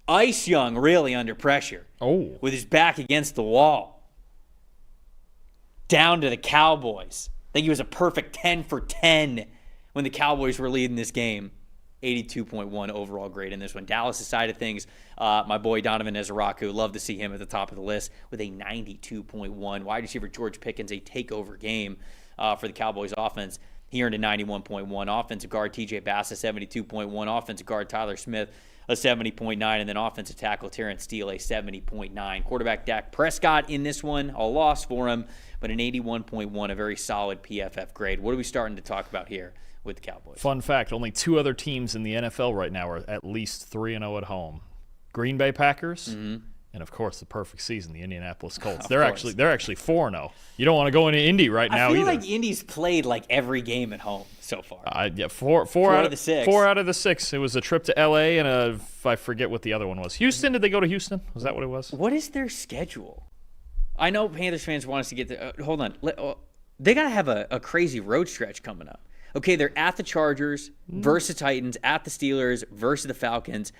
Ice Young really under pressure. Oh. With his back against the wall. Down to the Cowboys. I think he was a perfect 10 for 10 when the Cowboys were leading this game. 82.1 overall grade in this one. Dallas' side of things, my boy Donovan Ezeraku, love to see him at the top of the list with a 92.1. Wide receiver George Pickens, a takeover game for the Cowboys offense. He earned a 91.1. Offensive guard TJ Bass, a 72.1. Offensive guard Tyler Smith, a 70.9. And then offensive tackle Terrence Steele, a 70.9. Quarterback Dak Prescott in this one, a loss for him, but an 81.1, a very solid PFF grade. What are we starting to talk about here with the Cowboys? Fun fact, only 2 other teams in the NFL right now are at least 3-0 at home. Green Bay Packers, and of course the perfect season, the Indianapolis Colts. They're actually 4-0. You don't want to go into Indy right now either. I feel like Indy's played like every game at home so far. Yeah, four out of the 6. 4 out of the 6. It was a trip to LA and I forget what the other one was. Houston, did they go to Houston? Was that what it was? What is their schedule? I know Panthers fans want us to get there. Hold on. They got to have a crazy road stretch coming up. Okay, they're at the Chargers versus Titans, at the Steelers versus the Falcons.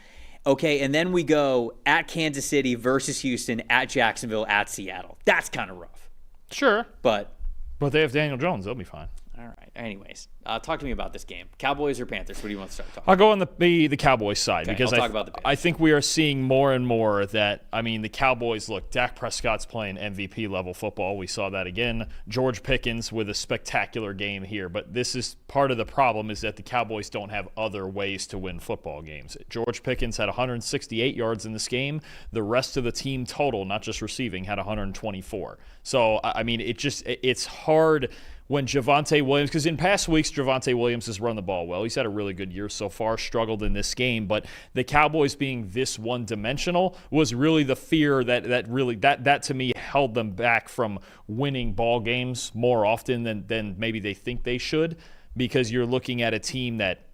Okay, and then we go at Kansas City versus Houston, at Jacksonville, at Seattle. That's kind of rough. Sure. But they have Daniel Jones. They'll be fine. All right. Anyways, talk to me about this game. Cowboys or Panthers? What do you want to start talking I'll go on the Cowboys side because I think we are seeing more and more that, the Cowboys, look, Dak Prescott's playing MVP level football. We saw that again. George Pickens with a spectacular game here. But this is part of the problem is that the Cowboys don't have other ways to win football games. George Pickens had 168 yards in this game. The rest of the team total, not just receiving, had 124. So, it's hard when Javonte Williams, because in past weeks, Javonte Williams has run the ball well. He's had a really good year so far, struggled in this game, but the Cowboys being this one-dimensional was really the fear that to me held them back from winning ball games more often than maybe they think they should, because you're looking at a team that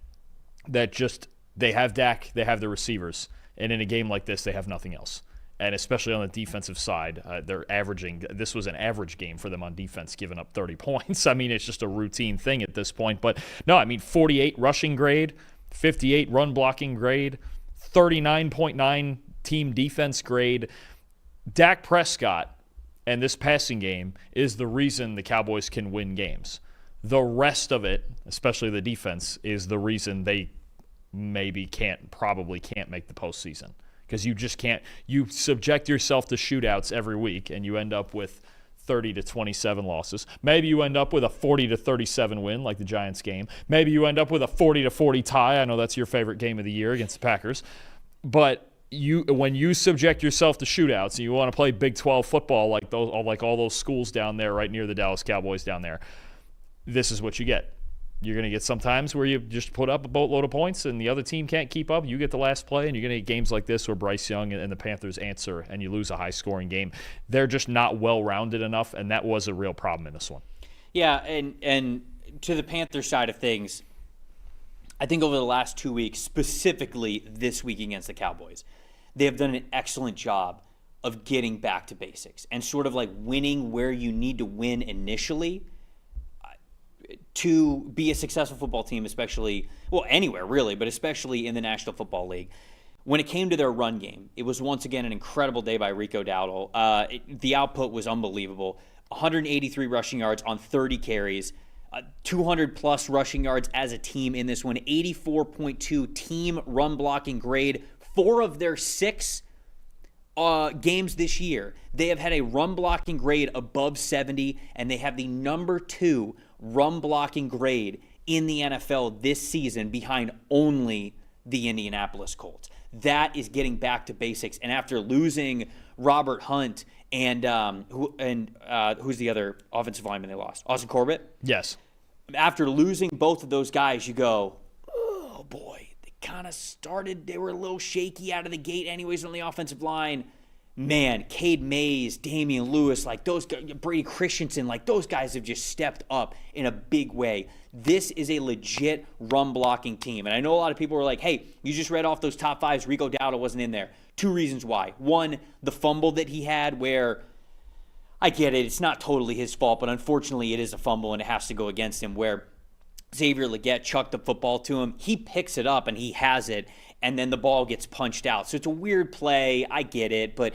just, they have Dak, they have the receivers, and in a game like this, they have nothing else. And especially on the defensive side, they're averaging. This was an average game for them on defense, giving up 30 points. It's just a routine thing at this point. But no, 48 rushing grade, 58 run blocking grade, 39.9 team defense grade. Dak Prescott and this passing game is the reason the Cowboys can win games. The rest of it, especially the defense, is the reason they probably can't make the postseason. Because you just can't. You subject yourself to shootouts every week, and you end up with 30-27 losses. Maybe you end up with a 40-37 win, like the Giants game. Maybe you end up with a 40-40 tie. I know that's your favorite game of the year against the Packers. But when you subject yourself to shootouts and you want to play Big 12 football like all those schools down there right near the Dallas Cowboys down there, this is what you get. You're going to get sometimes where you just put up a boatload of points and the other team can't keep up. You get the last play, and you're going to get games like this where Bryce Young and the Panthers answer and you lose a high-scoring game. They're just not well-rounded enough, and that was a real problem in this one. Yeah, and to the Panthers side of things, I think over the last 2 weeks, specifically this week against the Cowboys, they have done an excellent job of getting back to basics and sort of like winning where you need to win initially to be a successful football team, especially, well, anywhere really, but especially in the National Football League. When it came to their run game, it was once again an incredible day by Rico Dowdle. The output was unbelievable. 183 rushing yards on 30 carries, 200-plus rushing yards as a team in this one, 84.2 team run blocking grade. 4 of their 6 games this year, they have had a run blocking grade above 70, and they have the number 2 run blocking grade in the NFL this season behind only the Indianapolis Colts. That is getting back to basics. And after losing Robert Hunt and who's the other offensive lineman they lost? Austin Corbett? Yes. After losing both of those guys, you go, oh boy, they were a little shaky out of the gate anyways on the offensive line. Man, Cade Mays, Damian Lewis, like those guys, Brady Christensen, like those guys have just stepped up in a big way. This is a legit run blocking team. And I know a lot of people were like, hey, you just read off those top 5s. Rico Dowdle wasn't in there. 2 reasons why. One, the fumble that he had where, I get it, it's not totally his fault, but unfortunately it is a fumble and it has to go against him, where Xavier Legette chucked the football to him. He picks it up and he has it, and then the ball gets punched out. So it's a weird play. I get it, but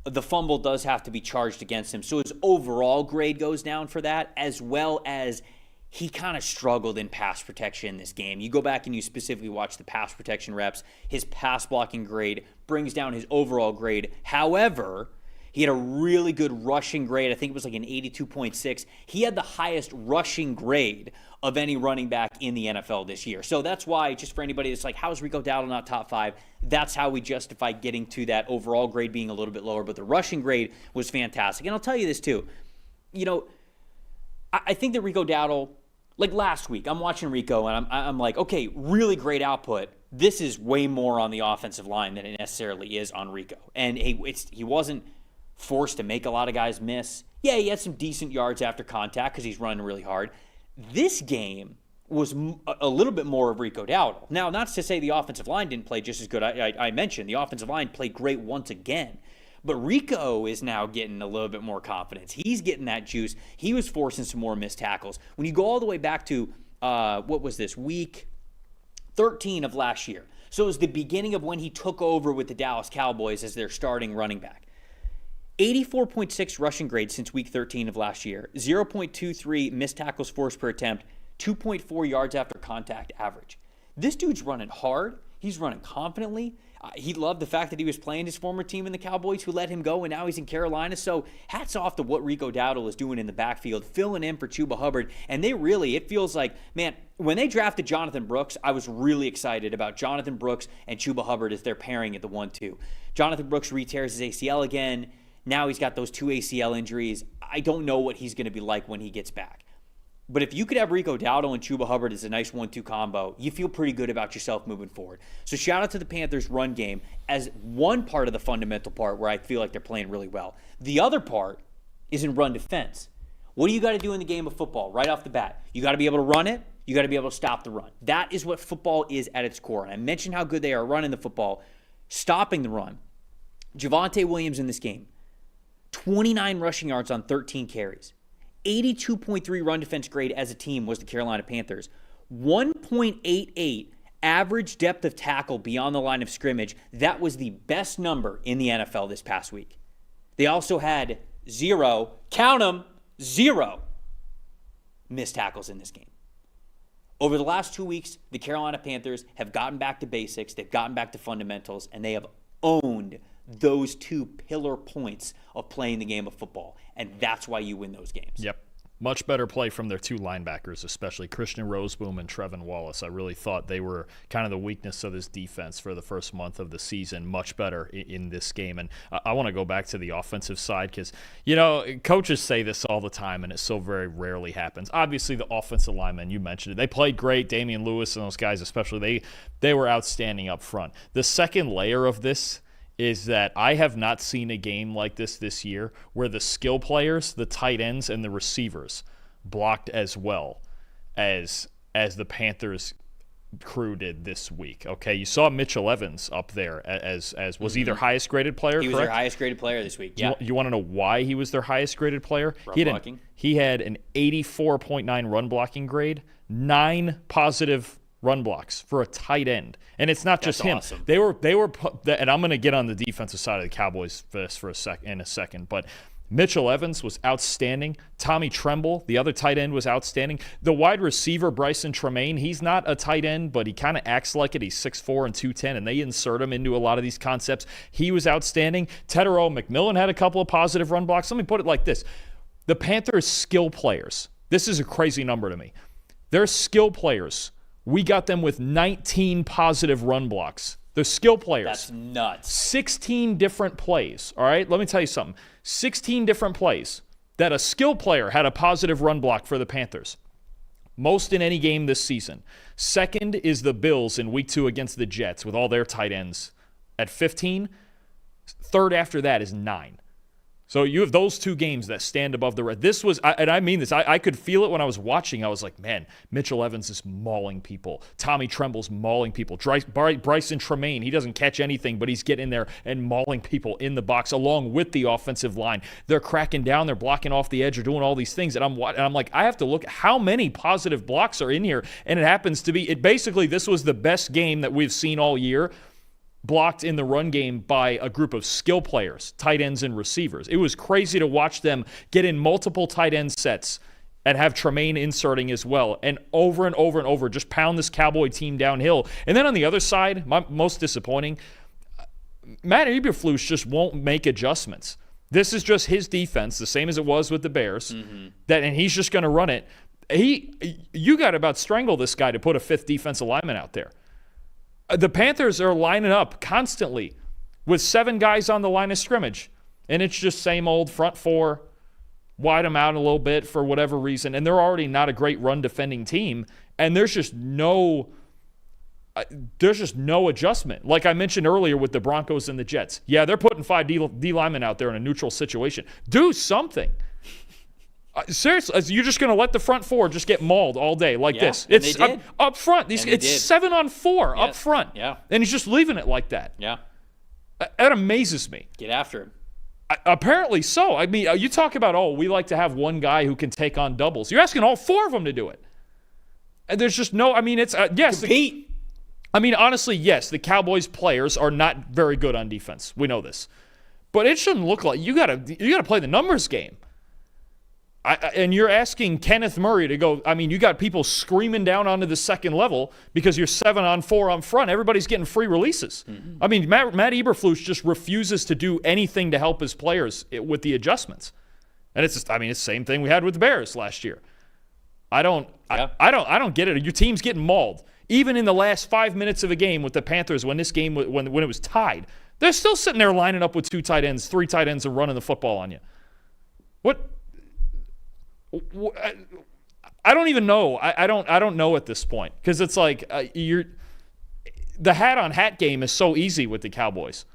the fumble does have to be charged against him. So his overall grade goes down for that, as well as he kind of struggled in pass protection in this game. You go back and you specifically watch the pass protection reps. His pass blocking grade brings down his overall grade. However, he had a really good rushing grade. I think it was like an 82.6. He had the highest rushing grade of any running back in the NFL this year. So that's why, just for anybody that's like, how is Rico Dowdle not top 5? That's how we justify getting to that overall grade being a little bit lower. But the rushing grade was fantastic. And I'll tell you this too. I think that Rico Dowdle, like last week, I'm watching Rico and I'm like, okay, really great output. This is way more on the offensive line than it necessarily is on Rico. And he wasn't forced to make a lot of guys miss. Yeah, he had some decent yards after contact because he's running really hard. This game was a little bit more of Rico Dowdle. Now, not to say the offensive line didn't play just as good. I mentioned the offensive line played great once again. But Rico is now getting a little bit more confidence. He's getting that juice. He was forcing some more missed tackles. When you go all the way back to, what was this, week 13 of last year. So it was the beginning of when he took over with the Dallas Cowboys as their starting running back. 84.6 rushing grade since week 13 of last year. 0.23 missed tackles forced per attempt. 2.4 yards after contact average. This dude's running hard. He's running confidently. He loved the fact that he was playing his former team in the Cowboys who let him go, and now he's in Carolina. So hats off to what Rico Dowdle is doing in the backfield, filling in for Chuba Hubbard. And it feels like, man, when they drafted Jonathan Brooks, I was really excited about Jonathan Brooks and Chuba Hubbard as their pairing at the 1-2. Jonathan Brooks re-tears his ACL again. Now he's got those 2 ACL injuries. I don't know what he's going to be like when he gets back. But if you could have Rico Dowdle and Chuba Hubbard as a nice 1-2 combo, you feel pretty good about yourself moving forward. So shout out to the Panthers' run game as one part of the fundamental part where I feel like they're playing really well. The other part is in run defense. What do you got to do in the game of football right off the bat? You got to be able to run it. You got to be able to stop the run. That is what football is at its core. And I mentioned how good they are running the football, stopping the run. Javonte Williams in this game, 29 rushing yards on 13 carries. 82.3 run defense grade as a team was the Carolina Panthers. 1.88 average depth of tackle beyond the line of scrimmage. That was the best number in the NFL this past week. They also had 0, count them, 0 missed tackles in this game. Over the last 2 weeks, the Carolina Panthers have gotten back to basics, they've gotten back to fundamentals, and they have owned those 2 pillar points of playing the game of football. And that's why you win those games. Yep. Much better play from their two linebackers, especially Christian Roseboom and Trevin Wallace. I really thought they were kind of the weakness of this defense for the first month of the season. Much better in this game. And I want to go back to the offensive side because, coaches say this all the time, and it so very rarely happens. Obviously, the offensive linemen, you mentioned it. They played great. Damian Lewis and those guys especially, they were outstanding up front. The second layer of this is that I have not seen a game like this year where the skill players, the tight ends, and the receivers blocked as well as the Panthers crew did this week. Okay, you saw Mitchell Evans up there as was he their highest graded player. He was correct? their highest graded player this week. Yeah. You want to know why he was their highest graded player? Blocking. He had an 84.9 run blocking grade, 9 positive run blocks for a tight end. And it's not just him. Awesome. They were and I'm going to get on the defensive side of the Cowboys for in a second, but Mitchell Evans was outstanding. Tommy Tremble, the other tight end, was outstanding. The wide receiver, Bryson Tremaine, he's not a tight end, but he kind of acts like it. He's 6'4" and 210, and they insert him into a lot of these concepts. He was outstanding. Tetero McMillan had a couple of positive run blocks. Let me put it like this. The Panthers' skill players, this is a crazy number to me. Their skill players, we got them with 19 positive run blocks. They're skill players. That's nuts. 16 different plays, all right? Let me tell you something. 16 different plays that a skill player had a positive run block for the Panthers. Most in any game this season. Second is the Bills in Week 2 against the Jets with all their tight ends at 15. Third after that is 9. So you have those two games that stand above the rest. This was, and I mean this, I could feel it when I was watching. I was like, man, Mitchell Evans is mauling people. Tommy Tremble's mauling people. Bryson Tremaine, he doesn't catch anything, but he's getting there and mauling people in the box along with the offensive line. They're cracking down. They're blocking off the edge. They're doing all these things. And I'm like, I have to look at how many positive blocks are in here. And it happens to be, basically, this was the best game that we've seen all year, blocked in the run game by a group of skill players, tight ends and receivers. It was crazy to watch them get in multiple tight end sets and have Tremaine inserting as well, and over and over and over, just pound this Cowboy team downhill. And then on the other side, most disappointing, Matt Eberflus just won't make adjustments. This is just his defense, the same as it was with the Bears, and he's just going to run it. You got to about strangle this guy to put a fifth defensive lineman out there. The Panthers are lining up constantly with 7 guys on the line of scrimmage, and it's just same old front 4, wide them out a little bit for whatever reason, and they're already not a great run-defending team, and there's just no adjustment. Like I mentioned earlier with the Broncos and the Jets. Yeah, they're putting 5 D linemen out there in a neutral situation. Do something. Seriously, you're just going to let the front 4 just get mauled all day like this? It's up front. It's 7-on-4 up front. Yeah. And he's just leaving it like that. Yeah. That amazes me. Get after him. Apparently so. I mean, you talk about, we like to have one guy who can take on doubles. You're asking all 4 of them to do it. And there's just no, it's, yes. Compete. Honestly, yes, the Cowboys players are not very good on defense. We know this. But it shouldn't look like, you got to play the numbers game. And you're asking Kenneth Murray to go, you got people screaming down onto the second level because you're 7-on-4 on front. Everybody's getting free releases. Mm-hmm. Matt Eberflus just refuses to do anything to help his players with the adjustments. And it's just, it's the same thing we had with the Bears last year. I don't get it. Your team's getting mauled. Even in the last 5 minutes of a game with the Panthers, when this game, when it was tied, they're still sitting there lining up with 2 tight ends, 3 tight ends, and running the football on you. What? I don't even know. I don't know at this point because it's like the hat-on-hat game is so easy with the Cowboys.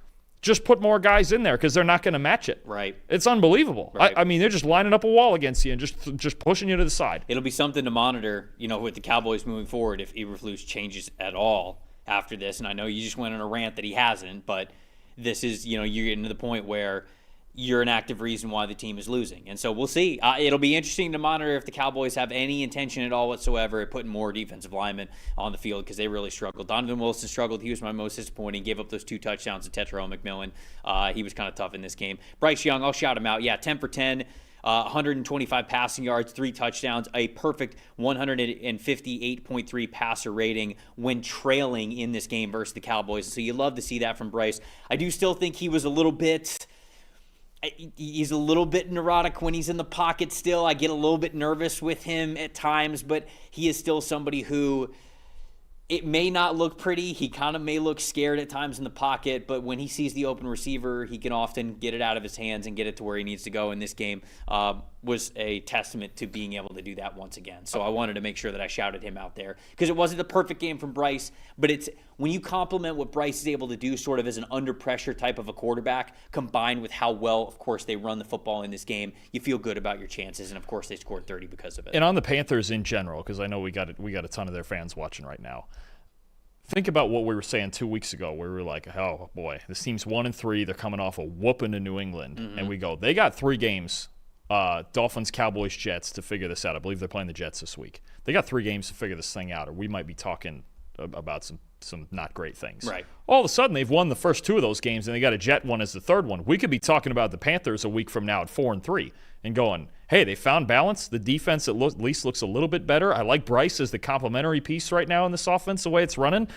Just put more guys in there because they're not going to match it. Right. It's unbelievable. Right. They're just lining up a wall against you and just pushing you to the side. It'll be something to monitor, with the Cowboys moving forward if Eberflus changes at all after this. And I know you just went on a rant that he hasn't, but this is, you're getting to the point where you're an active reason why the team is losing. And so we'll see. It'll be interesting to monitor if the Cowboys have any intention at all whatsoever at putting more defensive linemen on the field because they really struggled. Donovan Wilson struggled. He was my most disappointing. Gave up those 2 touchdowns to Tetero McMillan. He was kind of tough in this game. Bryce Young, I'll shout him out. Yeah, 10 for 10. 125 passing yards, 3 touchdowns, a perfect 158.3 passer rating when trailing in this game versus the Cowboys. So you love to see that from Bryce. I do still think he was a little bit He's a little bit neurotic when he's in the pocket still. I get a little bit nervous with him at times, but he is still somebody who, it may not look pretty. He kind of may look scared at times in the pocket, but when he sees the open receiver, he can often get it out of his hands and get it to where he needs to go. And this game was a testament to being able to do that once again. So I wanted to make sure that I shouted him out there because it wasn't the perfect game from Bryce, but it's when you compliment what Bryce is able to do sort of as an under pressure type of a quarterback combined with how well, of course, they run the football in this game, you feel good about your chances. And, of course, they scored 30 because of it. And on the Panthers in general, because I know we got a ton of their fans watching right now. Think about what we were saying 2 weeks ago where we were like, oh, boy, this team's 1-3. They're coming off a whooping to New England. Mm-hmm. And we go, they got 3 games, Dolphins, Cowboys, Jets, to figure this out. I believe they're playing the Jets this week. They got 3 games to figure this thing out, or we might be talking about some not great things. Right. All of a sudden, they've won the first 2 of those games, and they got a Jet one as the third one. We could be talking about the Panthers a week from now at 4-3 and going, hey, they found balance. The defense at least looks a little bit better. I like Bryce as the complementary piece right now in this offense, the way it's running.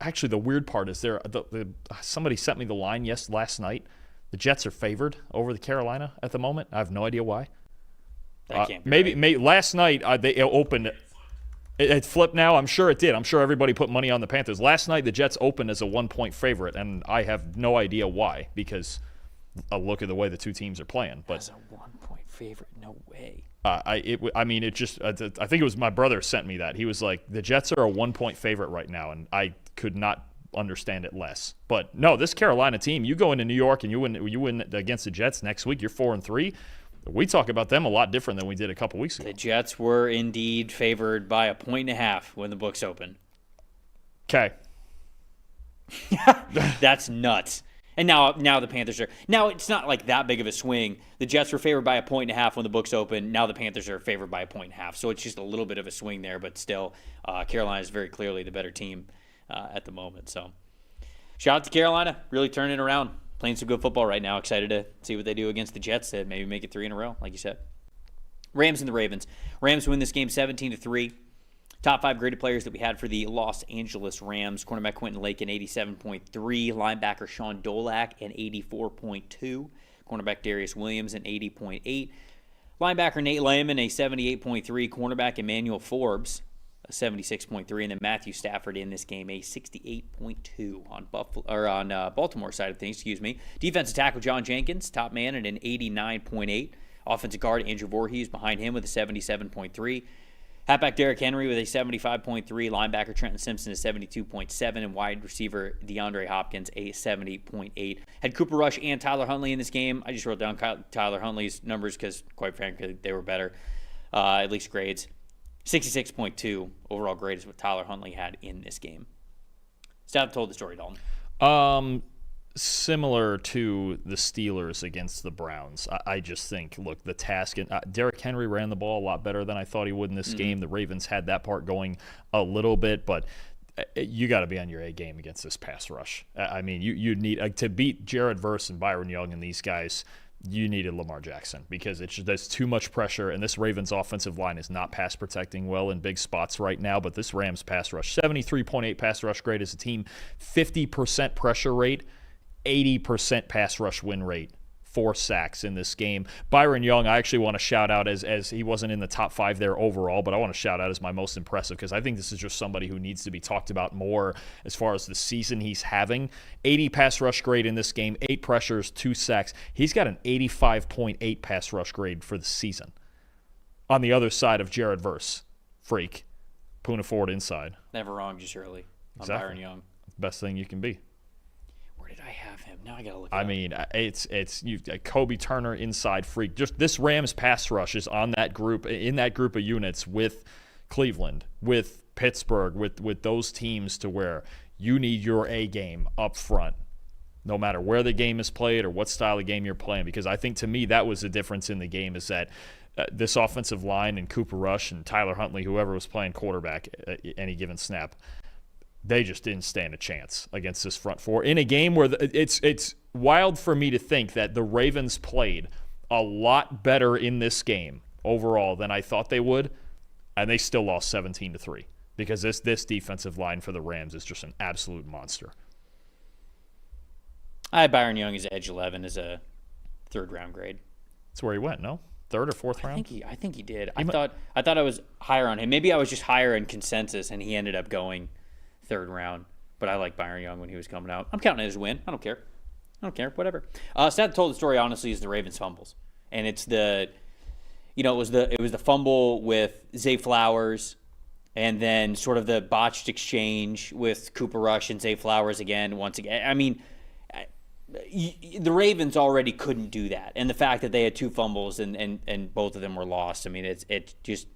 Actually, the weird part is somebody sent me the line last night. The Jets are favored over the Carolina at the moment. I have no idea why. That can't be maybe last night they opened. It flipped now. I'm sure it did. I'm sure everybody put money on the Panthers. Last night, the Jets opened as a 1-point favorite, and I have no idea why because a look at the way the 2 teams are playing. But as a 1-point favorite, no way. I think it was my brother sent me that. He was like, the Jets are a 1-point favorite right now, and I could not understand it less. But no, this Carolina team, you go into New York and you win against the Jets next week, you're 4-3. We talk about them a lot different than we did a couple weeks ago. The Jets were indeed favored by 1.5 when the books open. Okay. That's nuts. And now the Panthers are. Now it's not like that big of a swing. The Jets were favored by 1.5 when the books open. Now the Panthers are favored by 1.5. So it's just a little bit of a swing there, but still, Carolina is very clearly the better team at the moment. So shout out to Carolina, really turning it around, playing some good football right now. Excited to see what they do against the Jets that maybe make it 3 in a row, like you said. Rams and the Ravens. Rams win this game 17-3. Top 5 graded players that we had for the Los Angeles Rams. Cornerback Quentin Lake an 87.3. Linebacker Sean Dolak an 84.2. Cornerback Darius Williams an 80.8. Linebacker Nate Lehman a 78.3. Cornerback Emmanuel Forbes a 76.3. And then Matthew Stafford in this game a 68.2 on Baltimore side of things. Defensive tackle John Jenkins, top man at an 89.8. Offensive guard Andrew Voorhees behind him with a 77.3. Halfback Derrick Henry with a 75.3, linebacker Trenton Simpson a 72.7, and wide receiver DeAndre Hopkins a 70.8. Had Cooper Rush and Tyler Huntley in this game. I just wrote down Tyler Huntley's numbers because, quite frankly, they were better, at least grades. 66.2 overall grade is what Tyler Huntley had in this game. Stat told the story, Dalton. Similar to the Steelers against the Browns. I just think, look, the task, and Derrick Henry ran the ball a lot better than I thought he would in this game. The Ravens had that part going a little bit, but you got to be on your A game against this pass rush. I mean, you need to beat Jared Verse and Byron Young and these guys. You needed Lamar Jackson because there's too much pressure, and this Ravens offensive line is not pass protecting well in big spots right now, but this Rams pass rush, 73.8 pass rush grade as a team, 50% pressure rate, 80% pass rush win rate, 4 sacks in this game. Byron Young, I actually want to shout out as he wasn't in the top 5 there overall, but I want to shout out as my most impressive because I think this is just somebody who needs to be talked about more as far as the season he's having. 80 pass rush grade in this game, 8 pressures, 2 sacks. He's got an 85.8 pass rush grade for the season. On the other side of Jared Verse, freak, Puna Ford inside. Never wrong, just early on Exactly. Byron Young. Best thing you can be. Did I have him? Now I gotta look. I mean, it's Kobe Turner inside freak. Just this Rams pass rush is on that group, in that group of units with Cleveland, with Pittsburgh, with those teams to where you need your A game up front, no matter where the game is played or what style of game you're playing. Because I think to me that was the difference in the game is that this offensive line and Cooper Rush and Tyler Huntley, whoever was playing quarterback at any given snap, they just didn't stand a chance against this front four in a game where it's wild for me to think that the Ravens played a lot better in this game overall than I thought they would, and they still lost 17-3 because this defensive line for the Rams is just an absolute monster. I had Byron Young as edge 11 as a third-round grade. That's where he went, no? Third or fourth round? I think he did. I thought I was higher on him. Maybe I was just higher in consensus, and he ended up going third round. But I like Byron Young when he was coming out. I'm counting it as a win. I don't care. Whatever. Stat that told the story, honestly, is the Ravens fumbles. And it's it was the fumble with Zay Flowers, and then sort of the botched exchange with Cooper Rush and Zay Flowers once again. I mean, the Ravens already couldn't do that. And the fact that they had two fumbles and both of them were lost, I mean, it's just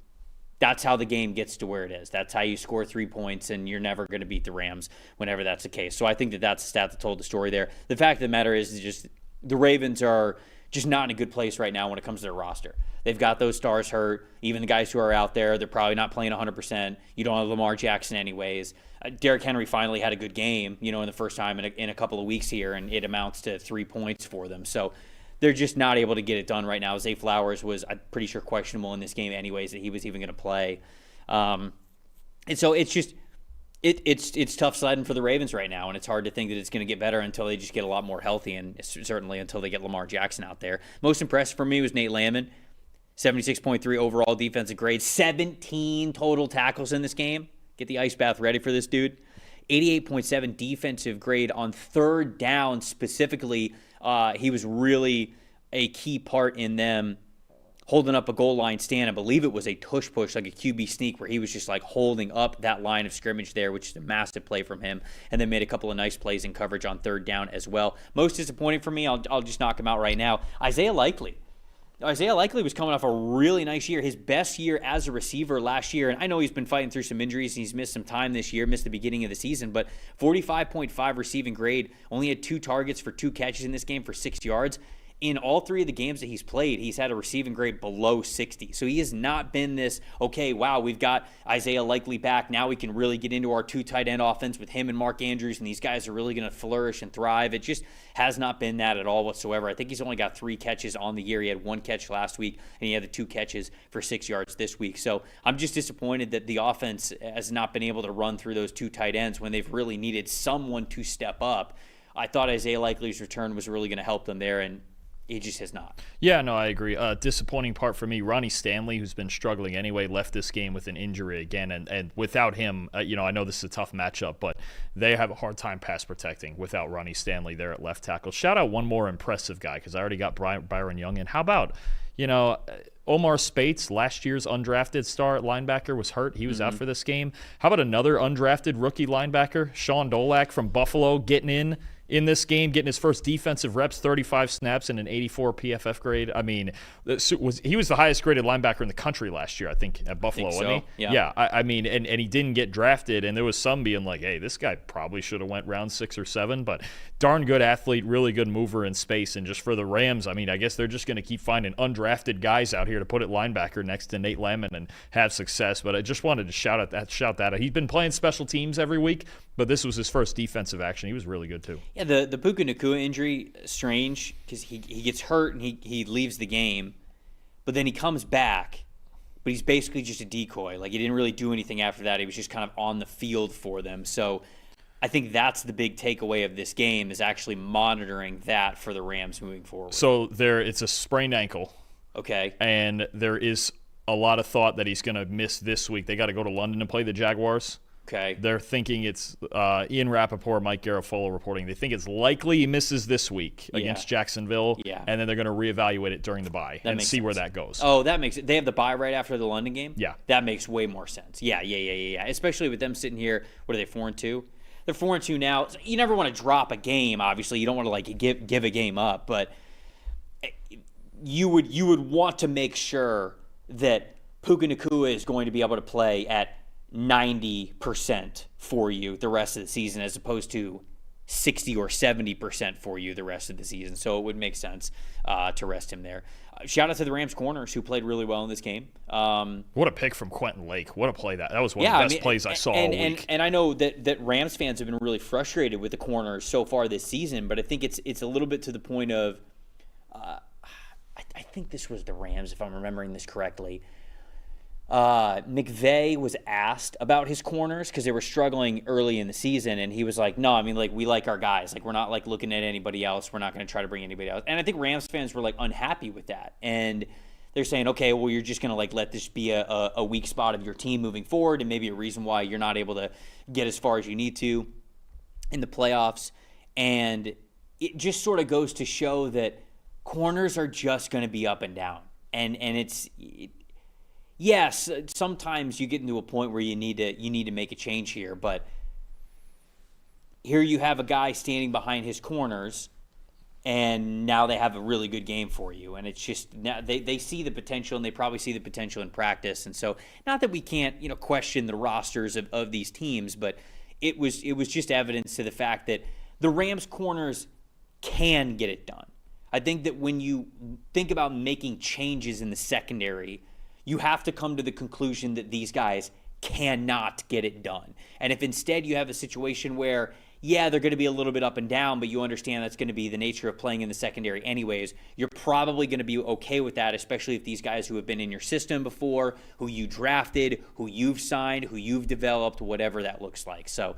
that's how the game gets to where it is. That's how you score 3 points, and you're never going to beat the Rams whenever that's the case. So I think that's a stat that told the story there. The fact of the matter is just the Ravens are just not in a good place right now when it comes to their roster. They've got those stars hurt. Even the guys who are out there, they're probably not playing 100%. You don't have Lamar Jackson anyways. Derrick Henry finally had a good game, in the first time in a couple of weeks here, and it amounts to 3 points for them. So they're just not able to get it done right now. Zay Flowers was, I'm pretty sure, questionable in this game anyways, that he was even going to play. And so it's just it's tough sledding for the Ravens right now, and it's hard to think that it's going to get better until they just get a lot more healthy, and certainly until they get Lamar Jackson out there. Most impressive for me was Nate Landman, 76.3 overall defensive grade, 17 total tackles in this game. Get the ice bath ready for this dude. 88.7 defensive grade on third down specifically. He was really a key part in them holding up a goal line stand. I believe it was a tush push, like a QB sneak, where he was just like holding up that line of scrimmage there, which is a massive play from him, and then made a couple of nice plays in coverage on third down as well. Most disappointing for me, I'll just knock him out right now, Isaiah Likely. Isaiah Likely was coming off a really nice year, his best year as a receiver last year. And I know he's been fighting through some injuries and he's missed some time this year, missed the beginning of the season, but 45.5 receiving grade, only had 2 targets for 2 catches in this game for 6 yards. In all 3 of the games that he's played, he's had a receiving grade below 60. So he has not been this, okay, wow, we've got Isaiah Likely back. Now we can really get into our 2 tight end offense with him and Mark Andrews, and these guys are really going to flourish and thrive. It just has not been that at all whatsoever. I think he's only got 3 catches on the year. He had 1 catch last week, and he had the 2 catches for 6 yards this week. So I'm just disappointed that the offense has not been able to run through those 2 tight ends when they've really needed someone to step up. I thought Isaiah Likely's return was really going to help them there, and he just has not. Yeah, no, I agree. Disappointing part for me, Ronnie Stanley, who's been struggling anyway, left this game with an injury again. And without him, I know this is a tough matchup, but they have a hard time pass protecting without Ronnie Stanley there at left tackle. Shout out one more impressive guy, because I already got Byron Young in. How about, Omar Spates, last year's undrafted star at linebacker, was hurt. He was out for this game. How about another undrafted rookie linebacker, Sean Dolak from Buffalo, getting in this game, getting his first defensive reps, 35 snaps and an 84 PFF grade. I mean, he was the highest graded linebacker in the country last year, I think, at Buffalo, wasn't he? Yeah. I mean, and he didn't get drafted, and there was some being like, hey, this guy probably should have went round 6 or 7, but darn good athlete, really good mover in space. And just for the Rams, I mean, I guess they're just going to keep finding undrafted guys out here to put at linebacker next to Nate Landman and have success. But I just wanted to shout that. He's been playing special teams every week, but this was his first defensive action. He was really good too. Yeah, the Puka Nacua injury, strange, because he gets hurt and he leaves the game, but then he comes back, but he's basically just a decoy. Like, he didn't really do anything after that. He was just kind of on the field for them. So I think that's the big takeaway of this game, is actually monitoring that for the Rams moving forward. So it's a sprained ankle. Okay. And there is a lot of thought that he's going to miss this week. They got to go to London and play the Jaguars. Okay. They're thinking it's Ian Rappaport, Mike Garafolo reporting. They think it's likely he misses this week against Jacksonville, and then they're going to reevaluate it during the bye and see where that goes. Oh, that makes it. They have the bye right after the London game? Yeah. That makes way more sense. Yeah. Especially with them sitting here, what are they, 4-2? They're 4-2 now. You never want to drop a game, obviously. You don't want to give a game up, but you would want to make sure that Puka Nacua is going to be able to play at 90% for you the rest of the season, as opposed to 60 or 70% for you the rest of the season. So it would make sense to rest him there. Shout out to the Rams corners, who played really well in this game. What a pick from Quentin Lake. What a play that was one of the best plays I saw all week. And I know that Rams fans have been really frustrated with the corners so far this season, but I think it's a little bit to the point of I think this was the Rams, if I'm remembering this correctly. McVay was asked about his corners because they were struggling early in the season, and he was like, no, I mean, like, we like our guys. Like, we're not, like, looking at anybody else. We're not going to try to bring anybody else. And I think Rams fans were, like, unhappy with that. And they're saying, okay, well, you're just going to, like, let this be a weak spot of your team moving forward and maybe a reason why you're not able to get as far as you need to in the playoffs. And it just sort of goes to show that corners are just going to be up and down. And yes, sometimes you get into a point where you need to make a change here, but here you have a guy standing behind his corners, and now they have a really good game for you. And it's just now they see the potential, and they probably see the potential in practice. And so, not that we can't question the rosters of these teams, but it was just evidence to the fact that the Rams corners can get it done. I think that when you think about making changes in the secondary, you have to come to the conclusion that these guys cannot get it done. And if instead you have a situation where, yeah, they're going to be a little bit up and down, but you understand that's going to be the nature of playing in the secondary anyways, you're probably going to be okay with that, especially if these guys who have been in your system before, who you drafted, who you've signed, who you've developed, whatever that looks like. So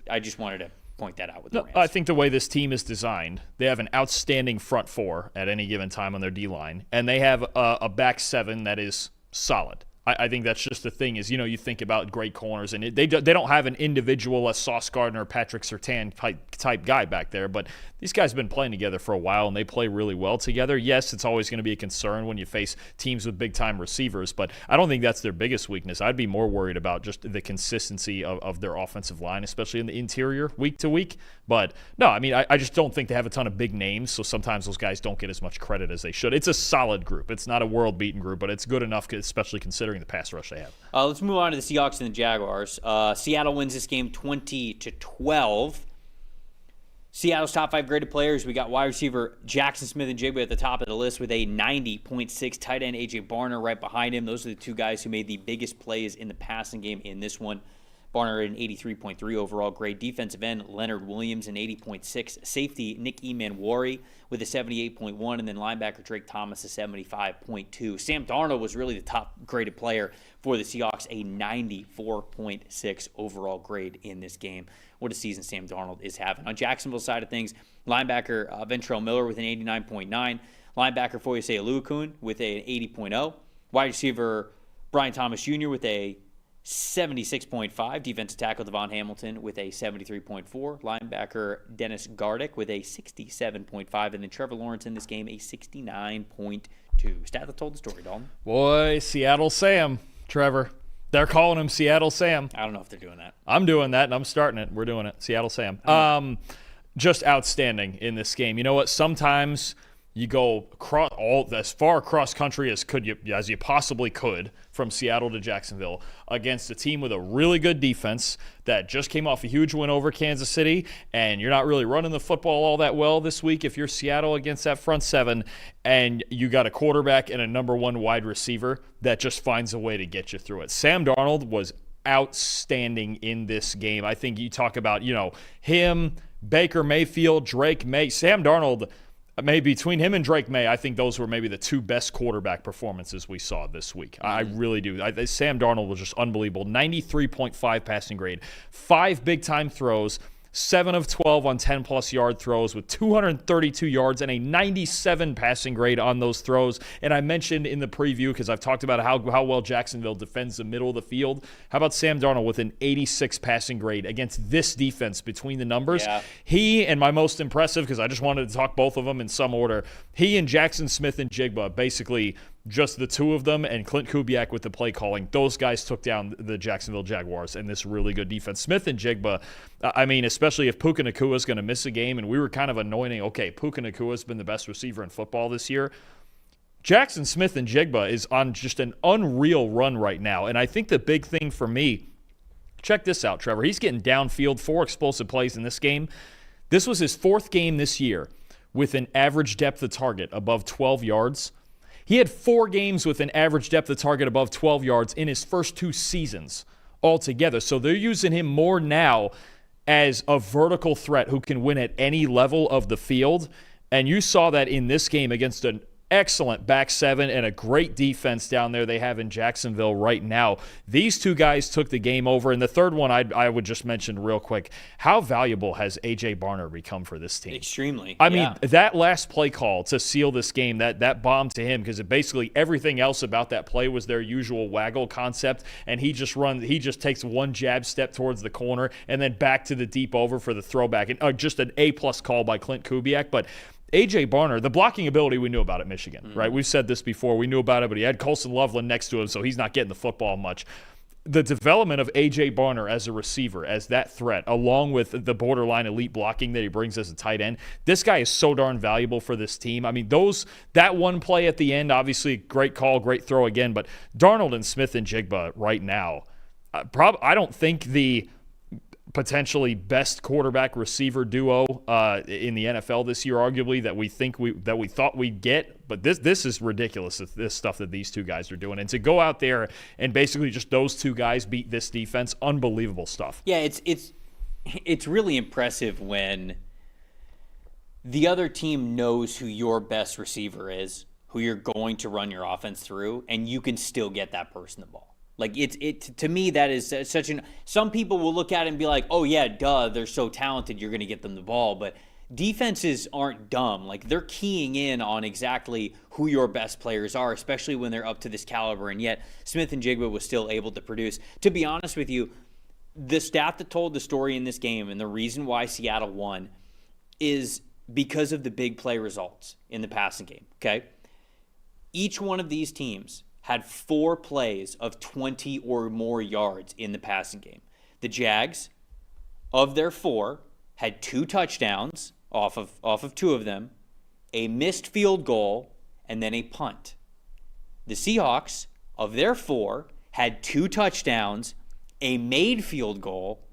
I just wanted to point that out with the Rams. I think the way this team is designed, they have an outstanding front four at any given time on their D-line, and they have a back seven that is solid. I think that's just the thing is, you think about great corners, and they don't have an individual, a Sauce Gardner, Patrick Surtain type guy back there, but these guys have been playing together for a while, and they play really well together. Yes, it's always going to be a concern when you face teams with big-time receivers, but I don't think that's their biggest weakness. I'd be more worried about just the consistency of their offensive line, especially in the interior week to week. But, no, I mean, I just don't think they have a ton of big names, so sometimes those guys don't get as much credit as they should. It's a solid group. It's not a world-beaten group, but it's good enough, especially considering the pass rush they have. Let's move on to the Seahawks and the Jaguars. Seattle wins this game 20-12. Seattle's top 5 graded players, we got wide receiver Jackson Smith-Njigba at the top of the list with a 90.6. Tight end A.J. Barner right behind him. Those are the two guys who made the biggest plays in the passing game in this one. Barner an 83.3 overall grade. Defensive end Leonard Williams an 80.6. Safety Nick Emanwari with a 78.1. And then linebacker Drake Thomas a 75.2. Sam Darnold was really the top graded player for the Seahawks, a 94.6 overall grade in this game. What a season Sam Darnold is having. On Jacksonville's side of things, linebacker Ventrell Miller with an 89.9. Linebacker Foyesay Aluakun with an 80.0. Wide receiver Brian Thomas Jr. with a 76.5. Defensive tackle Devon Hamilton with a 73.4. Linebacker Dennis Gardick with a 67.5. And then Trevor Lawrence in this game, a 69.2. Stat that told the story, Dalton. Boy, Seattle Sam, Trevor. They're calling him Seattle Sam. I don't know if they're doing that. I'm doing that, and I'm starting it. We're doing it. Seattle Sam. Just outstanding in this game. You know what? Sometimes you go as far across country as you possibly could from Seattle to Jacksonville against a team with a really good defense that just came off a huge win over Kansas City, and you're not really running the football all that well this week if you're Seattle against that front seven, and you got a quarterback and a number one wide receiver that just finds a way to get you through it. Sam Darnold was outstanding in this game. I think you talk about, him, Baker Mayfield, Drake May, Sam Darnold. Maybe between him and Drake May, I think those were maybe the two best quarterback performances we saw this week. I really do. Sam Darnold was just unbelievable. 93.5 passing grade, 5 big-time throws, 7 of 12 on 10-plus yard throws with 232 yards and a 97 passing grade on those throws. And I mentioned in the preview, because I've talked about how well Jacksonville defends the middle of the field. How about Sam Darnold with an 86 passing grade against this defense between the numbers? Yeah. He, and my most impressive, because I just wanted to talk both of them in some order, he and Jackson Smith-Njigba, basically just the two of them, and Clint Kubiak with the play calling. Those guys took down the Jacksonville Jaguars and this really good defense. Smith-Njigba, especially if Puka Nacua is going to miss a game, and we were kind of anointing, okay, Puka Nacua has been the best receiver in football this year. Jackson Smith-Njigba is on just an unreal run right now, and I think the big thing for me, check this out, Trevor. He's getting downfield, 4 explosive plays in this game. This was his 4th game this year with an average depth of target above 12 yards. He had 4 games with an average depth of target above 12 yards in his first 2 seasons altogether. So they're using him more now as a vertical threat who can win at any level of the field. And you saw that in this game against an excellent back seven and a great defense down there they have in Jacksonville right now. These two guys took the game over. And the third one I would just mention real quick, how valuable has A.J. Barner become for this team? Extremely. I mean, that last play call to seal this game, that bomb to him, because basically everything else about that play was their usual waggle concept, and he just takes one jab step towards the corner and then back to the deep over for the throwback. And just an A-plus call by Clint Kubiak. But A.J. Barner, the blocking ability we knew about at Michigan, right? We've said this before. We knew about it, but he had Colson Loveland next to him, so he's not getting the football much. The development of A.J. Barner as a receiver, as that threat, along with the borderline elite blocking that he brings as a tight end, this guy is so darn valuable for this team. I mean, that one play at the end, obviously great call, great throw again, but Darnold and Smith and Jigba right now, I don't think the potentially best quarterback receiver duo in the NFL this year, arguably, that we thought we'd get. But this is ridiculous, this stuff that these two guys are doing. And to go out there and basically just those two guys beat this defense, unbelievable stuff. Yeah, it's really impressive when the other team knows who your best receiver is, who you're going to run your offense through, and you can still get that person the ball. Like, to me, that is such an... Some people will look at it and be like, oh, yeah, duh, they're so talented, you're going to get them the ball. But defenses aren't dumb. Like, they're keying in on exactly who your best players are, especially when they're up to this caliber. And yet, Smith and Jigba was still able to produce. To be honest with you, the stat that told the story in this game and the reason why Seattle won is because of the big play results in the passing game, okay? Each one of these teams had 4 plays of 20 or more yards in the passing game. The Jags, of their 4, had 2 touchdowns off of 2 of them, a missed field goal, and then a punt. The Seahawks, of their 4, had 2 touchdowns, a made field goal,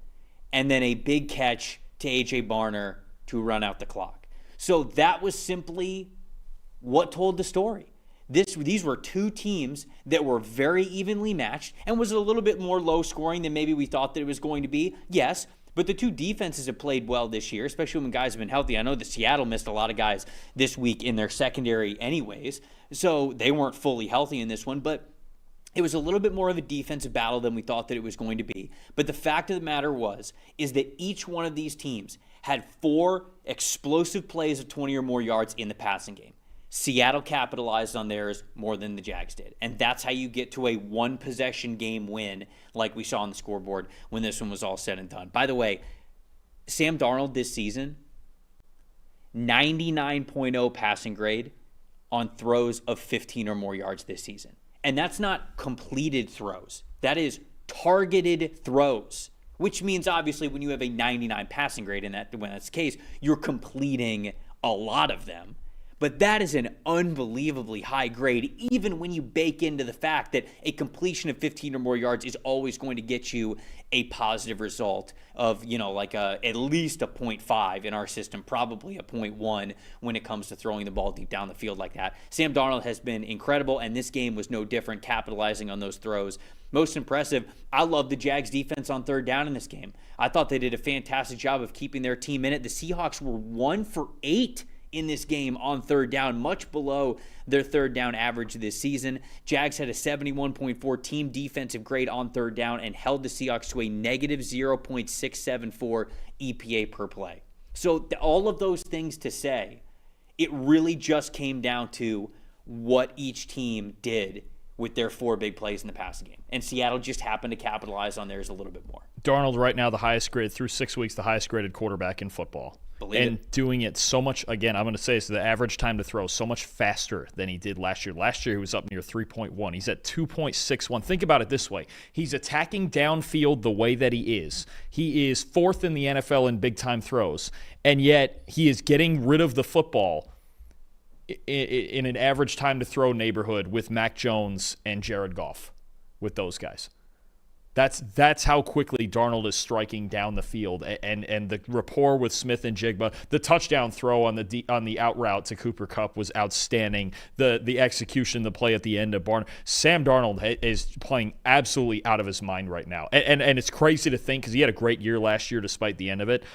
and then a big catch to A.J. Barner to run out the clock. So that was simply what told the story. These were 2 teams that were very evenly matched. And was it a little bit more low scoring than maybe we thought that it was going to be? Yes. But the 2 defenses have played well this year, especially when guys have been healthy. I know that Seattle missed a lot of guys this week in their secondary anyways, so they weren't fully healthy in this one. But it was a little bit more of a defensive battle than we thought that it was going to be. But the fact of the matter is that each one of these teams had 4 explosive plays of 20 or more yards in the passing game. Seattle capitalized on theirs more than the Jags did. And that's how you get to a one-possession game win like we saw on the scoreboard when this one was all said and done. By the way, Sam Darnold this season, 99.0 passing grade on throws of 15 or more yards this season. And that's not completed throws. That is targeted throws, which means obviously when you have a 99 passing grade, when that's the case, you're completing a lot of them. But that is an unbelievably high grade, even when you bake into the fact that a completion of 15 or more yards is always going to get you a positive result of, at least a 0.5 in our system, probably a 0.1 when it comes to throwing the ball deep down the field like that. Sam Darnold has been incredible, and this game was no different, capitalizing on those throws. Most impressive, I love the Jags defense on third down in this game. I thought they did a fantastic job of keeping their team in it. The Seahawks were 1 for 8 in this game on third down, much below their third down average this season. Jags had a 71.4 team defensive grade on third down and held the Seahawks to a negative 0.674 EPA per play. So all of those things to say, it really just came down to what each team did with their 4 big plays in the passing game. And Seattle just happened to capitalize on theirs a little bit more. Darnold right now the highest grade through 6 weeks, the highest graded quarterback in football. Doing it so much, again, I'm going to say this, the average time to throw so much faster than he did last year. Last year he was up near 3.1. He's at 2.61. Think about it this way. He's attacking downfield the way that he is. He is 4th in the NFL in big-time throws, and yet he is getting rid of the football in an average time to throw neighborhood with Mac Jones and Jared Goff, with those guys. That's how quickly Darnold is striking down the field, and the rapport with Smith and Jigba. The touchdown throw on the out route to Cooper Kupp was outstanding. The execution, the play at the end of Barner. Sam Darnold is playing absolutely out of his mind right now, and it's crazy to think because he had a great year last year despite the end of it.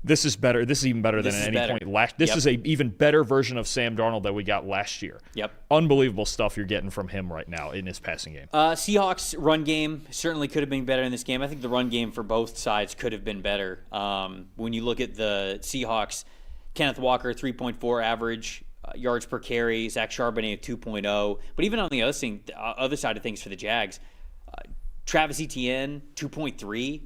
This is better. This is even better than at any point last. This is a even better version of Sam Darnold that we got last year. Yep. Unbelievable stuff you're getting from him right now in his passing game. Seahawks run game certainly could have been better in this game. I think the run game for both sides could have been better. When you look at the Seahawks, Kenneth Walker 3.4 average yards per carry, Zach Charbonnet 2.0. But even on the other side of things for the Jags, Travis Etienne 2.3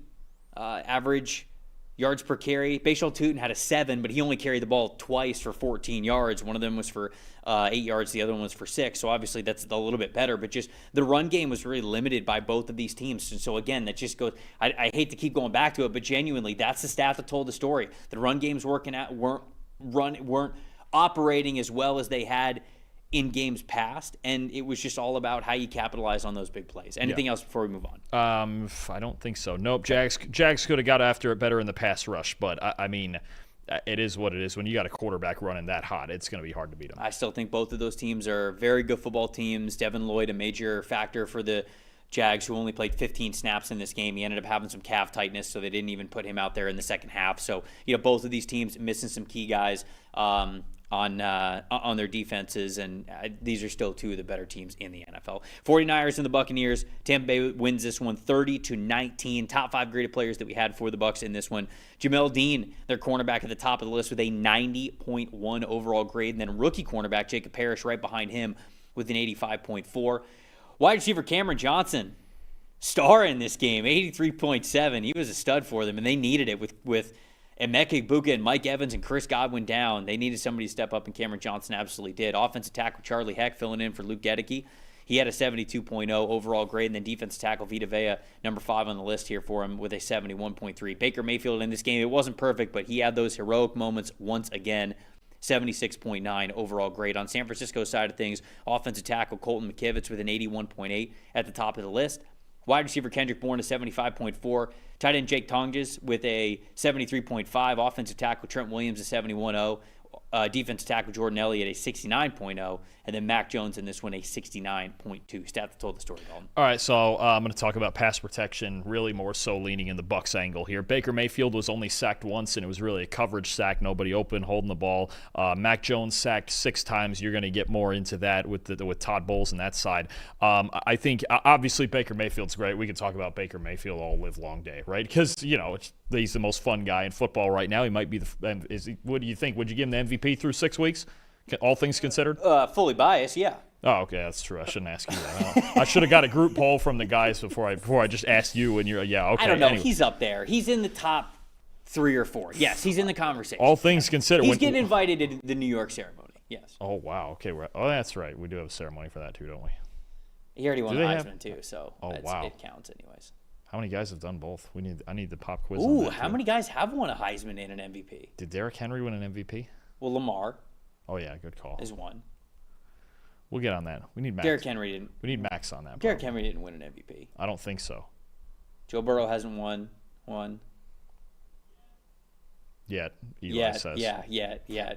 average yards per carry. Bashal Tutin had a 7, but he only carried the ball twice for 14 yards. One of them was for 8 yards. The other one was for 6. So obviously that's a little bit better. But just the run game was really limited by both of these teams. And so again, that just goes. I hate to keep going back to it, but genuinely, that's the stat that told the story. The run games weren't operating as well as they had in games past, and it was just all about how you capitalize on those big plays. Anything else before we move on? I don't think so. Nope. Jags could have got after it better in the pass rush, but I mean, it is what it is. When you got a quarterback running that hot, it's going to be hard to beat them. I still think both of those teams are very good football teams. Devin Lloyd, a major factor for the Jags, who only played 15 snaps in this game. He ended up having some calf tightness, so they didn't even put him out there in the second half. So, both of these teams missing some key guys on their defenses, and these are still two of the better teams in the NFL. 49ers and the Buccaneers. Tampa Bay wins this one 30-19. Top 5 graded players that we had for the Bucs in this one. Jamel Dean, their cornerback at the top of the list with a 90.1 overall grade, and then rookie cornerback Jacob Parrish right behind him with an 85.4. Wide receiver Cameron Johnson, star in this game, 83.7. He was a stud for them, and they needed it with Emeka Egbuka and Mike Evans and Chris Godwin down. They needed somebody to step up, and Cameron Johnson absolutely did. Offensive tackle Charlie Heck filling in for Luke Gedeke. He had a 72.0 overall grade, and then defensive tackle Vita Vea, number 5 on the list here for him with a 71.3. Baker Mayfield in this game, it wasn't perfect, but he had those heroic moments once again. 76.9 overall grade. On San Francisco's side of things, offensive tackle Colton McKivitz with an 81.8 at the top of the list. Wide receiver Kendrick Bourne, a 75.4. Tight end Jake Tonges with a 73.5. Offensive tackle Trent Williams, a 71.0. Defensive tackle Jordan Elliott, a 69.0. And then Mac Jones in this one, a 69.2. Stats that told the story, Dalton. All right, so I'm going to talk about pass protection, really more so leaning in the Bucs angle here. Baker Mayfield was only sacked once, and it was really a coverage sack, nobody open, holding the ball. Mac Jones sacked 6 times. You're going to get more into that with Todd Bowles on that side. I think, obviously, Baker Mayfield's great. We could talk about Baker Mayfield all live long day, right? Because, he's the most fun guy in football right now. He might be what do you think? Would you give him the MVP through 6 weeks? All things considered? Fully biased, yeah. Oh, okay, that's true. I shouldn't ask you that. I should have got a group poll from the guys before I just asked you, and you're okay. I don't know. Anyway. He's up there. He's in the top 3 or 4. Yes, he's in the conversation. All things considered, he's getting invited to the New York ceremony. Yes. Oh wow. Okay. That's right. We do have a ceremony for that too, don't we? He already won the Heisman too, so wow. It counts anyways. How many guys have done both? I need the pop quiz. Ooh, on that how too. Many guys have won a Heisman and an MVP? Did Derrick Henry win an MVP? Well, Lamar. Oh yeah, good call. Is one. We'll get on that. We need Max. Derrick Henry didn't. We need Max on that. Derrick Henry didn't win an MVP. I don't think so. Joe Burrow hasn't won one. Yet, Eli says. Yeah.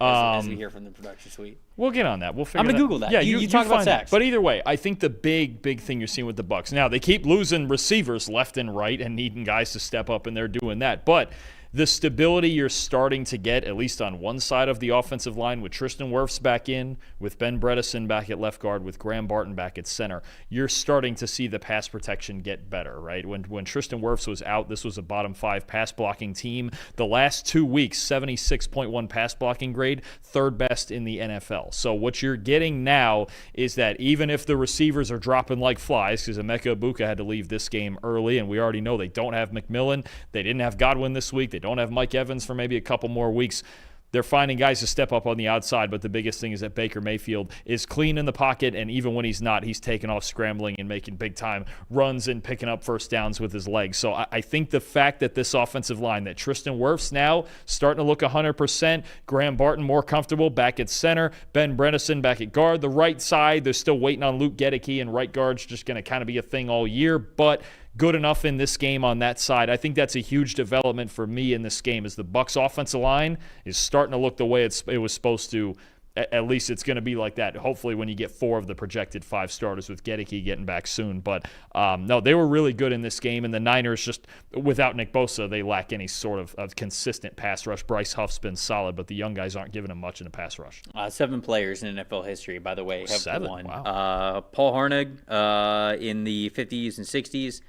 As we hear from the production suite. We'll get on that. We'll figure. I'm gonna Google that. Yeah, you talk about sacks. But either way, I think the big thing you're seeing with the Bucs now, they keep losing receivers left and right and needing guys to step up, and they're doing that. But the stability you're starting to get, at least on one side of the offensive line, with Tristan Wirfs back in, with Ben Bredesen back at left guard, with Graham Barton back at center, you're starting to see the pass protection get better, right? When Tristan Wirfs was out, this was a bottom 5 pass blocking team. The last 2 weeks, 76.1 pass blocking grade, 3rd best in the NFL. So what you're getting now is that even if the receivers are dropping like flies, because Emeka Egbuka had to leave this game early, and we already know they don't have McMillan, they didn't have Godwin this week, they don't have Mike Evans for maybe a couple more weeks. They're finding guys to step up on the outside, but the biggest thing is that Baker Mayfield is clean in the pocket, and even when he's not, he's taking off scrambling and making big-time runs and picking up first downs with his legs. So I think the fact that this offensive line, that Tristan Wirfs now starting to look 100%, Graham Barton more comfortable back at center, Ben Bredesen back at guard. The right side, they're still waiting on Luke Gedeke, and right guard's just going to kind of be a thing all year, but good enough in this game on that side. I think that's a huge development for me in this game, is the Bucs offensive line is starting to look the way it was supposed to at least it's going to be like that. Hopefully when you get 4 of the projected 5 starters with Gedeke getting back soon. But no, they were really good in this game. And the Niners just, without Nick Bosa, they lack any sort of consistent pass rush. Bryce Huff's been solid, but the young guys aren't giving him much in the pass rush. 7 players in NFL history, by the way, have 7? won. Wow. Paul Harnig in the 50s and 60s.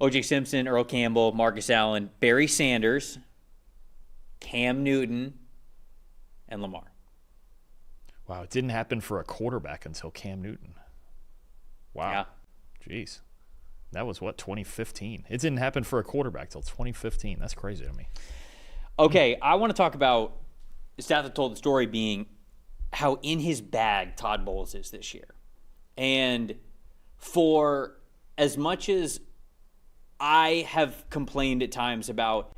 O.J. Simpson, Earl Campbell, Marcus Allen, Barry Sanders, Cam Newton, and Lamar. Wow, it didn't happen for a quarterback until Cam Newton. Wow. Yeah. Jeez. That was, 2015? It didn't happen for a quarterback till 2015. That's crazy to me. Okay, I want to talk about the stat that told the story being how in his bag Todd Bowles is this year. And for as much as I have complained at times about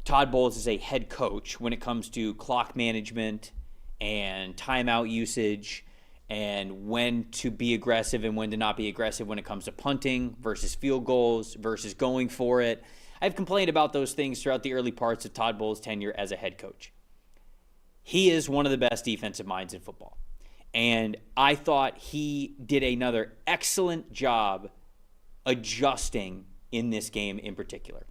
Todd Bowles as a head coach when it comes to clock management and timeout usage and when to be aggressive and when to not be aggressive when it comes to punting versus field goals versus going for it. I've complained about those things throughout the early parts of Todd Bowles' tenure as a head coach. He is one of the best defensive minds in football. And I thought he did another excellent job adjusting in this game in particular.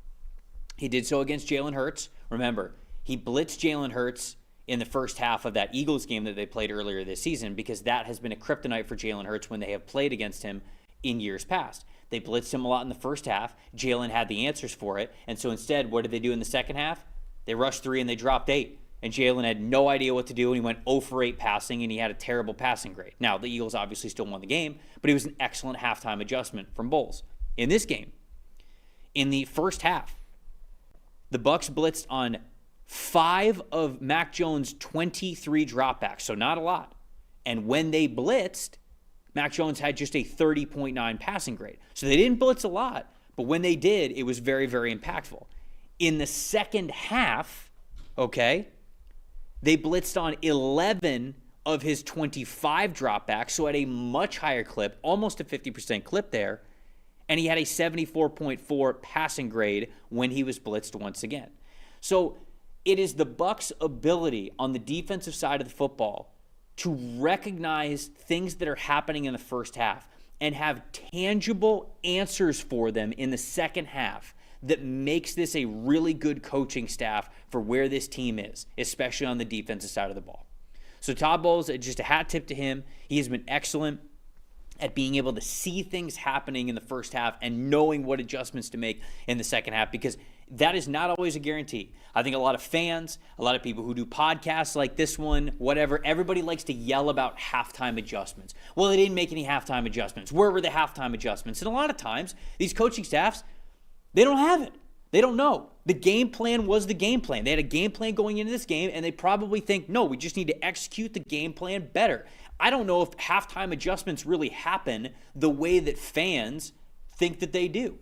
He did so against Jalen Hurts. Remember, he blitzed Jalen Hurts in the first half of that Eagles game that they played earlier this season because that has been a kryptonite for Jalen Hurts when they have played against him in years past. They blitzed him a lot in the first half. Jalen had the answers for it. And so instead, what did they do in the second half? They rushed 3 and they dropped 8. And Jalen had no idea what to do, and he went 0 for 8 passing, and he had a terrible passing grade. Now, the Eagles obviously still won the game, but it was an excellent halftime adjustment from Bowles. In this game, in the first half, the Bucs blitzed on 5 of Mac Jones' 23 dropbacks, so not a lot. And when they blitzed, Mac Jones had just a 30.9 passing grade. So they didn't blitz a lot, but when they did, it was very, very impactful. In the second half, okay, they blitzed on 11 of his 25 dropbacks, so at a much higher clip, almost a 50% clip there, and he had a 74.4 passing grade when he was blitzed once again. So it is the Bucs' ability on the defensive side of the football to recognize things that are happening in the first half and have tangible answers for them in the second half that makes this a really good coaching staff for where this team is, especially on the defensive side of the ball. So Todd Bowles, just a hat tip to him. He has been excellent at being able to see things happening in the first half and knowing what adjustments to make in the second half, because that is not always a guarantee. I think a lot of fans, a lot of people who do podcasts like this one, whatever, everybody likes to yell about halftime adjustments. Well, they didn't make any halftime adjustments. Where were the halftime adjustments? And a lot of times, these coaching staffs, they don't have it. They don't know. The game plan was the game plan. They had a game plan going into this game, and they probably think, no, we just need to execute the game plan better. I don't know if halftime adjustments really happen the way that fans think that they do.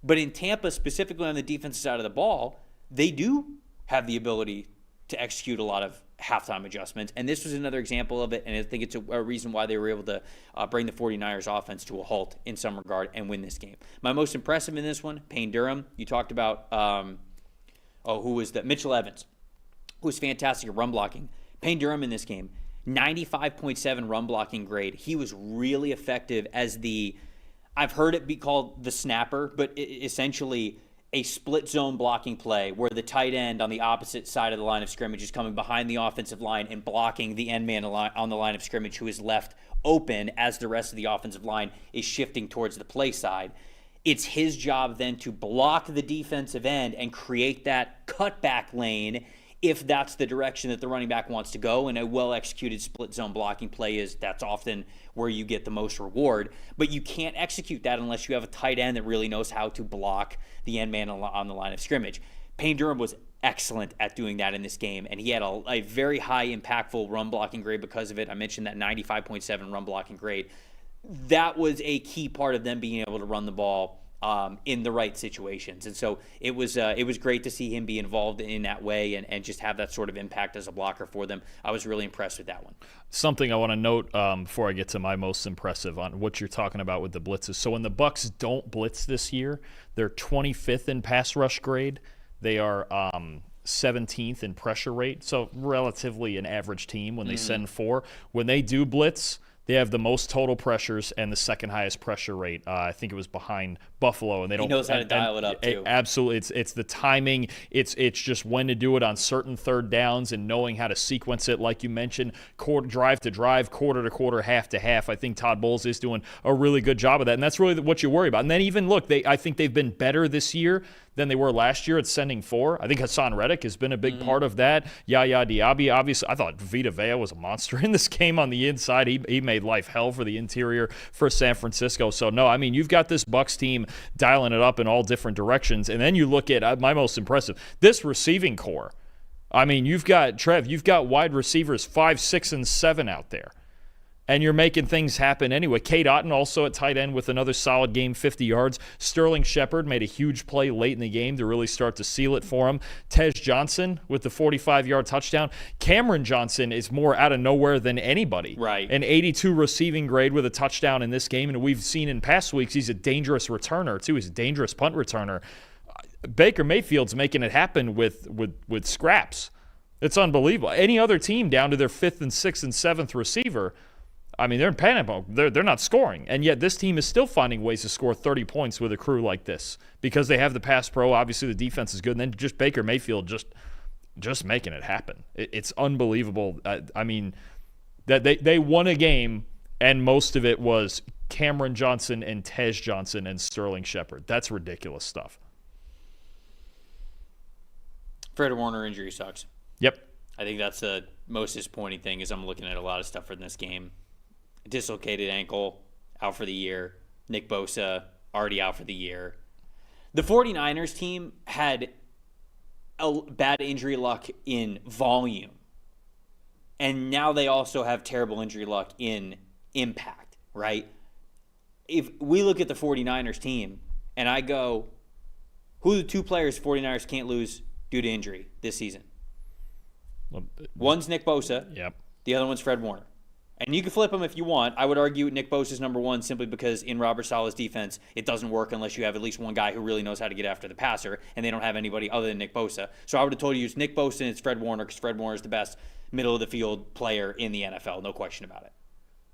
But in Tampa, specifically on the defensive side of the ball, they do have the ability to execute a lot of halftime adjustments. And this was another example of it, and I think it's a reason why they were able to bring the 49ers offense to a halt in some regard and win this game. My most impressive in this one, Payne Durham. You talked about, who was that? Mitchell Evans, who was fantastic at run blocking. Payne Durham in this game, 95.7 run blocking grade. He was really effective as I've heard it be called the snapper, but essentially a split zone blocking play where the tight end on the opposite side of the line of scrimmage is coming behind the offensive line and blocking the end man on the line of scrimmage, who is left open as the rest of the offensive line is shifting towards the play side. It's his job then to block the defensive end and create that cutback lane if that's the direction that the running back wants to go. And a well-executed split zone blocking play that's often where you get the most reward. But you can't execute that unless you have a tight end that really knows how to block the end man on the line of scrimmage. Payne Durham was excellent at doing that in this game, and he had a very high impactful run blocking grade because of it. I mentioned that 95.7 run blocking grade. That was a key part of them being able to run the ball in the right situations. And so it was great to see him be involved in that way and just have that sort of impact as a blocker for them. I was really impressed with that one. Something I want to note before I get to my most impressive on what you're talking about with the blitzes. So when the Bucs don't blitz this year, they're 25th in pass rush grade. They are 17th in pressure rate, so relatively an average team when they send 4. When they do blitz, they have the most total pressures and the second highest pressure rate. I think it was behind Buffalo, and they don't. He knows how to dial it up too. Absolutely, it's the timing. It's just when to do it on certain third downs and knowing how to sequence it, like you mentioned, drive to drive, quarter to quarter, half to half. I think Todd Bowles is doing a really good job of that, and that's really what you worry about. And then even look, I think they've been better this year than they were last year at sending 4. I think Hassan Reddick has been a big part of that. Yaya Diaby, obviously. I thought Vita Vea was a monster in this game on the inside. He made life hell for the interior for San Francisco. So, no, I mean, you've got this Bucs team dialing it up in all different directions. And then you look at my most impressive, this receiving core. I mean, you've got wide receivers 5, 6, and 7 out there. And you're making things happen anyway. Cade Otton also at tight end with another solid game, 50 yards. Sterling Shepard made a huge play late in the game to really start to seal it for him. Tej Johnson with the 45-yard touchdown. Cameron Johnson is more out of nowhere than anybody. Right. An 82 receiving grade with a touchdown in this game. And we've seen in past weeks he's a dangerous returner, too. He's a dangerous punt returner. Baker Mayfield's making it happen with scraps. It's unbelievable. Any other team down to their 5th and 6th and 7th receiver, I mean, they're in panic mode. They're not scoring. And yet this team is still finding ways to score 30 points with a crew like this because they have the pass pro. Obviously, the defense is good. And then just Baker Mayfield just making it happen. It's unbelievable. I mean, that they won a game, and most of it was Cameron Johnson and Tej Johnson and Sterling Shepard. That's ridiculous stuff. Fred Warner injury sucks. Yep. I think that's the most disappointing thing is I'm looking at a lot of stuff from this game. Dislocated ankle, out for the year. Nick Bosa, already out for the year. The 49ers team had a bad injury luck in volume. And now they also have terrible injury luck in impact, right? If we look at the 49ers team and I go, who are the 2 players 49ers can't lose due to injury this season? One's Nick Bosa. Yep. The other one's Fred Warner. And you can flip them if you want. I would argue Nick Bosa's number 1 simply because in Robert Saleh's defense, it doesn't work unless you have at least one guy who really knows how to get after the passer, and they don't have anybody other than Nick Bosa. So I would have told you it's Nick Bosa and it's Fred Warner because Fred Warner is the best middle-of-the-field player in the NFL, no question about it.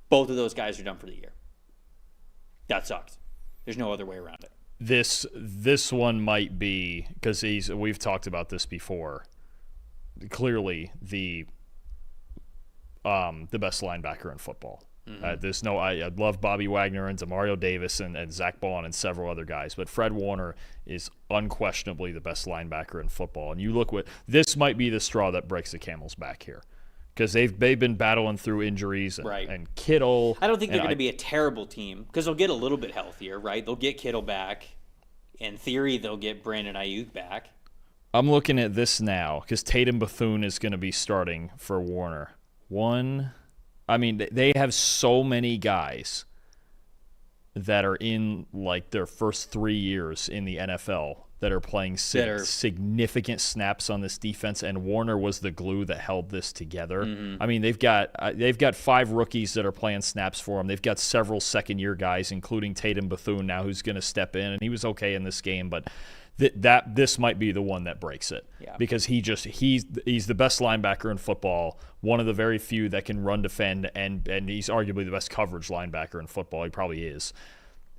Both of those guys are done for the year. That sucks. There's no other way around it. This one might be, because we've talked about this before, clearly the best linebacker in football. Mm-hmm. I love Bobby Wagner and Demario Davis and Zach Bond and several other guys, but Fred Warner is unquestionably the best linebacker in football. And you look this might be the straw that breaks the camel's back here, because they've been battling through injuries and Kittle. I don't think they're going to be a terrible team because they'll get a little bit healthier, right? They'll get Kittle back. In theory, they'll get Brandon Ayuk back. I'm looking at this now because Tatum Bethune is going to be starting for Warner. They have so many guys that are in like their first 3 years in the NFL that are playing significant snaps on this defense, and Warner was the glue that held this together. Mm-hmm. I mean, they've got 5 rookies that are playing snaps for them. They've got several second-year guys, including Tatum Bethune now, who's going to step in, and he was okay in this game, but this might be the one that breaks it. Yeah. Because he's the best linebacker in football, one of the very few that can run, defend, and he's arguably the best coverage linebacker in football. He probably is.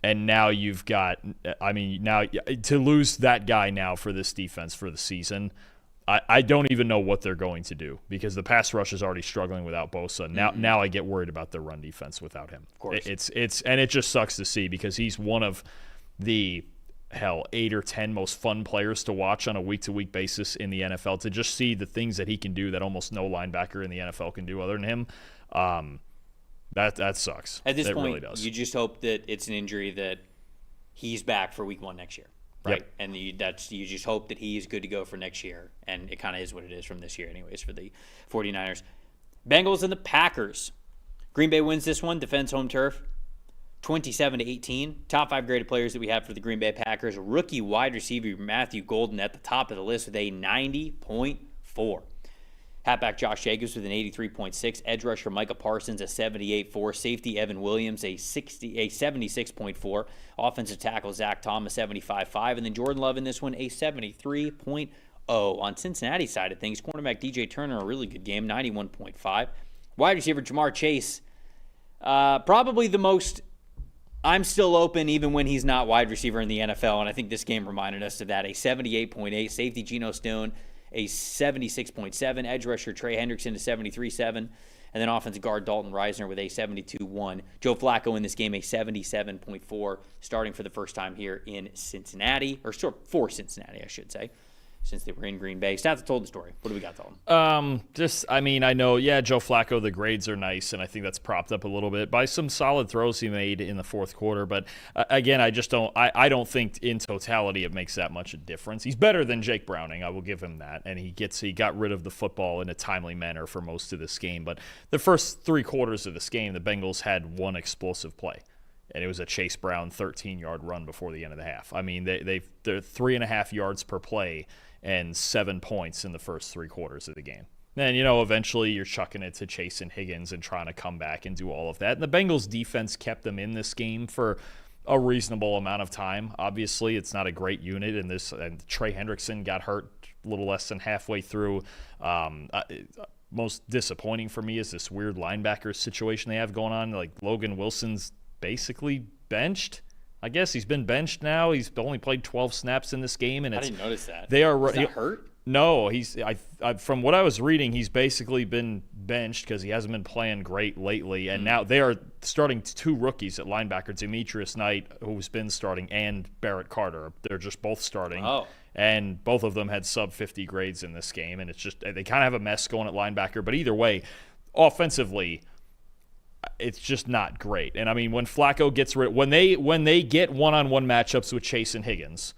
And now you've got, now to lose that guy now for this defense for the season, I don't even know what they're going to do because the pass rush is already struggling without Bosa. Now I get worried about their run defense without him. Of course. It just sucks to see because he's one of the 8 or 10 most fun players to watch on a week-to-week basis in the NFL. To just see the things that he can do that almost no linebacker in the NFL can do other than him, that sucks. At this it point, really does. You just hope that it's an injury that he's back for week 1 next year, right? Yep. And you just hope that he is good to go for next year, and it kind of is what it is from this year anyways for the 49ers. Bengals and the Packers. Green Bay wins this one, defends home turf. 27-18. Top 5 graded players that we have for the Green Bay Packers. Rookie wide receiver Matthew Golden at the top of the list with a 90.4. Halfback Josh Jacobs with an 83.6. Edge rusher Micah Parsons a 78.4. Safety Evan Williams a 76.4. Offensive tackle Zach Tom a 75.5. And then Jordan Love in this one a 73.0. On Cincinnati side of things, cornerback DJ Turner, a really good game, 91.5. Wide receiver Jamar Chase, probably the most I'm still open even when he's not wide receiver in the NFL, and I think this game reminded us of that. A 78.8. Safety Geno Stone, a 76.7. Edge rusher Trey Hendrickson, a 73.7. And then offensive guard Dalton Reisner with a 72.1. Joe Flacco in this game, a 77.4, starting for the first time here in Cincinnati, or for Cincinnati, I should say, since they were in Green Bay. Stats told the story. What do we got, Dalton? I know, Joe Flacco, the grades are nice, and I think that's propped up a little bit by some solid throws he made in the fourth quarter. But again, I don't think in totality it makes that much a difference. He's better than Jake Browning, I will give him that, and he got rid of the football in a timely manner for most of this game. But the first 3 quarters of this game, the Bengals had one explosive play. And it was a Chase Brown 13-yard run before the end of the half. I mean, they're 3.5 yards per play and 7 points in the first 3 quarters of the game. Then, eventually you're chucking it to Chase and Higgins and trying to come back and do all of that. And the Bengals defense kept them in this game for a reasonable amount of time. Obviously, it's not a great unit, and Trey Hendrickson got hurt a little less than halfway through. Most disappointing for me is this weird linebacker situation they have going on. Like, Logan Wilson's basically benched. I guess he's been benched now. He's only played 12 snaps in this game, and I didn't notice that. Is that hurt? No, from what I was reading, he's basically been benched because he hasn't been playing great lately. And now they are starting 2 rookies at linebacker, Demetrius Knight, who's been starting, and Barrett Carter. They're just both starting. Oh. And both of them had sub 50 grades in this game, and it's just they kind of have a mess going at linebacker. But either way, offensively, it's just not great. And I mean, when Flacco gets when they get one-on-one matchups with Chase and Higgins,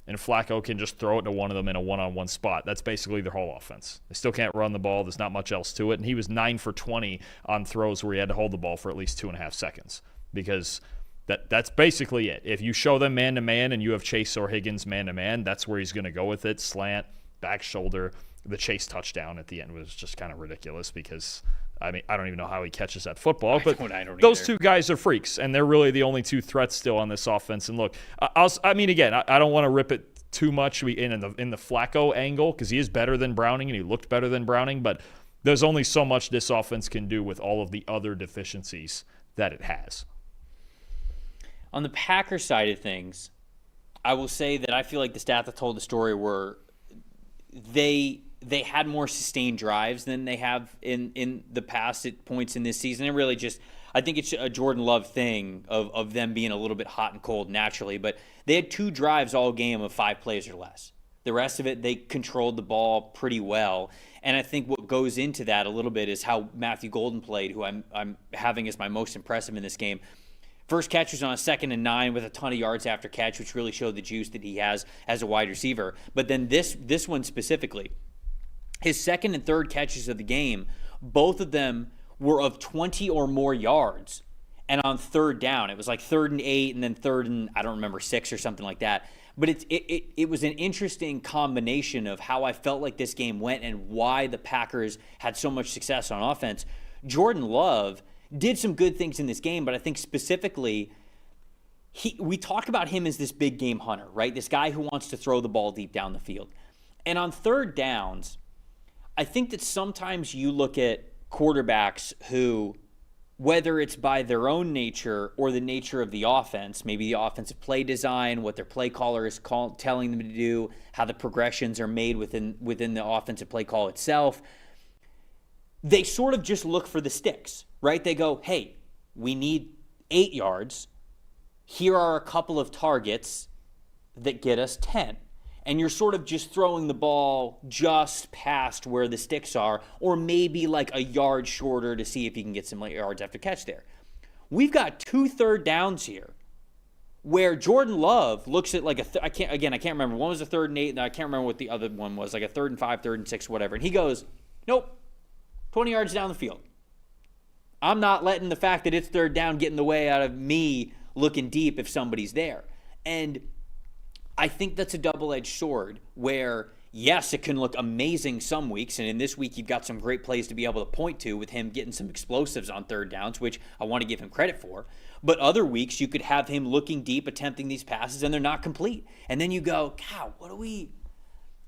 and Flacco can just throw it to one of them in a one-on-one spot, that's basically their whole offense. They still can't run the ball. There's not much else to it. And he was 9 for 20 on throws where he had to hold the ball for at least 2.5 seconds, because that's basically it. If you show them man-to-man and you have Chase or Higgins man-to-man, that's where he's going to go with it. Slant, back shoulder. The Chase touchdown at the end was just kind of ridiculous because – I mean, I don't even know how he catches that football, but I don't those either. 2 guys are freaks, and they're really the only 2 threats still on this offense. And look, I don't want to rip it too much in the Flacco angle because he is better than Browning and he looked better than Browning, but there's only so much this offense can do with all of the other deficiencies that it has. On the Packers side of things, I will say that I feel like the stat that told the story were they had more sustained drives than they have in the past at points in this season. And really just, I think it's a Jordan Love thing of them being a little bit hot and cold naturally. But they had 2 drives all game of 5 plays or less. The rest of it, they controlled the ball pretty well. And I think what goes into that a little bit is how Matthew Golden played, who I'm having as my most impressive in this game. First catch was on a 2nd and 9 with a ton of yards after catch, which really showed the juice that he has as a wide receiver. But then this one specifically, his 2nd and 3rd catches of the game, both of them were of 20 or more yards. And on 3rd down, it was like 3rd and 8 and then 3rd and, I don't remember, 6 or something like that. But it was an interesting combination of how I felt like this game went and why the Packers had so much success on offense. Jordan Love did some good things in this game, but I think specifically, we talk about him as this big game hunter, right? This guy who wants to throw the ball deep down the field. And on 3rd downs, I think that sometimes you look at quarterbacks who, whether it's by their own nature or the nature of the offense, maybe the offensive play design, what their play caller is telling them to do, how the progressions are made within the offensive play call itself, they sort of just look for the sticks, right? They go, hey, we need 8 yards. Here are a couple of targets that get us 10. And you're sort of just throwing the ball just past where the sticks are, or maybe like a yard shorter to see if you can get some yards after catch there. We've got 2 3rd downs here where Jordan Love looks at like I can't remember. One was a 3rd and 8, and I can't remember what the other one was, like a 3rd and 5, 3rd and 6, whatever. And he goes, nope, 20 yards down the field. I'm not letting the fact that it's 3rd down get in the way out of me looking deep if somebody's there. And I think that's a double-edged sword where, yes, it can look amazing some weeks, and in this week you've got some great plays to be able to point to with him getting some explosives on 3rd downs, which I want to give him credit for. But other weeks you could have him looking deep, attempting these passes, and they're not complete. And then you go, God,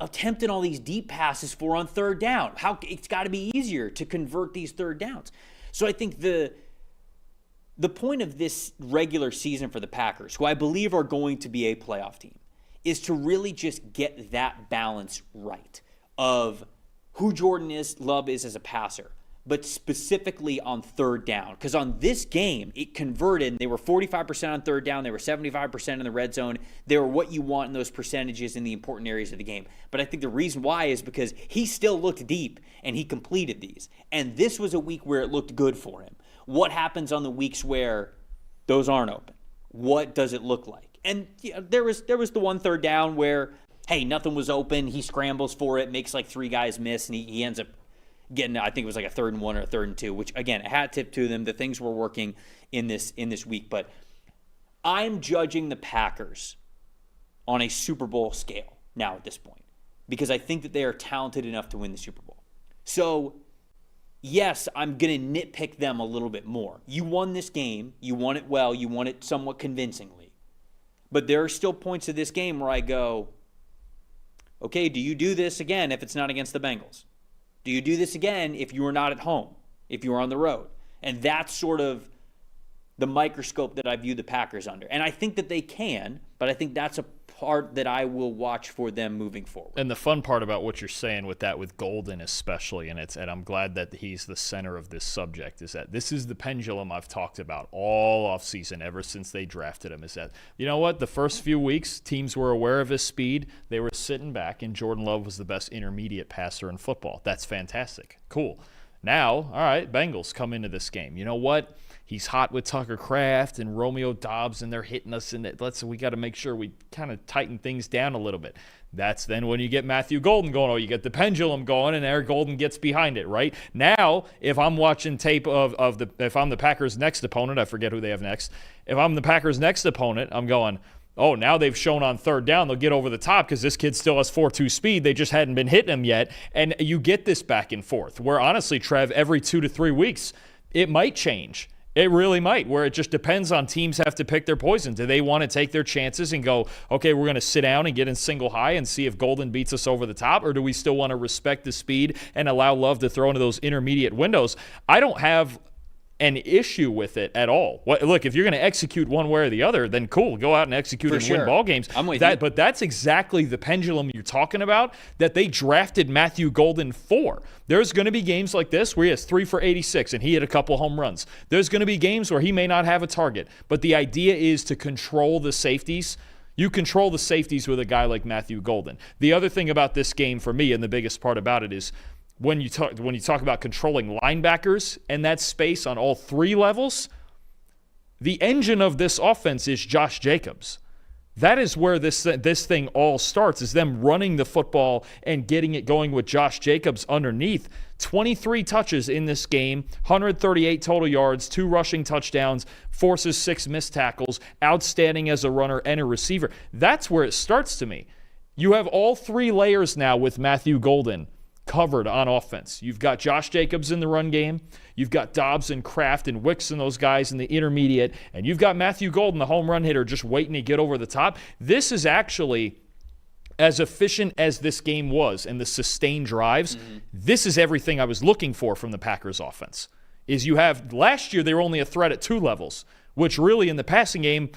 attempting all these deep passes for on third down? It's got to be easier to convert these third downs. So I think the point of this regular season for the Packers, who I believe are going to be a playoff team, is to really just get that balance right of who Jordan Love is as a passer, but specifically on third down. Because on this game, it converted. They were 45% on third down. They were 75% in the red zone. They were what you want in those percentages in the important areas of the game. But I think the reason why is because he still looked deep, and he completed these. And this was a week where it looked good for him. What happens on the weeks where those aren't open? What does it look like? And there was the one third down where, hey, nothing was open. He scrambles for it, makes like 3 guys miss, and he ends up getting, I think it was like a 3rd and 1 or a 3rd and 2, which, again, a hat tip to them. The things were working in this week. But I'm judging the Packers on a Super Bowl scale now at this point because I think that they are talented enough to win the Super Bowl. So, yes, I'm going to nitpick them a little bit more. You won this game. You won it well. You won it somewhat convincingly. But there are still points of this game where I go, okay, do you do this again if it's not against the Bengals? Do you do this again if you are not at home, if you are on the road? And that's sort of the microscope that I view the Packers under. And I think that they can, but I think that's a part that I will watch for them moving forward. And the fun part about what you're saying with that, with Golden especially, and I'm glad that he's the center of this subject, is that this is the pendulum I've talked about all offseason ever since they drafted him, is that, you know what, the first few weeks, teams were aware of his speed. They were sitting back, and Jordan Love was the best intermediate passer in football. That's fantastic. Cool. Now, all right, Bengals come into this game. You know what? He's hot with Tucker Kraft and Romeo Doubs, and they're hitting us in it. We got to make sure we kind of tighten things down a little bit. That's then when you get Matthew Golden going. Oh, you get the pendulum going, and Eric Golden gets behind it, right? Now, if I'm watching tape if I'm the Packers' next opponent, I forget who they have next. If I'm the Packers' next opponent, I'm going, oh, now they've shown on third down they'll get over the top because this kid still has 4.2 speed. They just hadn't been hitting him yet. And you get this back and forth where, honestly, Trev, every 2 to 3 weeks, it might change. It really might, where it just depends on teams have to pick their poison. Do they want to take their chances and go, okay, we're going to sit down and get in single high and see if Golden beats us over the top, or do we still want to respect the speed and allow Love to throw into those intermediate windows? I don't have an issue with it at all. Look, if you're going to execute one way or the other, then cool, go out and execute and win ball games. I'm with you. But that's exactly the pendulum you're talking about that they drafted Matthew Golden for. There's going to be games like this where he has 3 for 86 and he hit a couple home runs. There's going to be games where he may not have a target. But the idea is to control the safeties. You control the safeties with a guy like Matthew Golden. The other thing about this game for me, and the biggest part about it, is when you talk about controlling linebackers and that space on all 3 levels, the engine of this offense is Josh Jacobs. That is where this thing all starts, is them running the football and getting it going with Josh Jacobs underneath. 23 touches in this game, 138 total yards, 2 rushing touchdowns, forces 6 missed tackles, outstanding as a runner and a receiver. That's where it starts to me. You have all 3 layers now with Matthew Golden covered on offense. You've got Josh Jacobs in the run game. You've got Dobbs and Kraft and Wicks and those guys in the intermediate. And you've got Matthew Golden, the home run hitter, just waiting to get over the top. This is actually, as efficient as this game was and the sustained drives, this is everything I was looking for from the Packers offense. Is you have, last year they were only a threat at 2 levels, which really in the passing game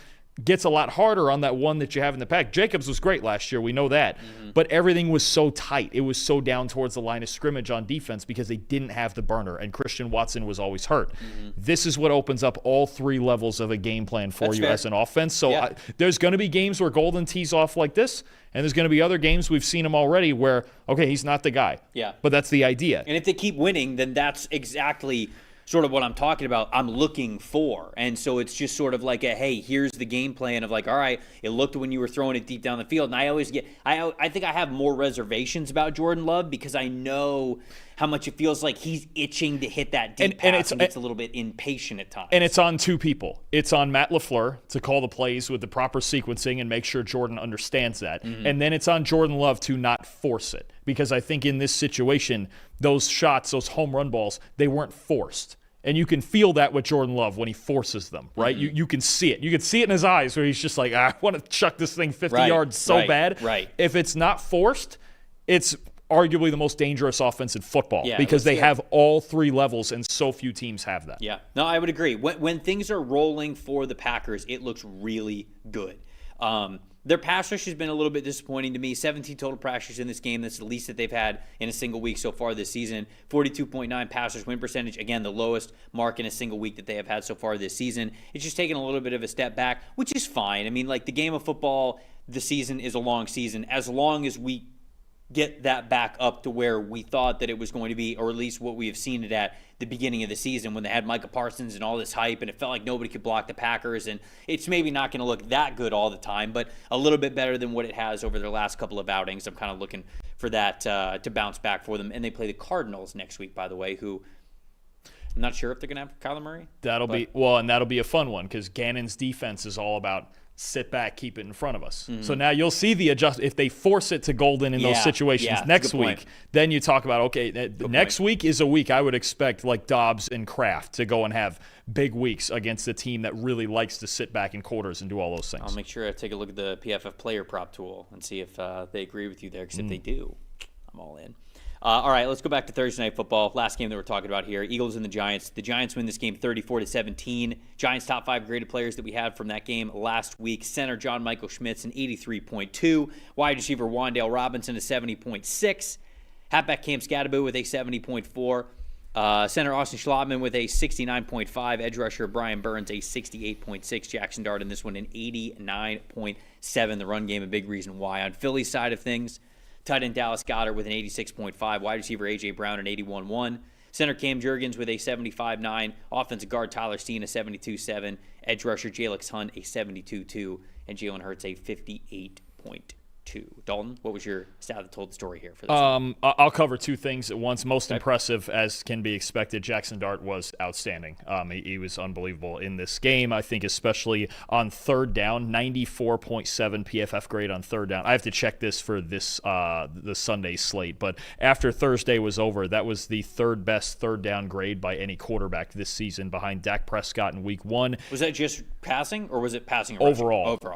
gets a lot harder on that one that you have in the pack. Jacobs was great last year. We know that. But everything was so tight. It was so down towards the line of scrimmage on defense because they didn't have the burner, and Christian Watson was always hurt. This is what opens up all 3 levels of a game plan for you as an offense. So there's going to be games where Golden tees off like this, and there's going to be other games, we've seen him already, where, okay, he's not the guy. Yeah. But that's the idea. And if they keep winning, then that's exactly sort of what I'm talking about, I'm looking for. And so it's just sort of like a, hey, here's the game plan of like, all right, it looked when you were throwing it deep down the field. And I always get, I think I have more reservations about Jordan Love because I know how much it feels like he's itching to hit that deep pass and gets a little bit impatient at times. And it's on 2 people. It's on Matt LaFleur to call the plays with the proper sequencing and make sure Jordan understands that. And then it's on Jordan Love to not force it. Because I think in this situation, those shots, those home run balls, they weren't forced. And you can feel that with Jordan Love when he forces them, right? You can see it. You can see it in his eyes where he's just like, I want to chuck this thing 50 yards so bad. Right. If it's not forced, it's arguably the most dangerous offense in football because they have all three levels, and so few teams have that. Yeah, no, I would agree. When things are rolling for the Packers, it looks really good. Their pass rush has been a little bit disappointing to me. 17 total pressures in this game. That's the least that they've had in a single week so far this season. 42.9 pass rush win percentage. Again, the lowest mark in a single week that they have had so far this season. It's just taken a little bit of a step back, which is fine. I mean, like, the game of football, the season is a long season. As long as we get that back up to where we thought that it was going to be, or at least what we have seen it at the beginning of the season when they had Micah Parsons and all this hype and it felt like nobody could block the Packers, and it's maybe not going to look that good all the time, but a little bit better than what it has over their last couple of outings. I'm kind of looking for that to bounce back for them. And they play the Cardinals next week, by the way, who I'm not sure if they're going to have Kyler Murray. That'll be a fun one because Gannon's defense is all about sit back, keep it in front of us. So now you'll see the adjust. If they force it to Golden in those situations next week, then you talk about, okay, next week is a week I would expect like Dobbs and Kraft to go and have big weeks against a team that really likes to sit back in quarters and do all those things. I'll make sure I take a look at the PFF player prop tool and see if they agree with you there, because if they do, I'm all in. All right, let's go back to Thursday Night Football. Last game that we're talking about here, Eagles and the Giants. The Giants win this game 34-17. Giants top 5 graded players that we had from that game last week. Center John Michael Schmitz, an 83.2. Wide receiver Wan'Dale Robinson, a 70.6. Halfback Cam Scadaboo with a 70.4. Center Austin Schlotman with a 69.5. Edge rusher Brian Burns, a 68.6. Jackson Dart in this one, an 89.7. The run game, a big reason why. On Philly's side of things, tight end Dallas Goedert with an 86.5. Wide receiver A.J. Brown, an 81.1. Center Cam Jurgens with a 75.9. Offensive guard Tyler Steen, a 72.7. Edge rusher Jalix Hunt, a 72.2. And Jalen Hurts, a 58.2. Dalton, what was your stat that told the story here for this one? I'll cover two things at once. Most impressive, as can be expected, Jackson Dart was outstanding. He was unbelievable in this game. I think especially on third down, 94.7 PFF grade on third down. I have to check this for this the Sunday slate, but after Thursday was over, that was the third best third down grade by any quarterback this season, behind Dak Prescott in Week 1. Was that just passing, or was it passing or rushing?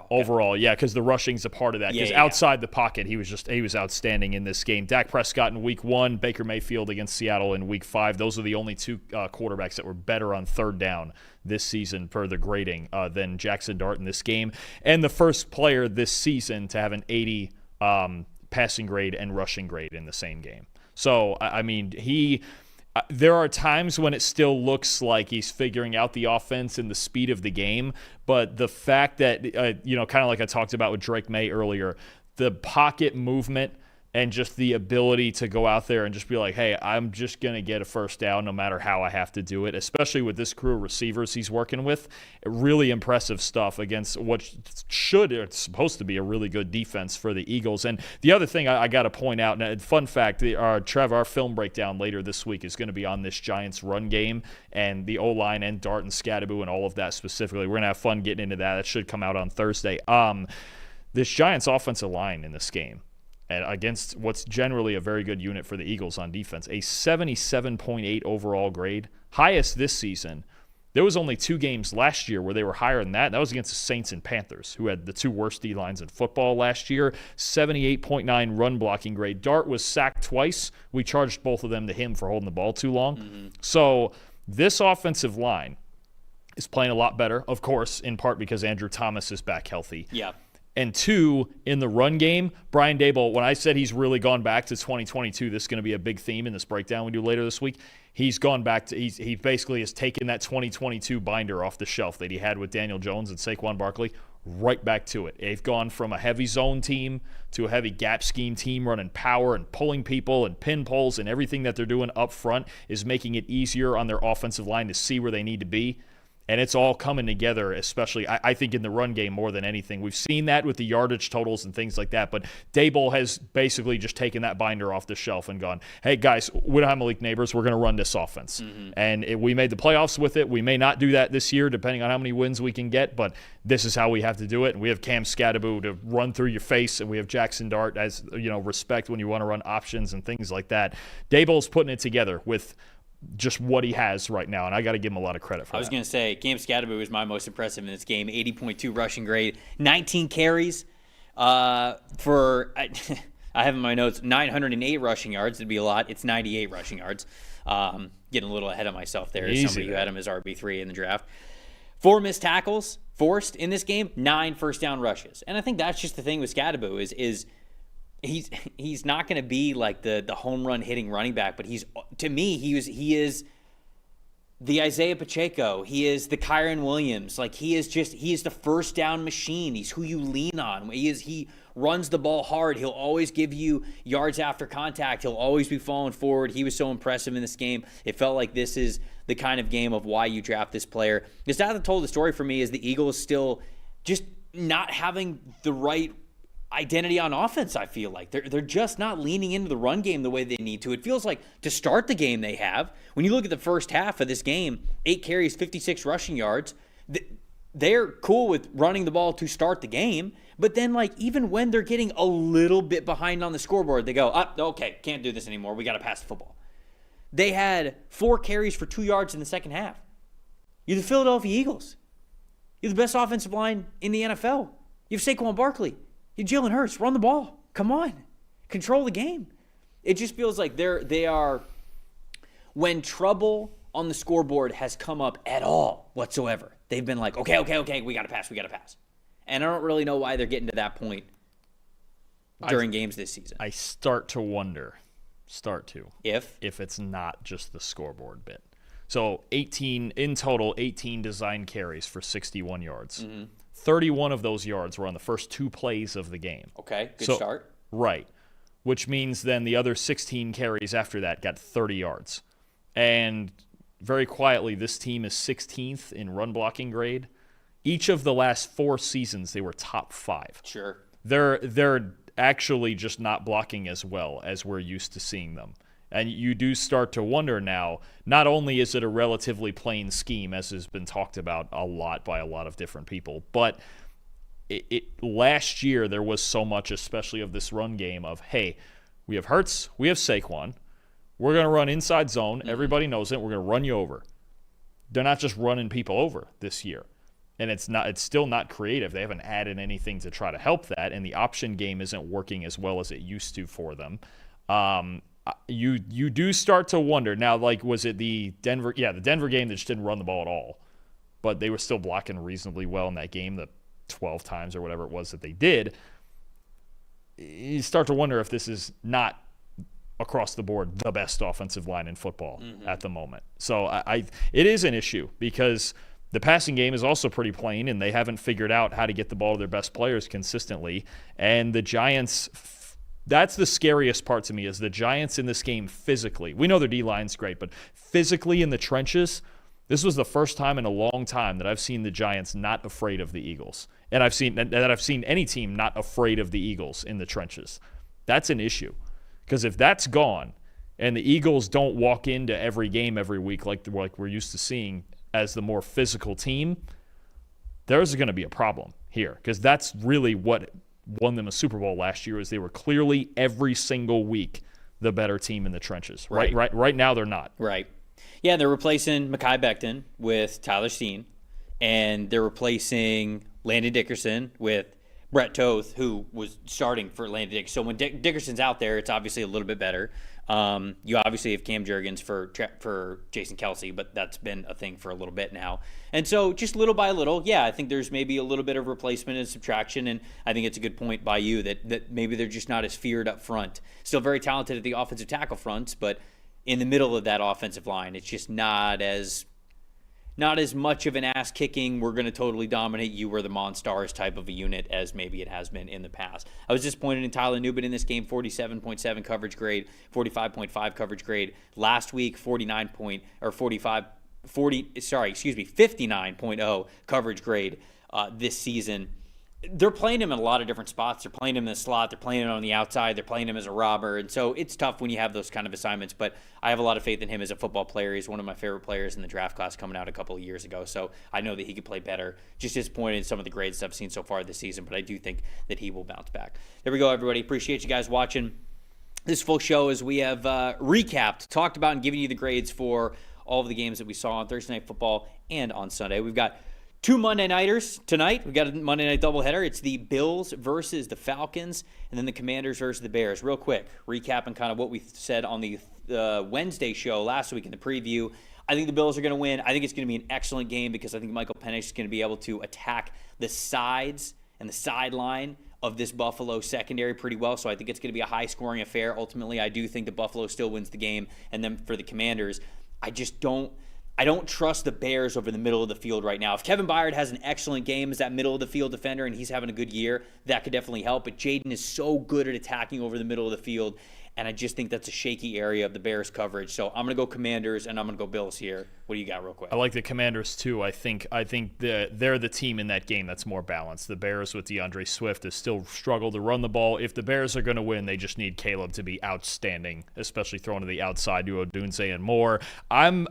Overall, yeah, because the rushing's a part of that. Because outside the pocket, he was outstanding in this game. Dak Prescott in Week 1, Baker Mayfield against Seattle in Week 5. Those are the only two quarterbacks that were better on third down this season per the grading than Jackson Dart in this game. And the first player this season to have an 80 passing grade and rushing grade in the same game. So, I mean, there are times when it still looks like he's figuring out the offense and the speed of the game, but the fact that, kind of like I talked about with Drake May earlier, the pocket movement and just the ability to go out there and just be like, hey, I'm just going to get a first down no matter how I have to do it, especially with this crew of receivers he's working with. Really impressive stuff against what it's supposed to be a really good defense for the Eagles. And the other thing I got to point out, and fun fact, Trevor, our film breakdown later this week is going to be on this Giants run game and the O-line and Dart and Scadaboo and all of that specifically. We're going to have fun getting into that. That should come out on Thursday. This Giants offensive line in this game, and against what's generally a very good unit for the Eagles on defense, a 77.8 overall grade, highest this season. There was only 2 games last year where they were higher than that. That was against the Saints and Panthers, who had the 2 worst D-lines in football last year. 78.9 run blocking grade. Dart was sacked twice. We charged both of them to him for holding the ball too long. So this offensive line is playing a lot better, of course, in part because Andrew Thomas is back healthy. Yeah. And 2, in the run game, Brian Daboll, when I said he's really gone back to 2022, this is going to be a big theme in this breakdown we do later this week. He's gone back to, he basically has taken that 2022 binder off the shelf that he had with Daniel Jones and Saquon Barkley right back to it. They've gone from a heavy zone team to a heavy gap scheme team running power and pulling people and pin pulls, and everything that they're doing up front is making it easier on their offensive line to see where they need to be. And it's all coming together, especially, I think, in the run game more than anything. We've seen that with the yardage totals and things like that, but Daboll has basically just taken that binder off the shelf and gone, hey, guys, we don't have Malik Neighbors. We're going to run this offense. And we made the playoffs with it. We may not do that this year, depending on how many wins we can get, but this is how we have to do it. And we have Cam Scadaboo to run through your face, and we have Jackson Dart as, respect when you want to run options and things like that. Daboll's putting it together with just what he has right now, and I got to give him a lot of credit for that. I was going to say, Cam Scadaboo was my most impressive in this game. 80.2 rushing grade, 19 carries for I have in my notes 908 rushing yards. It'd be a lot. It's 98 rushing yards. Getting a little ahead of myself there as somebody who had him as RB3 in the draft. 4 missed tackles forced in this game, 9 first down rushes. And I think that's just the thing with Scadaboo is he's not going to be like the home run hitting running back, but to me he is the Isaiah Pacheco. He is the Kyron Williams. Like he is the first down machine. He's who you lean on. He runs the ball hard. He'll always give you yards after contact. He'll always be falling forward. He was so impressive in this game. It felt like this is the kind of game of why you draft this player. The stat that told the story for me is the Eagles still just not having the right identity on offense. I feel like they're just not leaning into the run game the way they need to. It feels like to start the game they have. When you look at the first half of this game, 8 carries, 56 rushing yards. They're cool with running the ball to start the game, but then like even when they're getting a little bit behind on the scoreboard, they go, okay, can't do this anymore. We got to pass the football. They had 4 carries for 2 yards in the second half. You're the Philadelphia Eagles. You're the best offensive line in the NFL. You have Saquon Barkley. You have Jalen Hurts. Run the ball. Come on. Control the game. It just feels like they are, when trouble on the scoreboard has come up at all whatsoever, they've been like, okay, we got to pass. And I don't really know why they're getting to that point during games this season. I start to wonder. If it's not just the scoreboard bit. So 18 in total, 18 design carries for 61 yards. Mm-hmm. 31 of those yards were on the first 2 plays of the game. Okay, good start. Right, which means then the other 16 carries after that got 30 yards. And very quietly, this team is 16th in run blocking grade. Each of the last 4 seasons, they were top 5. Sure. They're actually just not blocking as well as we're used to seeing them. And you do start to wonder now, not only is it a relatively plain scheme, as has been talked about a lot by a lot of different people, but last year there was so much, especially of this run game, of, hey, we have Hurts, we have Saquon, we're going to run inside zone, everybody knows it, we're going to run you over. They're not just running people over this year. And it's still not creative. They haven't added anything to try to help that, and the option game isn't working as well as it used to for them. You do start to wonder now. Like, was it the Denver? Yeah, the Denver game that just didn't run the ball at all, but they were still blocking reasonably well in that game, the 12 times or whatever it was that they did. You start to wonder if this is not across the board the best offensive line in football at the moment. So it is an issue because the passing game is also pretty plain, and they haven't figured out how to get the ball to their best players consistently. And the Giants, that's the scariest part to me, is the Giants in this game physically. We know their D-line's great, but physically in the trenches, this was the first time in a long time that I've seen the Giants not afraid of the Eagles. And I've seen any team not afraid of the Eagles in the trenches. That's an issue. Because if that's gone, and the Eagles don't walk into every game every week like we're used to seeing as the more physical team, there's going to be a problem here, because that's really what won them a Super Bowl last year, is they were clearly every single week the better team in the trenches. Right now they're not. Right. Yeah, they're replacing Mekhi Becton with Tyler Steen, and they're replacing Landon Dickerson with Brett Toth, who was starting for Landon Dickerson. So when Dickerson's out there, it's obviously a little bit better. You obviously have Cam Jurgens for Jason Kelsey, but that's been a thing for a little bit now. And so just little by little, yeah, I think there's maybe a little bit of replacement and subtraction, and I think it's a good point by you that maybe they're just not as feared up front. Still very talented at the offensive tackle fronts, but in the middle of that offensive line, it's just not as much of an ass-kicking, we're going to totally dominate you, we're the Monstars type of a unit as maybe it has been in the past. I was disappointed in Tyler Newbin in this game, 47.7 coverage grade, 45.5 coverage grade. Last week, 59.0 coverage grade this season. They're playing him in a lot of different spots. They're playing him in the slot. They're playing him on the outside. They're playing him as a robber. And so it's tough when you have those kind of assignments. But I have a lot of faith in him as a football player. He's one of my favorite players in the draft class coming out a couple of years ago. So I know that he could play better. Just disappointed in some of the grades I've seen so far this season. But I do think that he will bounce back. There we go, everybody. Appreciate you guys watching this full show as we have recapped, talked about, and given you the grades for all of the games that we saw on Thursday Night Football and on Sunday. We've got Two Monday Nighters tonight. We got a Monday night doubleheader. It's the Bills versus the Falcons, and then the Commanders versus the Bears. Real quick, recapping kind of what we said on the Wednesday show last week in the preview. I think the Bills are going to win. I think it's going to be an excellent game because I think Michael Penix is going to be able to attack the sides and the sideline of this Buffalo secondary pretty well. So I think it's going to be a high-scoring affair. Ultimately, I do think that Buffalo still wins the game. And then for the Commanders, I don't trust the Bears over the middle of the field right now. If Kevin Byard has an excellent game as that middle of the field defender and he's having a good year, that could definitely help. But Jaden is so good at attacking over the middle of the field, and I just think that's a shaky area of the Bears coverage. So I'm going to go Commanders, and I'm going to go Bills here. What do you got real quick? I like the Commanders, too. I think they're the team in that game that's more balanced. The Bears with DeAndre Swift has still struggled to run the ball. If the Bears are going to win, they just need Caleb to be outstanding, especially throwing to the outside to Odunze and more. I'm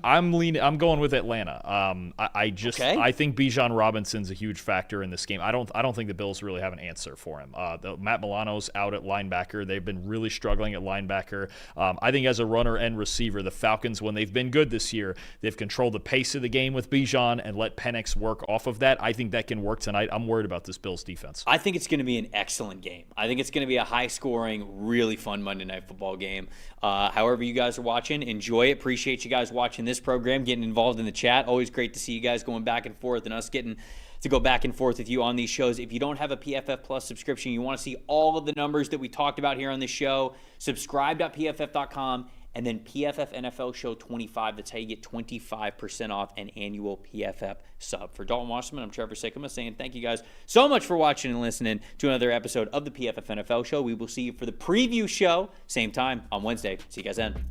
going with Atlanta. I think Bijan Robinson's a huge factor in this game. I don't think the Bills really have an answer for him. Matt Milano's out at linebacker. They've been really struggling at linebacker. I think as a runner and receiver, the Falcons, when they've been good this year, they've controlled the pace of the game with Bijan and let Penix work off of that. I think that can work tonight. I'm worried about this Bills defense. I think it's going to be an excellent game. I think it's going to be a high-scoring, really fun Monday Night Football game. However you guys are watching, enjoy it. Appreciate you guys watching this program, getting involved in the chat. Always great to see you guys going back and forth and us getting to go back and forth with you on these shows. If you don't have a PFF Plus subscription, you want to see all of the numbers that we talked about here on this show, subscribe.pff.com, and then PFF NFL Show 25. That's how you get 25% off an annual PFF sub. For Dalton Wasserman, I'm Trevor Sikkema saying thank you guys so much for watching and listening to another episode of the PFF NFL Show. We will see you for the preview show, same time on Wednesday. See you guys then.